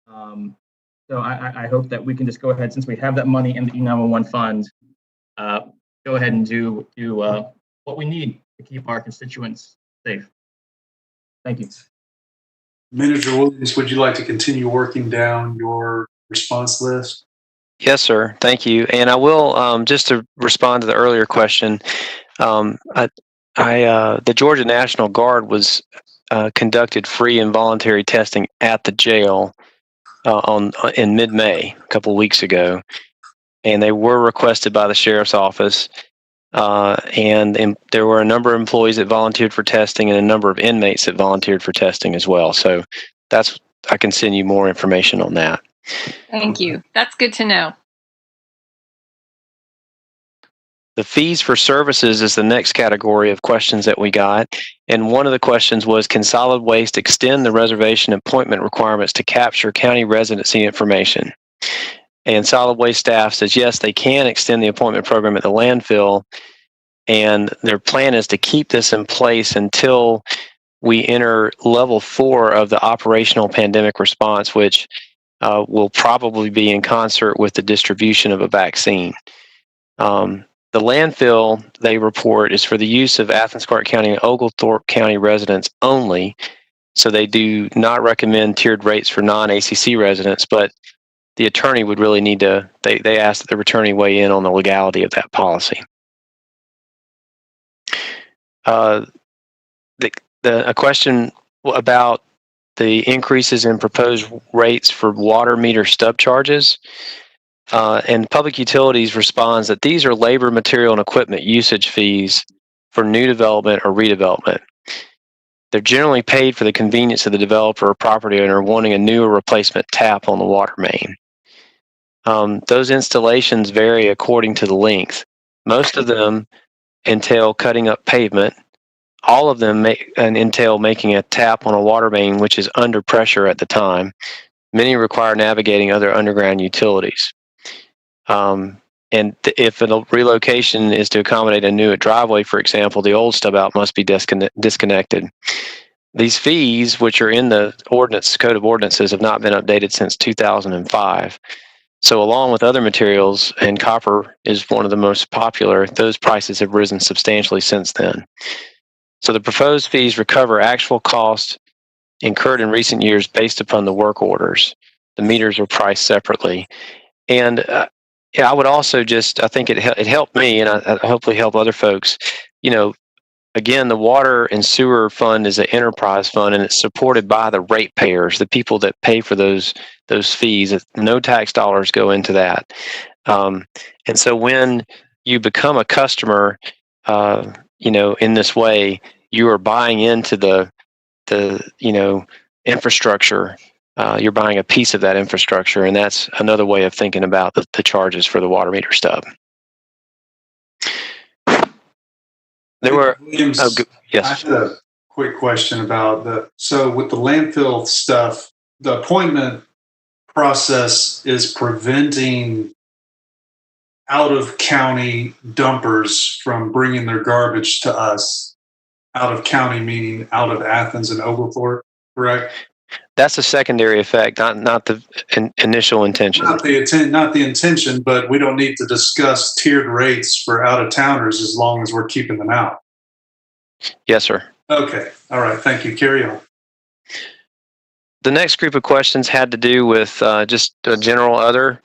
So I hope that we can just go ahead, since we have that money in the E911 fund, go ahead and do what we need to keep our constituents safe. Thank you. Manager Williams, would you like to continue working down your response list? Yes, sir. Thank you. And I will, just to respond to the earlier question, the Georgia National Guard was conducted free and voluntary testing at the jail in mid-May, a couple of weeks ago, and they were requested by the sheriff's office. And there were a number of employees that volunteered for testing and a number of inmates that volunteered for testing as well. So I can send you more information on that. Thank you. That's good to know. The fees for services is the next category of questions that we got. And one of the questions was, can solid waste extend the reservation appointment requirements to capture county residency information? And solid waste staff says, yes, they can extend the appointment program at the landfill. And their plan is to keep this in place until we enter level 4 of the operational pandemic response, which will probably be in concert with the distribution of a vaccine. The landfill, they report, is for the use of Athens-Clarke County and Oglethorpe County residents only. So they do not recommend tiered rates for non-ACC residents, but the attorney would really need to, they asked that the attorney weigh in on the legality of that policy. A question about the increases in proposed rates for water meter stub charges. And Public Utilities responds that these are labor, material, and equipment usage fees for new development or redevelopment. They're generally paid for the convenience of the developer or property owner wanting a new or replacement tap on the water main. Those installations vary according to the length. Most of them entail cutting up pavement. All of them entail making a tap on a water main which is under pressure at the time. Many require navigating other underground utilities. And if a relocation is to accommodate a new driveway, for example, the old stub out must be disconnected. These fees, which are in the Code of Ordinances, have not been updated since 2005. So along with other materials, and copper is one of the most popular, those prices have risen substantially since then. So the proposed fees recover actual costs incurred in recent years based upon the work orders. The meters are priced separately. And I would also I think it helped me, and I hopefully help other folks. Again, the water and sewer fund is an enterprise fund, and it's supported by the ratepayers, the people that pay for those fees. No tax dollars go into that. And so when you become a customer, in this way, you are buying into the infrastructure. You're buying a piece of that infrastructure, and that's another way of thinking about the charges for the water meter stub. There were Williams, yes. I had a quick question about so with the landfill stuff, the appointment process is preventing out of county dumpers from bringing their garbage to us. Out of county meaning out of Athens and Oglethorpe, correct? That's a secondary effect, not the initial intention. Not the intention, but we don't need to discuss tiered rates for out of towners as long as we're keeping them out. Yes, sir. Okay. All right. Thank you. Carry on. The next group of questions had to do with just a general other.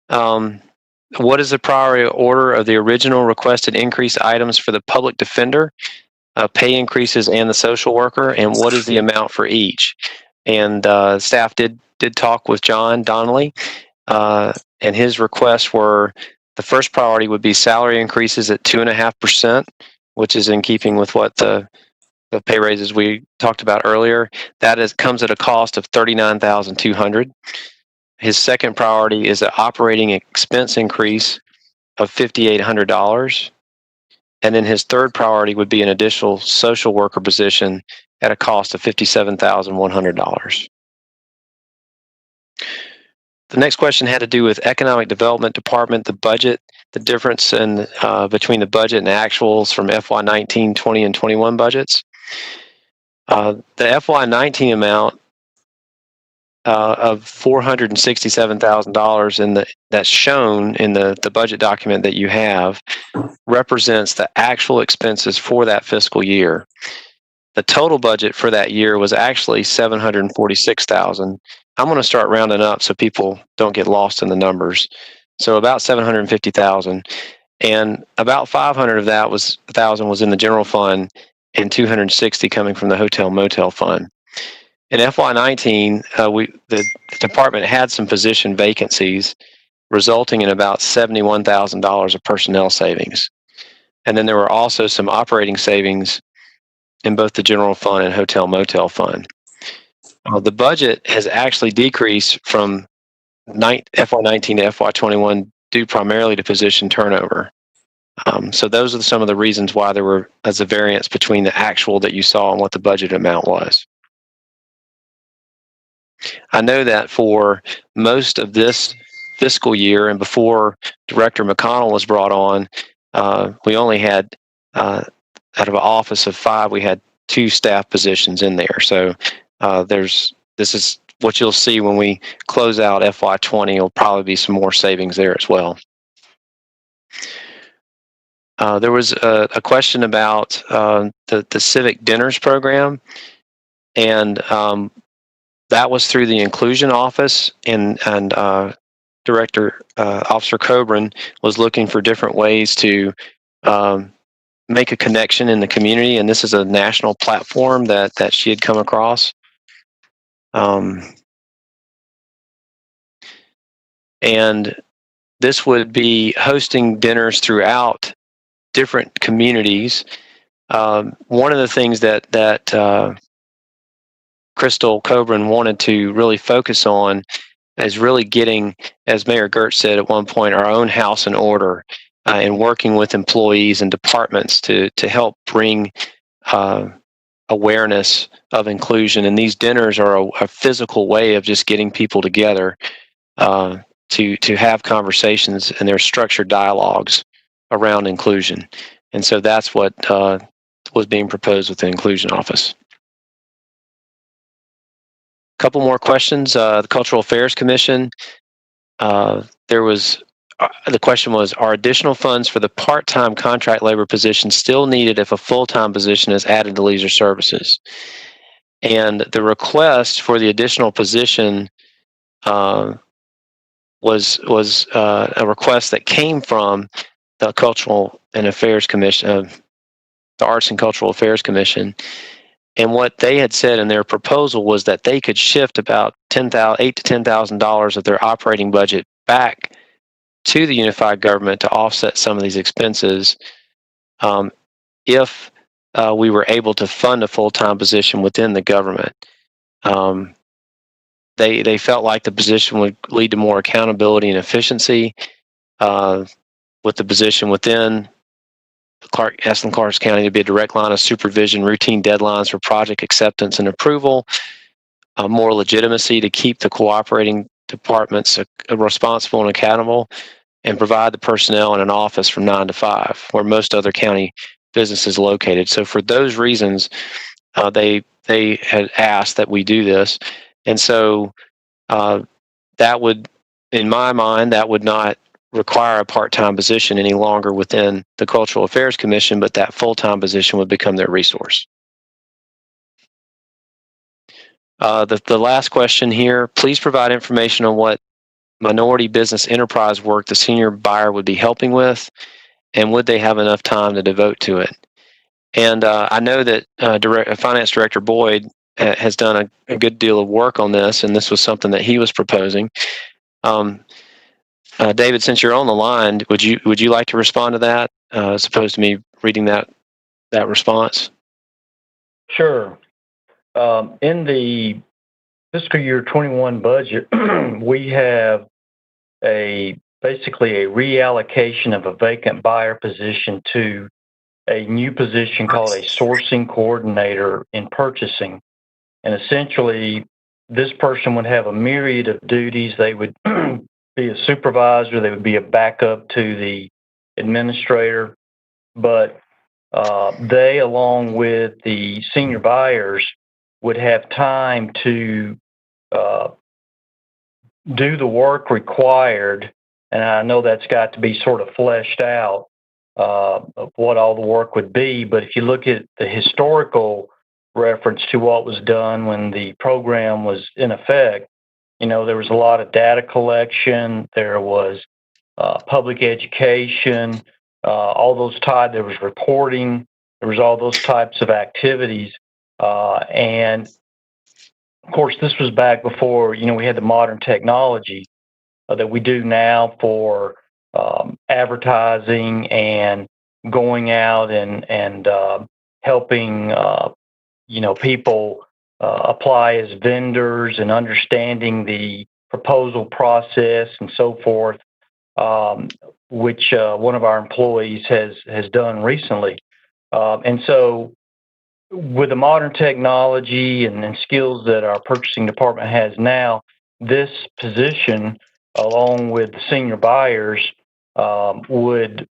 What is the priority order of the original requested increase items for the public defender, pay increases, and the social worker, and what is the amount for each? And staff did talk with John Donnelly, and his requests were the first priority would be salary increases at 2.5%, which is in keeping with what the pay raises we talked about earlier. That comes at a cost of $39,200. His second priority is an operating expense increase of $5,800. And then his third priority would be an additional social worker position at a cost of $57,100. The next question had to do with Economic Development Department, the budget, the difference between the budget and the actuals from FY19, 20, and 21 budgets. The FY19 amount of $467,000 that's shown in the budget document that you have represents the actual expenses for that fiscal year. The total budget for that year was actually $746,000. I'm going to start rounding up so people don't get lost in the numbers. So about $750,000, and about $500 of that was in the general fund, and $260 coming from the hotel motel fund. In FY19, the department had some position vacancies, resulting in about $71,000 of personnel savings. And then there were also some operating savings in both the general fund and hotel motel fund. The budget has actually decreased from FY19 to FY21 due primarily to position turnover. So those are some of the reasons why there was a variance between the actual that you saw and what the budget amount was. I know that for most of this fiscal year and before Director McConnell was brought on, we only had, out of an office of 5, we had 2 staff positions in there. So this is what you'll see when we close out FY20. It'll probably be some more savings there as well. There was a question about the Civic dinners program, and that was through the inclusion office, and Director Officer Coburn was looking for different ways to make a connection in the community, and this is a national platform that she had come across. And this would be hosting dinners throughout different communities. One of the things that Crystal Coburn wanted to really focus on is really getting, as Mayor Gertz said at one point, our own house in order, and working with employees and departments to help bring awareness of inclusion. And these dinners are a physical way of just getting people together to have conversations, and there's structured dialogues around inclusion. And so that's what was being proposed with the Inclusion Office. A couple more questions. The Cultural Affairs Commission, the question was, are additional funds for the part-time contract labor position still needed if a full-time position is added to leisure services? And the request for the additional position was a request that came from the Cultural and Affairs Commission, the Arts and Cultural Affairs Commission. And what they had said in their proposal was that they could shift about $8,000 to $10,000 of their operating budget back to the unified government to offset some of these expenses if we were able to fund a full-time position within the government. They felt like the position would lead to more accountability and efficiency with the position within Athens-Clarke County to be a direct line of supervision, routine deadlines for project acceptance and approval, more legitimacy to keep the cooperating departments responsible and accountable, and provide the personnel in an office from 9 to 5, where most other county businesses are located. So for those reasons, they had asked that we do this. And so that would, in my mind, that would not require a part-time position any longer within the Cultural Affairs Commission, but that full-time position would become their resource. The last question here, please provide information on what minority business enterprise work the senior buyer would be helping with, and would they have enough time to devote to it? And I know that Finance Director Boyd has done a good deal of work on this, and this was something that he was proposing. David, since you're on the line, would you like to respond to that, as opposed to me reading that response? Sure. In the fiscal year 21 budget, we have basically a reallocation of a vacant buyer position to a new position called a sourcing coordinator in purchasing. And essentially, this person would have a myriad of duties. They would be a supervisor, they would be a backup to the administrator, but they, along with the senior buyers, would have time to do the work required. And I know that's got to be sort of fleshed out of what all the work would be. But if you look at the historical reference to what was done when the program was in effect, there was a lot of data collection, there was public education, all those there was reporting, there was all those types of activities. And of course, this was back before, we had the modern technology that we do now for advertising and going out and helping, people apply as vendors and understanding the proposal process and so forth, which one of our employees has done recently. And so with the modern technology and skills that our purchasing department has now, this position, along with the senior buyers, would,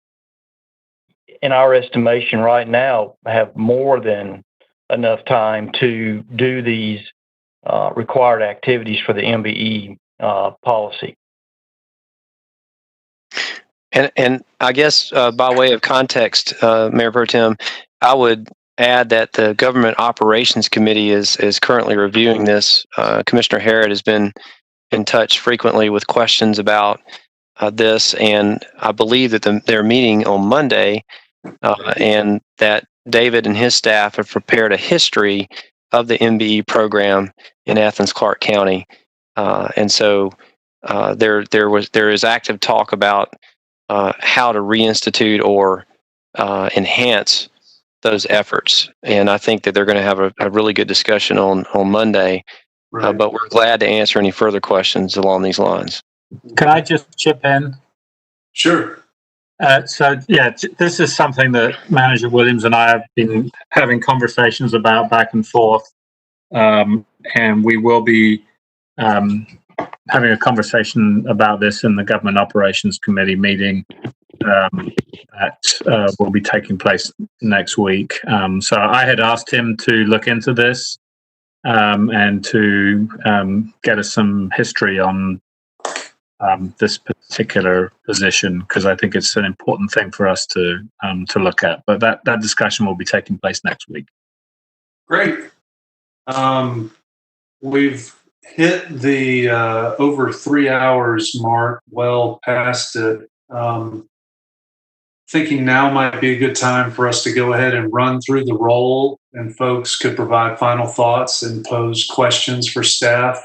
in our estimation right now, have more than enough time to do these required activities for the MBE policy. And I guess by way of context, Mayor Pro Tem, I would add that the Government Operations Committee is currently reviewing this. Commissioner Harrod has been in touch frequently with questions about this, and I believe that they're meeting on Monday, and that David and his staff have prepared a history of the MBE program in Athens-Clarke County, and so there is active talk about how to reinstitute or enhance those efforts, and I think that they're going to have a really good discussion on Monday. Right. But we're glad to answer any further questions along these lines. Can I just chip in? Sure. This is something that Manager Williams and I have been having conversations about back and forth, and we will be having a conversation about this in the Government Operations Committee meeting that will be taking place next week. So I had asked him to look into this and to get us some history on this particular position, because I think it's an important thing for us to look at. But that discussion will be taking place next week. Great. We've hit the over 3 hours mark, well past it. Thinking now might be a good time for us to go ahead and run through the roll, and folks could provide final thoughts and pose questions for staff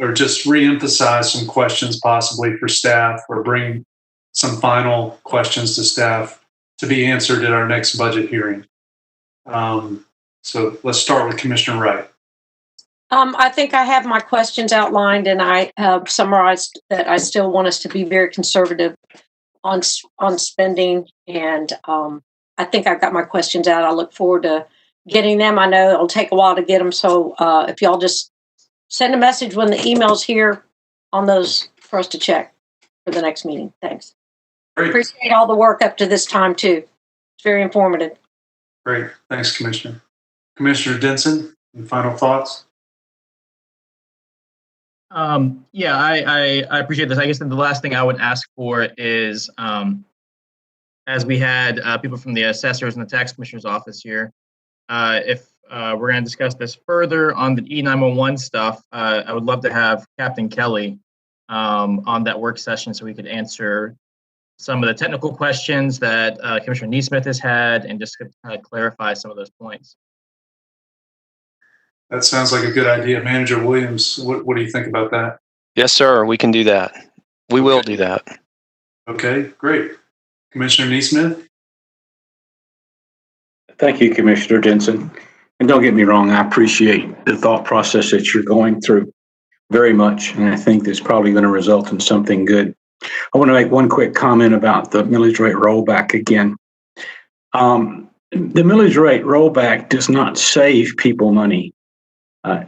or just reemphasize some questions possibly for staff, or bring some final questions to staff to be answered at our next budget hearing. So let's start with Commissioner Wright. I think I have my questions outlined, and I have summarized that I still want us to be very conservative on spending, and I think I've got my questions out. I look forward to getting them. I know it'll take a while to get them, so if y'all just send a message when the email's here on those for us to check for the next meeting. Thanks. Great. Appreciate all the work up to this time too. It's very informative. Great. Thanks, Commissioner. Commissioner Denson, any final thoughts? Yeah, I appreciate this. I guess the last thing I would ask for is, as we had people from the assessors and the tax commissioner's office here, if we're going to discuss this further on the E911 stuff, I would love to have Captain Kelly on that work session so we could answer some of the technical questions that Commissioner Neesmith has had and just kind of clarify some of those points. That sounds like a good idea. Manager Williams, what do you think about that? Yes, sir. We can do that. We will do that. Okay, great. Commissioner Neesmith? Thank you, Commissioner Denson. And don't get me wrong, I appreciate the thought process that you're going through very much. And I think that's probably going to result in something good. I want to make one quick comment about the millage rate rollback again. The millage rate rollback does not save people money.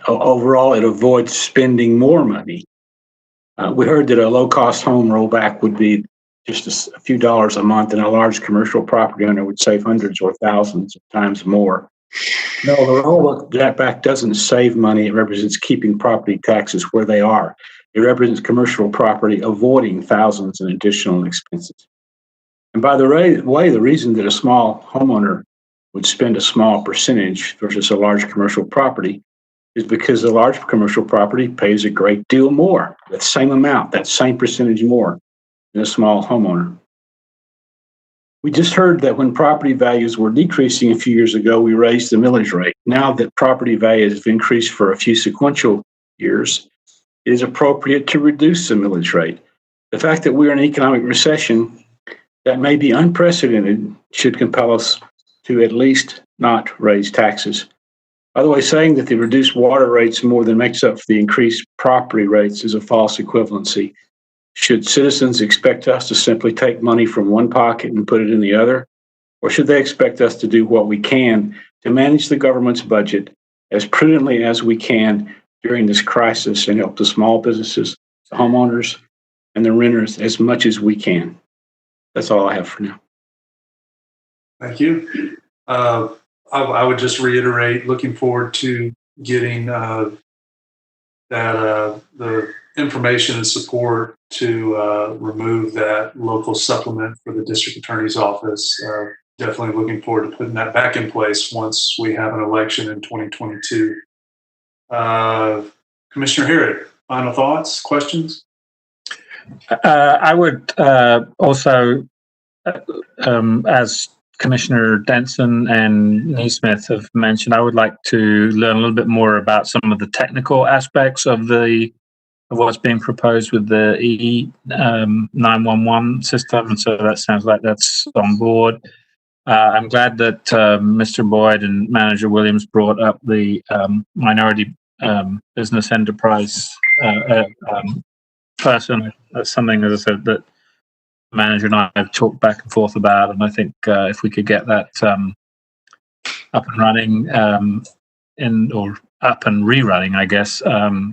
Overall, it avoids spending more money. We heard that a low-cost home rollback would be just a few dollars a month, and a large commercial property owner would save hundreds or thousands of times more. No, the rollback doesn't save money. It represents keeping property taxes where they are. It represents commercial property avoiding thousands in additional expenses. And by the way, the reason that a small homeowner would spend a small percentage versus a large commercial property is because the large commercial property pays a great deal more, that same amount, that same percentage more than a small homeowner. We just heard that when property values were decreasing a few years ago, we raised the millage rate. Now that property values have increased for a few sequential years, it is appropriate to reduce the millage rate. The fact that we're in an economic recession that may be unprecedented should compel us to at least not raise taxes. By the way, saying that the reduced water rates more than makes up for the increased property rates is a false equivalency. Should citizens expect us to simply take money from one pocket and put it in the other? Or should they expect us to do what we can to manage the government's budget as prudently as we can during this crisis and help the small businesses, the homeowners, and the renters as much as we can? That's all I have for now. Thank you. I would just reiterate, looking forward to getting the information and support to remove that local supplement for the district attorney's office. Definitely looking forward to putting that back in place once we have an election in 2022. Commissioner Herrick, final thoughts, questions? I would also, as Commissioner Denson and Neesmith have mentioned, I would like to learn a little bit more about some of the technical aspects of what's being proposed with the E911 system, and so that sounds like that's on board. I'm glad that Mr. Boyd and Manager Williams brought up the minority business enterprise person. That's something, as I said, that the manager and I have talked back and forth about, and I think if we could get that up and running or up and rerunning, I guess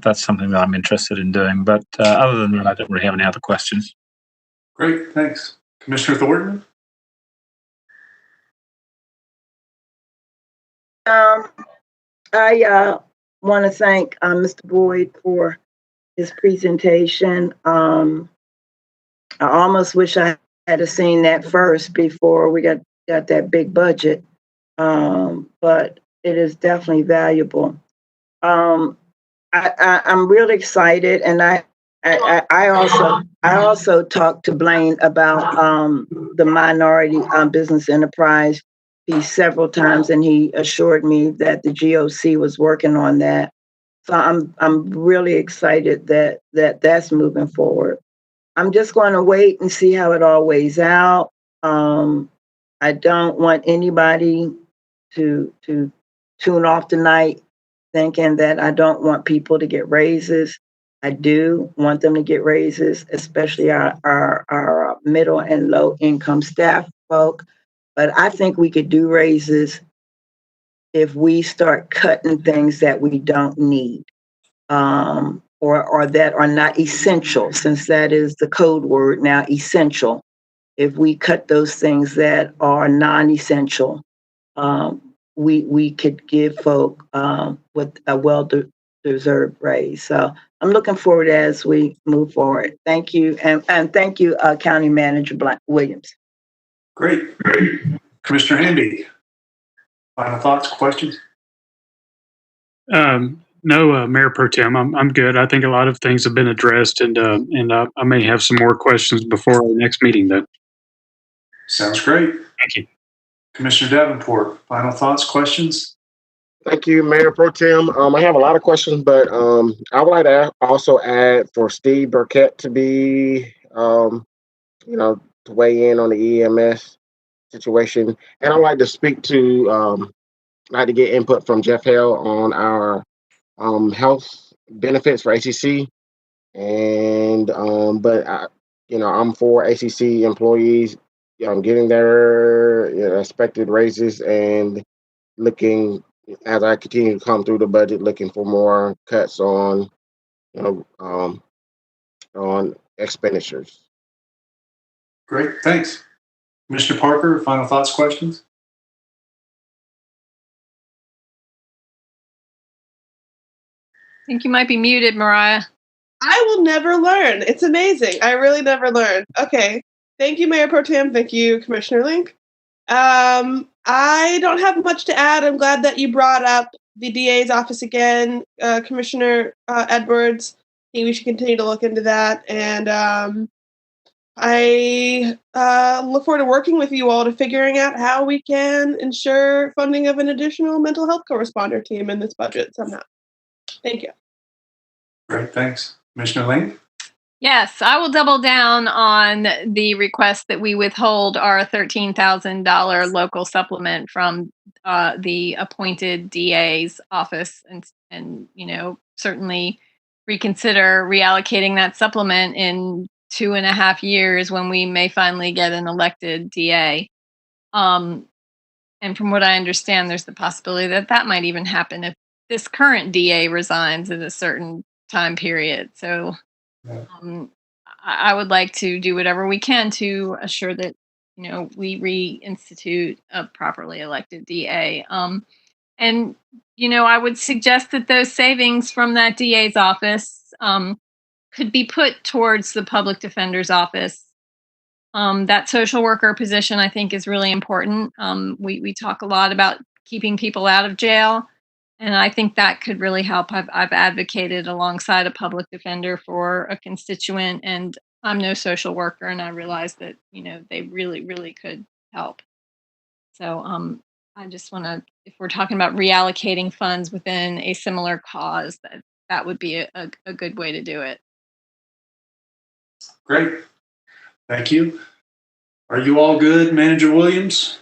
that's something that I'm interested in doing. But other than that, I don't really have any other questions. Great, thanks. Commissioner Thornton? I want to thank Mr. Boyd for his presentation. I almost wish I had seen that first before we got that big budget, but it is definitely valuable. I'm really excited, and I also talked to Blaine about the minority business enterprise piece several times, and he assured me that the GOC was working on that. So I'm really excited that that's moving forward. I'm just going to wait and see how it all weighs out. I don't want anybody to tune off tonight thinking that I don't want people to get raises. I do want them to get raises, especially our middle and low income staff folk. But I think we could do raises if we start cutting things that we don't need, or that are not essential, since that is the code word now, essential. If we cut those things that are non-essential, we could give folk with a well-deserved raise. So I'm looking forward as we move forward. Thank you, and thank you, County Manager Williams. Great. Commissioner Hamby, final thoughts, questions? No, Mayor Pro Tem, I'm good. I think a lot of things have been addressed, and I may have some more questions before our next meeting, though. Sounds great. Thank you. Commissioner Davenport, final thoughts, questions? Thank you, Mayor Pro Tem. I have a lot of questions, but I would like to also add for Steve Burkett to be, to weigh in on the EMS situation. And I'd like to speak to, I'd like to get input from Jeff Hale on our health benefits for ACC. And, but I'm for ACC employees getting their expected raises and looking, as I continue to come through the budget, looking for more cuts on expenditures. Great, thanks. Commissioner Parker, final thoughts, questions? I think you might be muted, Mariah. I will never learn. It's amazing. I really never learn. Okay. Thank you, Mayor Pro Tem. Thank you, Commissioner Link. I don't have much to add. I'm glad that you brought up the DA's office again, Commissioner Edwards. I think we should continue to look into that. And I look forward to working with you all to figuring out how we can ensure funding of an additional mental health corresponder team in this budget somehow. Thank you. Great, thanks. Commissioner Link? Yes, I will double down on the request that we withhold our $13,000 local supplement from the appointed DA's office and certainly reconsider reallocating that supplement in 2.5 years when we may finally get an elected DA. And from what I understand, there's the possibility that might even happen if this current DA resigns at a certain time period. So I would like to do whatever we can to assure that, we reinstitute a properly elected DA. And, I would suggest that those savings from that DA's office could be put towards the public defender's office. That social worker position, I think, is really important. We talk a lot about keeping people out of jail. And I think that could really help. I've advocated alongside a public defender for a constituent, and I'm no social worker, and I realize that, they really, really could help. So I just want to, if we're talking about reallocating funds within a similar cause, that would be a good way to do it. Great. Thank you. Are you all good, Manager Williams?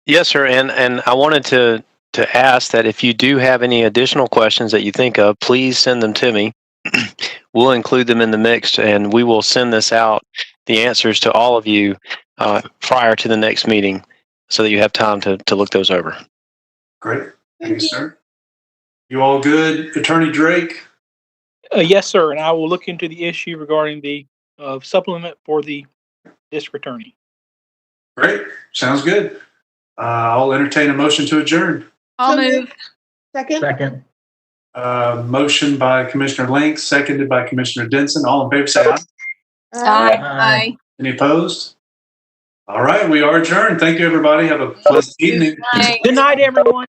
Yes, sir. And I wanted to ask that if you do have any additional questions that you think of, please send them to me. We'll include them in the mix, and we will send this out, the answers to all of you prior to the next meeting so that you have time to look those over. Great. Thanks, sir. You all good? Attorney Drake? Yes, sir. And I will look into the issue regarding the supplement for the district attorney. Great. Sounds good. I'll entertain a motion to adjourn. I'll move. Second. Motion by Commissioner Link, seconded by Commissioner Denson. All in favor, say aye. Aye. Any opposed? All right, we are adjourned. Thank you, everybody. Have a pleasant evening. Good night, everyone.